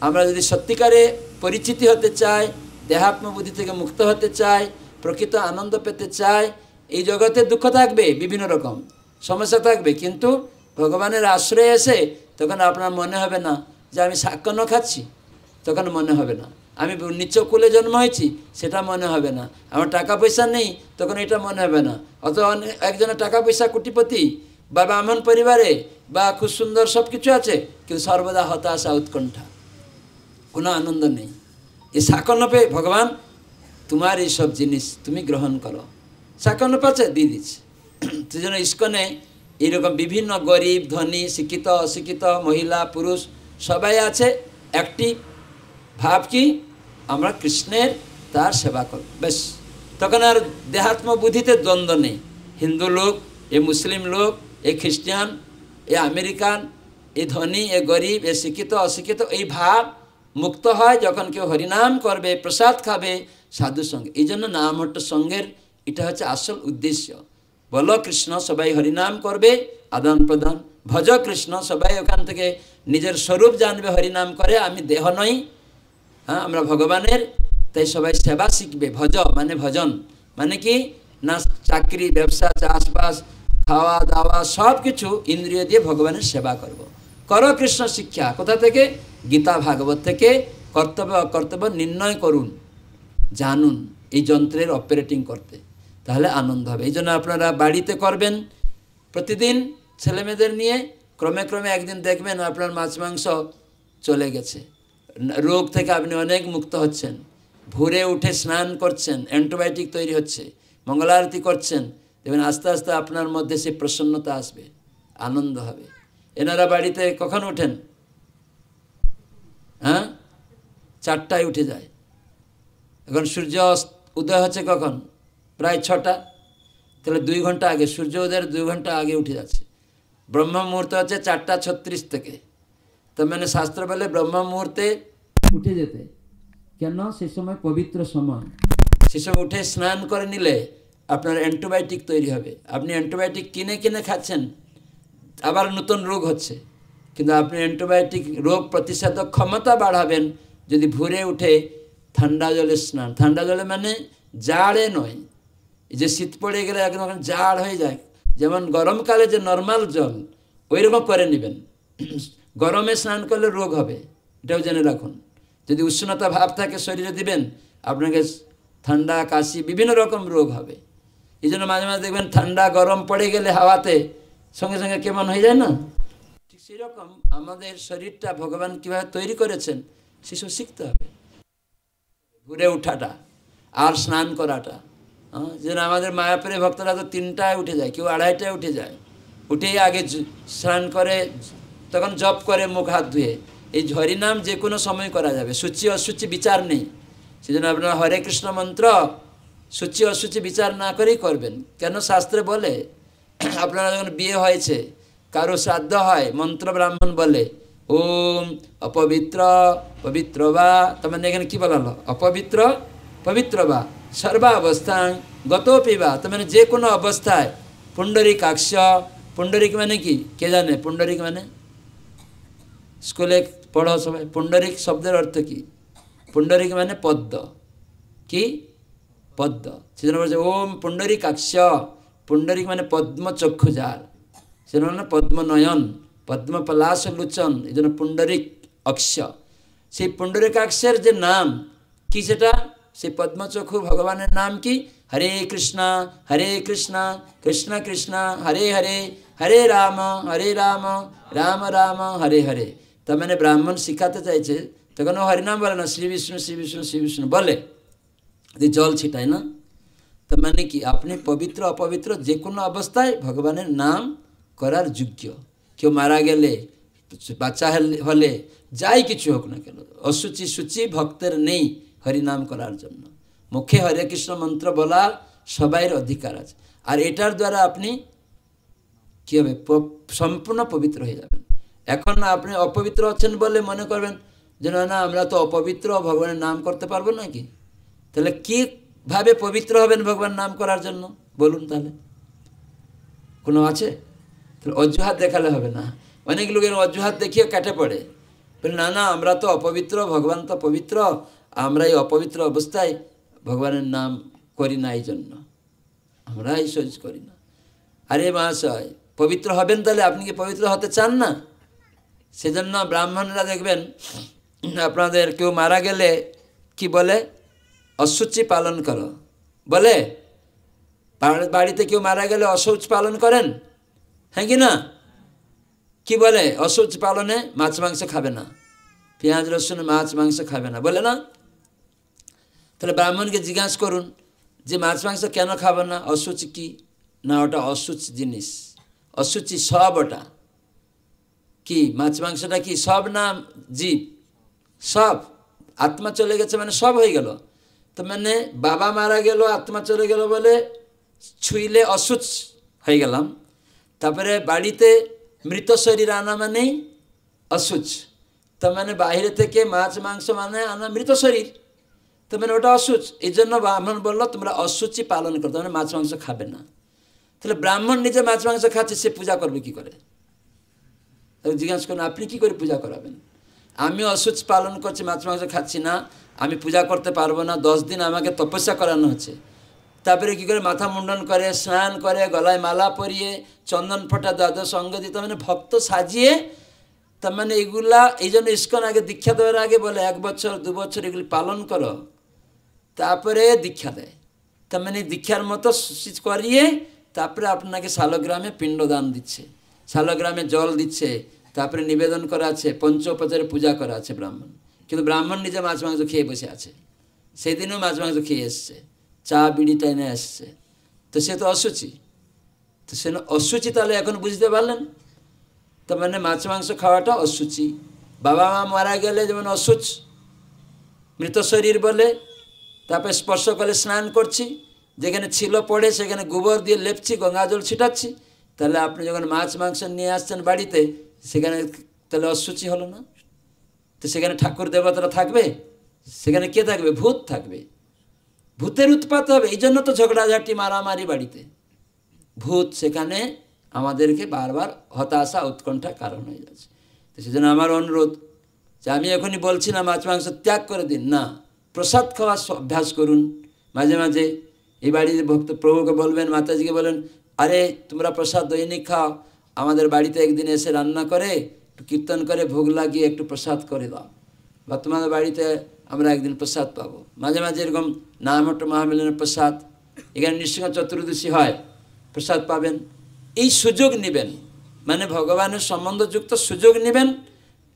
আমরা যদি সত্যিকারে পরিচিতি হতে চাই, দেহাত্ম বুদ্ধি থেকে মুক্ত হতে চাই, প্রকৃত আনন্দ পেতে চাই, এই জগতে দুঃখ থাকবে, বিভিন্ন রকম সমস্যা থাকবে, কিন্তু ভগবানের আশ্রয়ে এসে তখন আপনার মনে হবে না যে আমি শাকন্য খাচ্ছি, তখন মনে হবে না। আমি নিচু কুলে জন্ম হয়েছি, সেটা মনে হবে না। আমার টাকা পয়সা নেই, তখন এটা মনে হবে না। অথবা একজনের টাকা পয়সা কোটিপতি বা ব্রাহ্মণ পরিবারে বা খুব সুন্দর সব কিছু আছে, কিন্তু সর্বদা হতাশা, উৎকণ্ঠা, কোনো আনন্দ নেই। এই শাকন্য পেয়ে ভগবান তোমার এইসব জিনিস তুমি গ্রহণ করো, শাকন্য পাচ্ছে দিয়ে দিচ্ছে। সেই জন্য ইস্কনে এইরকম বিভিন্ন গরিব, ধনী, শিক্ষিত, অশিক্ষিত, মহিলা, পুরুষ সবাই আছে। একটি ভাব কি? আমরা কৃষ্ণের তার সেবা করব, বেশ। তখন আর দেহাত্ম বুদ্ধিতে দ্বন্দ্ব নেই। হিন্দু লোক, এ মুসলিম লোক, এ খ্রিস্টান, এ আমেরিকান, এ ধনী, এ গরিব, এ শিক্ষিত, অশিক্ষিত, এই ভাব মুক্ত হয় যখন কেউ হরিনাম করবে, প্রসাদ খাবে সাধুর সঙ্গে। এই জন্য নামহট্ট সঙ্গের এটা হচ্ছে আসল উদ্দেশ্য। বলো কৃষ্ণ, সবাই হরিনাম করবে, আদান প্রদান। ভজ কৃষ্ণ, সবাই ওখান থেকে নিজের স্বরূপ জানবে, হরিনাম করে আমি দেহ নই, হ্যাঁ আমরা ভগবানের। তাই সবাই সেবা শিখবে। ভজ মানে ভজন, মানে কি না চাকরি, ব্যবসা, চাষবাস, খাওয়া দাওয়া সব কিছু ইন্দ্রিয় দিয়ে ভগবানের সেবা করব। করো কৃষ্ণ শিক্ষা। কোথা থেকে? গীতা ভাগবত থেকে। কর্তব্য অকর্তব্য নির্ণয় করুন, জানুন এই যন্ত্রের অপারেটিং করতে, তাহলে আনন্দ হবে। এই জন্য আপনারা বাড়িতে করবেন প্রতিদিন ছেলেমেয়েদের নিয়ে। ক্রমে ক্রমে একদিন দেখবেন আপনার মাছ মাংস চলে গেছে, রোগ থেকে আপনি অনেক মুক্ত হচ্ছেন। ভোরে উঠে স্নান করছেন, অ্যান্টিবায়োটিক তৈরি হচ্ছে, মঙ্গলারতি করছেন, দেখবেন আস্তে আস্তে আপনার মধ্যে সেই প্রসন্নতা আসবে, আনন্দ হবে। এনারা বাড়িতে কখন ওঠেন? হ্যাঁ, 4টায় উঠে যায়। এখন সূর্য উদয় হচ্ছে কখন? প্রায় 6টা। তাহলে 2 ঘন্টা আগে, সূর্য উদয়ের 2 ঘন্টা আগে উঠে যাচ্ছে। ব্রহ্ম মুহূর্ত হচ্ছে 4:36 থেকে। তার মানে শাস্ত্র বলে ব্রহ্ম মুহূর্তে উঠে যেতে। কেন? সে সময় পবিত্র সময়। সে সময় উঠে স্নান করে নিলে আপনার অ্যান্টিবায়োটিক তৈরি হবে। আপনি অ্যান্টিবায়োটিক কিনে কিনে খাচ্ছেন, আবার নতুন রোগ হচ্ছে। কিন্তু আপনি অ্যান্টিবায়োটিক রোগ প্রতিষেধক ক্ষমতা বাড়াবেন যদি ভোরে উঠে ঠান্ডা জলে স্নান। ঠান্ডা জলে মানে জাড়ে নয়, এই যে শীত পড়ে গেলে একদম জাড় হয়ে যায়, যেমন গরমকালে যে নর্মাল জল ওই রকম করে নেবেন। গরমে স্নান করলে রোগ হবে, এটাও জেনে রাখুন। যদি উষ্ণতা ভাব থাকে শরীরে দিবেন, আপনাকে ঠান্ডা, কাশি, বিভিন্ন রকম রোগ হবে। এই জন্য মাঝে মাঝে দেখবেন ঠান্ডা গরম পড়ে গেলে হাওয়াতে সঙ্গে সঙ্গে কেমন হয়ে যায় না? ঠিক সেরকম আমাদের শরীরটা ভগবান কীভাবে তৈরি করেছেন সেসব শিখতে হবে। ঘুরে ওঠাটা আর স্নান করাটা, যেন আমাদের মায়াপুরে ভক্তরা তো 3টায় উঠে যায়, কেউ 2:30টায় উঠে যায়। উঠেই আগে স্নান করে, তখন জপ করে মুখ হাত ধুয়ে। এই হরিনাম যে কোনো সময় করা যাবে, সূচি অসুচি বিচার নেই। সেজন্য আপনারা হরে কৃষ্ণ মন্ত্র সূচি অসুচি বিচার না করেই করবেন। কেন শাস্ত্রে বলে আপনারা যখন বিয়ে হয়েছে, কারো শ্রাদ্ধ হয়, মন্ত্র ব্রাহ্মণ বলে ওম অপবিত্র পবিত্র বা, তার মানে এখানে কী বলা হলো? অপবিত্র পবিত্র বা সর্বাবস্থায় গত পিবা, তার মানে যে কোনো অবস্থায় পুণ্ডরিক আক্ষ। পুণ্ডরিক মানে কি কে জানে? পুণ্ডরিক মানে স্কুলে পড়ো সবাই, পুণ্ডরিক শব্দের অর্থ কি? পুণ্ডরিক মানে পদ্ম। কি? পদ্ম। সেজন্য বলছে ওম পুণ্ডরিক আক্ষ। পুণ্ডরিক মানে পদ্ম চক্ষু যার, সেজন্য মানে পদ্মনয়ন, পদ্ম পলাশ লোচন, এই জন্য পুণ্ডরিক অক্ষ। সেই পুণ্ডরিকাক্ষের যে নাম কি, সেটা সেই পদ্মচক্ষু ভগবানের নাম কি? হরে কৃষ্ণ কৃষ্ণ কৃষ্ণ হরে হরে, হরে রাম রাম রাম হরে হরে। তার মানে ব্রাহ্মণ শিখাতে চাইছে, তখন ও হরিনাম বলে না, শ্রী বিষ্ণু শ্রী বিষ্ণু শ্রী বিষ্ণু বলে, জল ছিটায় না। তার মানে কি আপনি পবিত্র অপবিত্র যে কোনো অবস্থায় ভগবানের নাম করার যোগ্য। কেউ মারা গেলে, বাচ্চা হলে, যাই কিছু হোক না কেন, অসুচি সূচি ভক্তের নেই হরিনাম করার জন্য। মুখে হরে কৃষ্ণ মন্ত্র বলা সবাইয়ের অধিকার আছে। আর এটার দ্বারা আপনি কী হবে? সম্পূর্ণ পবিত্র হয়ে যাবেন। এখন আপনি অপবিত্র আছেন বলে মনে করবেন যে না আমরা তো অপবিত্র, ভগবানের নাম করতে পারবো নাকি? তাহলে কীভাবে পবিত্র হবেন ভগবান নাম করার জন্য বলুন? তাহলে কোনো আছে? তাহলে অজুহাত দেখালে হবে না। অনেক লোকের অজুহাত দেখিয়ে কেটে পড়ে, বলে না আমরা তো অপবিত্র, ভগবান তো পবিত্র, আমরা এই অপবিত্র অবস্থায় ভগবানের নাম করি না, এই জন্য আমরা এই সহ্য করি না। আরে মহাশয়, পবিত্র হবেন তাহলে আপনি কি পবিত্র হতে চান না? সেজন্য ব্রাহ্মণরা দেখবেন আপনাদের কেউ মারা গেলে কি বলে? অশুচি পালন করো বলে। বাড়িতে কেউ মারা গেলে অশৌচ পালন করেন, হ্যাঁ কি না? কি বলে? অশৌচ পালনে মাছ মাংস খাবে না, পেঁয়াজ রসুন মাছ মাংস খাবে না বলে না? তাহলে ব্রাহ্মণকে জিজ্ঞাসা করুন যে মাছ মাংস কেন খাবে না? অশুচি কি না? ওটা অশুচি জিনিস, অশুচি সব। ওটা কি? মাছ মাংসটা কি সব না? জীব সব। আত্মা চলে গেছে মানে সব হয়ে গেল। তো মানে বাবা মারা গেল, আত্মা চলে গেল বলে ছুঁইলে অশুচ হয়ে গেলাম। তারপরে বাড়িতে মৃত শরীর আনা মানেই অশুচ। তার মানে বাইরে থেকে মাছ মাংস মানে আনা মৃত শরীর, তো মানে ওটা অশুচ। এই জন্য ব্রাহ্মণ বললো তোমরা অশুচি পালন করো, মানে মাছ মাংস খাবে না। তাহলে ব্রাহ্মণ নিজে মাছ মাংস খাচ্ছে, সে পূজা করবে কি করে? জিজ্ঞাসা করুন আপনি কি করে পূজা করাবেন? আমি অশুচ পালন করছি, মাছ মাংস খাচ্ছি না, আমি পূজা করতে পারবো না। 10 দিন আমাকে তপস্যা করানো হচ্ছে। তারপরে কী করে? মাথা মুন্ডন করে, স্নান করে, গলায় মালা পরিয়ে, চন্দন ফোঁটা, দ্বাদশ অঙ্গ দিতে, মানে ভক্ত সাজিয়ে। তার মানে এগুলা এই জন্য ইস্কন আগে দীক্ষা দেওয়ার আগে বলে 1 বছর 2 বছর এগুলি পালন করো, তারপরে দীক্ষা দেয়। তার মানে দীক্ষার মতো করিয়ে তারপরে আপনাকে শালগ্রামে পিণ্ডদান দিচ্ছে, শালগ্রামে জল দিচ্ছে, তারপরে নিবেদন করা আছে, পঞ্চোপচারে পূজা করা আছে ব্রাহ্মণ। কিন্তু ব্রাহ্মণ নিজে মাছ মাংস খেয়ে বসে আছে, সেদিনও মাছ মাংস খেয়ে এসছে, চা বিড়ি টাইনে আসছে, তো সে তো অশুচি। তো সে অশুচি, তাহলে এখন বুঝতে পারলেন? তার মানে মাছ মাংস খাওয়াটা অশুচি। বাবা মা মারা গেলে যেমন অশুচ, মৃত শরীর বলে, তারপরে স্পর্শ করে স্নান করছি, যেখানে ছিল পড়ে সেখানে গোবর দিয়ে লেপছি, গঙ্গা জল ছিটাচ্ছি। তাহলে আপনি যখন মাছ মাংস নিয়ে আসছেন বাড়িতে, সেখানে তাহলে অশুচি হলো না? তো সেখানে ঠাকুর দেবতারা থাকবে? সেখানে কে থাকবে? ভূত থাকবে, ভূতের উৎপাত হবে। এই জন্য তো ঝগড়াঝাটি মারামারি বাড়িতে, ভূত সেখানে আমাদেরকে বারবার হতাশা উৎকণ্ঠার কারণ হয়ে যাচ্ছে। তো সেজন্য আমার অনুরোধ যে আমি এখনই বলছি না মাছ মাংস ত্যাগ করে দিন, না, প্রসাদ খাওয়ার অভ্যাস করুন। মাঝে মাঝে এই বাড়িতে ভক্ত প্রভুকে বলবেন, মাতাজিকে বলেন, আরে তোমরা প্রসাদ দৈনিক খাও, আমাদের বাড়িতে একদিন এসে রান্না করে একটু কীর্তন করে ভোগ লাগিয়ে একটু প্রসাদ করে দাও, বা তোমাদের বাড়িতে আমরা একদিন প্রসাদ পাবো। মাঝে মাঝে এরকম নামহট্ট মহামিলনের প্রসাদ, এখানে নৃসিংহ চতুর্দশী হয়, প্রসাদ পাবেন। এই সুযোগ নেবেন, মানে ভগবানের সম্বন্ধযুক্ত সুযোগ নেবেন।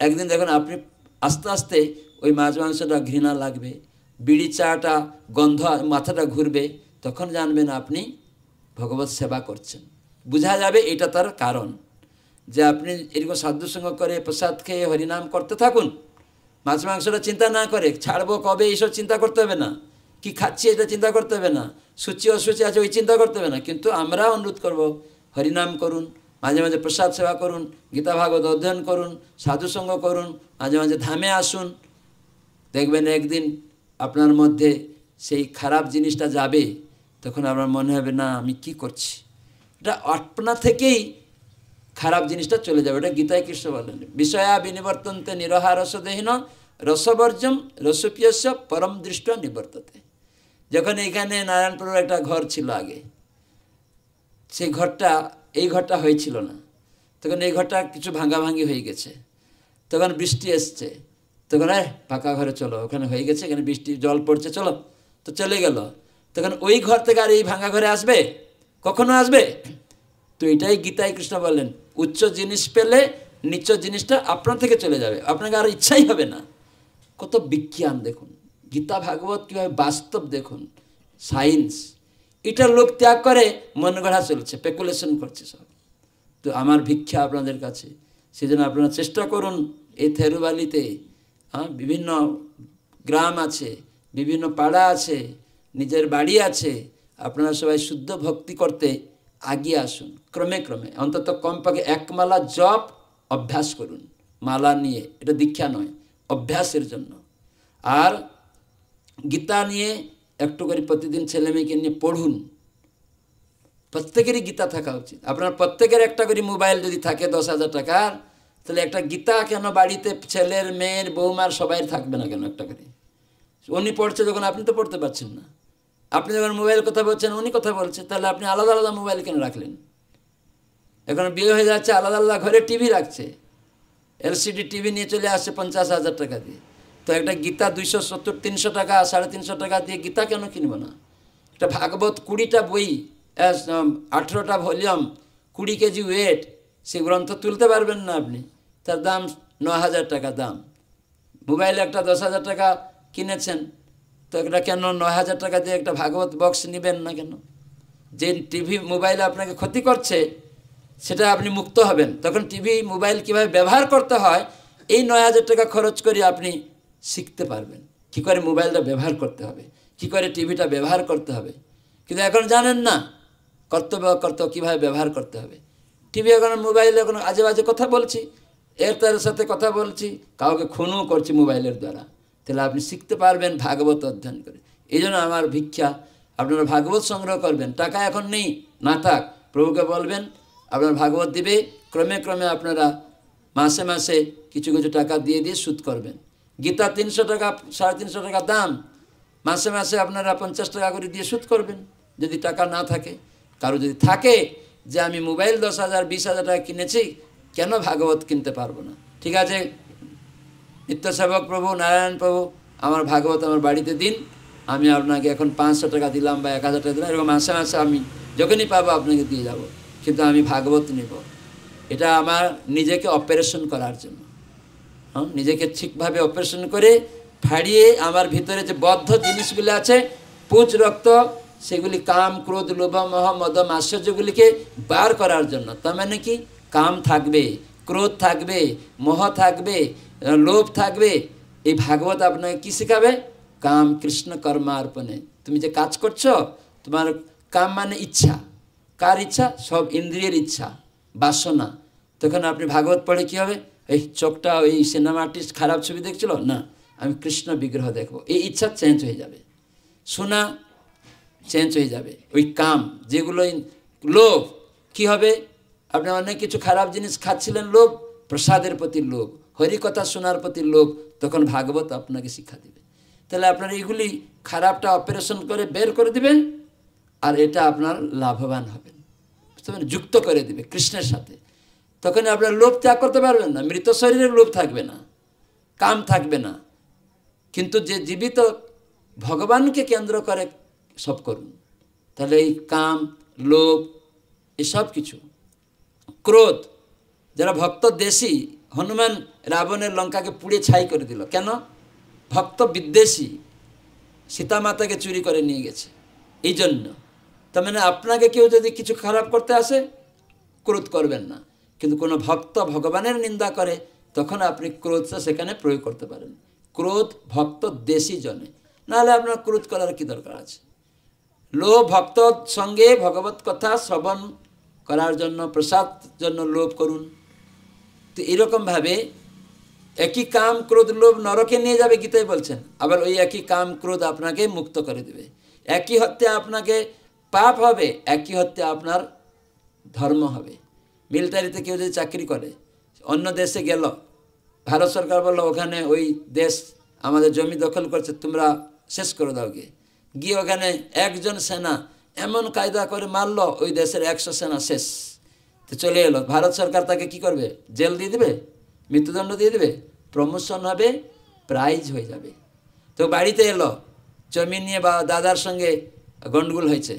একদিন দেখুন আপনি আস্তে আস্তে ওই মাছ মাংসটা ঘৃণা লাগবে, বিড়ি চাটা গন্ধ, মাথাটা ঘুরবে, তখন জানবেন আপনি ভগবত সেবা করছেন। বোঝা যাবে এটা তার কারণ, যে আপনি এরকম সাধুসঙ্গ করে প্রসাদ খেয়ে হরিনাম করতে থাকুন, মাছ মাংসটা চিন্তা না করে, ছাড়বো কবে এইসব চিন্তা করতে হবে না, কি খাচ্ছি এটা চিন্তা করতে হবে না, সূচি অসুচি আছে ওই চিন্তা করতে হবে না, কিন্তু আমরা অনুরোধ করব হরিনাম করুন, মাঝে মাঝে প্রসাদ সেবা করুন, গীতা ভাগবত অধ্যয়ন করুন, সাধুসঙ্গ করুন, মাঝে মাঝে ধামে আসুন। দেখবেন একদিন আপনার মধ্যে সেই খারাপ জিনিসটা যাবে, তখন আপনার মনে হবে না আমি কি করছি, এটা আপনা থেকেই খারাপ জিনিসটা চলে যাবে। এটা গীতায় কৃষ্ণ বলেন, বিষয়া বিনিবর্তন্তে নিরহা রসদেহীন রসবর্জম রসপিয়স্য পরম দৃষ্ট নিবর্ততে। যখন এইখানে নারায়ণপুরের একটা ঘর ছিল আগে, সেই ঘরটা এই ঘরটা হয়েছিল না, তখন এই ঘরটা কিছু ভাঙাভাঙি হয়ে গেছে। তখন বৃষ্টি এসছে, তখন পাকা ঘরে চলো, ওখানে হয়ে গেছে, এখানে বৃষ্টি জল পড়ছে, চলো, তো চলে গেল। তখন ওই ঘর থেকে আর এই ভাঙা ঘরে আসবে? কখনো আসবে? তো এটাই গীতায় কৃষ্ণ বললেন, উচ্চ জিনিস পেলে নিচ্চ জিনিসটা আপনার থেকে চলে যাবে, আপনাকে আর ইচ্ছাই হবে না। কত বিজ্ঞান দেখুন, গীতা ভাগবত কীভাবে বাস্তব দেখুন, সায়েন্স। এটা লোক ত্যাগ করে মন গড়া চলছে, স্পেকুলেশন করছে সব। তো আমার ভিক্ষা আপনাদের কাছে, সেজন্য আপনারা চেষ্টা করুন এই থেরুবালিতে বিভিন্ন গ্রাম আছে, বিভিন্ন পাড়া আছে, নিজের বাড়ি আছে, আপনারা সবাই শুদ্ধ ভক্তি করতে আগিয়ে আসুন ক্রমে ক্রমে। অন্তত কমপক্ষে এক মালা জপ অভ্যাস করুন, মালা নিয়ে, এটা দীক্ষা নয়, অভ্যাসের জন্য। আর গীতা নিয়ে একটু করে প্রতিদিন ছেলে মেয়েকে নিয়ে পড়ুন। প্রত্যেকেরই গীতা থাকা উচিত। আপনার প্রত্যেকের একটা করে মোবাইল যদি থাকে 10,000 টাকার, তাহলে একটা গীতা কেন বাড়িতে ছেলের মেয়ের বৌমার সবাই থাকবে না কেন একটা করে? উনি পড়ছে যখন, আপনি তো পড়তে পারছেন না। আপনি যখন মোবাইল কথা বলছেন, উনি কথা বলছে, তাহলে আপনি আলাদা আলাদা মোবাইল কেন রাখলেন? এখন বিয়ে হয়ে যাচ্ছে, আলাদা আলাদা ঘরে টিভি রাখছে, এলসিডি টিভি নিয়ে চলে আসছে 50,000 টাকা দিয়ে। তো একটা গীতা 270-300 টাকা, 350 টাকা দিয়ে গীতা কেন কিনবো না? একটা ভাগবত 20টা বই, 18টা ভলিউম, 20 কেজি ওয়েট, সেই গ্রন্থ তুলতে পারবেন না আপনি, তার দাম 9,000 টাকা দাম। মোবাইলে একটা 10,000 টাকা কিনেছেন, তো এটা কেন 9,000 টাকা দিয়ে একটা ভাগবত বক্স নেবেন না কেন? যে টিভি মোবাইলে আপনাকে ক্ষতি করছে, সেটা আপনি মুক্ত হবেন। তখন টিভি মোবাইল কীভাবে ব্যবহার করতে হয়, এই 9,000 টাকা খরচ করে আপনি শিখতে পারবেন, কী করে মোবাইলটা ব্যবহার করতে হবে, কী করে টিভিটা ব্যবহার করতে হবে। কিন্তু এখন জানেন না কর্তব্য কীভাবে ব্যবহার করতে হবে। টিভি এখন, মোবাইলে এখন আজে বাজে কথা বলছি, তার সাথে কথা বলছি, কাউকে খুনও করছি মোবাইলের দ্বারা। তাহলে আপনি শিখতে পারবেন ভাগবত অধ্যয়ন করে। এই জন্য আমার ভিক্ষা, আপনারা ভাগবত সংগ্রহ করবেন। টাকা এখন নেই, না থাক, প্রভুকে বলবেন আপনার ভাগবত দিবে। ক্রমে ক্রমে আপনারা মাসে মাসে কিছু কিছু টাকা দিয়ে দিয়ে সুদ করবেন। গীতা 300 টাকা, 350 টাকা দাম, মাসে মাসে আপনারা 50 টাকা করে দিয়ে সুদ করবেন। যদি টাকা না থাকে, কারো যদি থাকে যে আমি মোবাইল 10,000 20,000 টাকা কিনেছি, কেন ভাগবত কিনতে পারবো না? ঠিক আছে, নিত্যসেবক প্রভু, নারায়ণ প্রভু, আমার ভাগবত আমার বাড়িতে দিন, আমি আপনাকে এখন 500 টাকা দিলাম বা 1,000 টাকা দিলাম, এরকম মাসে মাসে আমি যখনই পাবো আপনাকে দিয়ে যাব, কিন্তু আমি ভাগবত নেব। এটা আমার নিজেকে অপারেশন করার জন্য, নিজেকে ঠিকভাবে অপারেশন করে ফাড়িয়ে আমার ভিতরে যে বদ্ধ জিনিসগুলি আছে, পুঁজ রক্ত, সেগুলি কাম ক্রোধ লোভ মোহ মদ মাৎসর্যগুলিকে বার করার জন্য। তার মানে কি, কাম থাকবে, ক্রোধ থাকবে, মোহ থাকবে, লোভ থাকবে। এই ভাগবত আপনাকে কি শেখাবে? কাম কৃষ্ণ কর্মার্পণে। তুমি যে কাজ করছো, তোমার কাম মানে ইচ্ছা। কার ইচ্ছা? সব ইন্দ্রিয়ের ইচ্ছা, বাসনা। তখন আপনি ভাগবত পড়ে কী হবে? এই চোখটা ওই সিনেমা আর্টিস্ট খারাপ ছবি দেখছিল না, আমি কৃষ্ণ বিগ্রহ দেখবো, এই ইচ্ছা চেঞ্জ হয়ে যাবে। শোনা চেঞ্জ হয়ে যাবে। ওই কাম যেগুলো, লোভ কি হবে? আপনি অনেক কিছু খারাপ জিনিস খাচ্ছিলেন, লোভ, প্রসাদের প্রতি লোভ, হরিকথা শোনার প্রতি লোভ, তখন ভাগবত আপনাকে শিক্ষা দেবে। তাহলে আপনার এইগুলি খারাপটা অপারেশন করে বের করে দিবেন, আর এটা আপনার লাভবান হবেন, বুঝতে পারেন, যুক্ত করে দিবে কৃষ্ণের সাথে। তখন আপনার লোভ ত্যাগ করতে পারবেন না, মৃত শরীরের লোভ থাকবে না, কাম থাকবে না। কিন্তু যে জীবিত ভগবানকে কেন্দ্র করে সব করুন, তাহলে এই কাম, লোভ, এসব কিছু, ক্রোধ, যারা ভক্ত দেশী, হনুমান রাবণের লঙ্কাকে পুড়ে ছাই করে দিল কেন? ভক্ত বিদ্বেষী, সীতামাতাকে চুরি করে নিয়ে গেছে, এই জন্য। তার মানে আপনাকে কেউ যদি কিছু খারাপ করতে আসে, ক্রোধ করবেন না। কিন্তু কোনো ভক্ত ভগবানের নিন্দা করে, তখন আপনি ক্রোধটা সেখানে প্রয়োগ করতে পারেন। ক্রোধ ভক্ত দেশী জনে, নাহলে আপনার ক্রোধ করার কি দরকার আছে? লোভ ভক্ত সঙ্গে ভগবত কথা শ্রবণ করার জন্য প্রসাদ জন্য লোভ করুন। তো এরকমভাবে একই কাম ক্রোধ লোভ নরকে নিয়ে যাবে গীতায় বলছেন, আবার ওই একই কাম ক্রোধ আপনাকে মুক্ত করে দেবে। একই হত্যা আপনাকে পাপ হবে, একই হত্যা আপনার ধর্ম হবে। মিলিটারিতে কেউ যদি চাকরি করে, অন্য দেশে গেল, ভারত সরকার বললো ওখানে ওই দেশ আমাদের জমি দখল করছে, তোমরা শেষ করে দাও গিয়ে ওখানে একজন সেনা এমন কায়দা করে মারলো, ওই দেশের 100 সেনা শেষ। তো চলে এলো, ভারত সরকার তাকে কি করবে? জেল দিয়ে দেবে, মৃত্যুদণ্ড দিয়ে দেবে, প্রমোশন হবে, প্রাইজ হয়ে যাবে। তো বাড়িতে এলো, জমি নিয়ে বা দাদার সঙ্গে গন্ডগোল হয়েছে,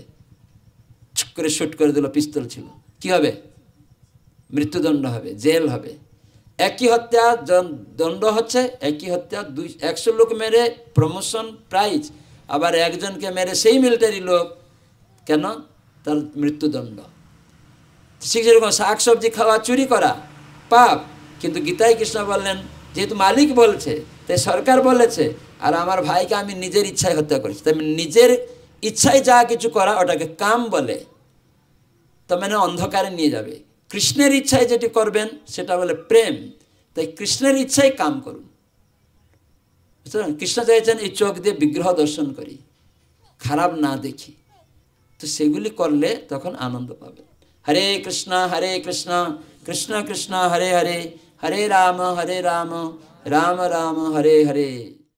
ছুক করে শ্যুট করে দিল, পিস্তল ছিল, কি হবে? মৃত্যুদণ্ড হবে, জেল হবে। একই হত্যা দণ্ড হচ্ছে, একই হত্যা 100 লোক মেরে প্রমোশন প্রাইজ, আবার একজনকে মেরে সেই মিলিটারি লোক কেন? তার মৃত্যুদণ্ড। ঠিক যেরকম শাক সবজি খাওয়া চুরি করা পাপ, কিন্তু গীতায় কৃষ্ণ বললেন যেহেতু মালিক বলছে, তাই সরকার বলেছে, আর আমার ভাইকে আমি নিজের ইচ্ছায় হত্যা করেছি, তাই নিজের ইচ্ছায় যা কিছু করা ওটাকে কাম বলে, তো মানে অন্ধকারে নিয়ে যাবে। কৃষ্ণের ইচ্ছায় যেটি করবেন সেটা বলে প্রেম, তাই কৃষ্ণের ইচ্ছায় কাম করুন। বুঝলেন? কৃষ্ণ চাইছেন এই চোখ দিয়ে বিগ্রহ দর্শন করি, খারাপ না দেখি, তো সেগুলি করলে তখন আনন্দ পাবেন। হরে কৃষ্ণ কৃষ্ণ কৃষ্ণ হরে হরে, হরে রাম রাম রাম হরে হরে।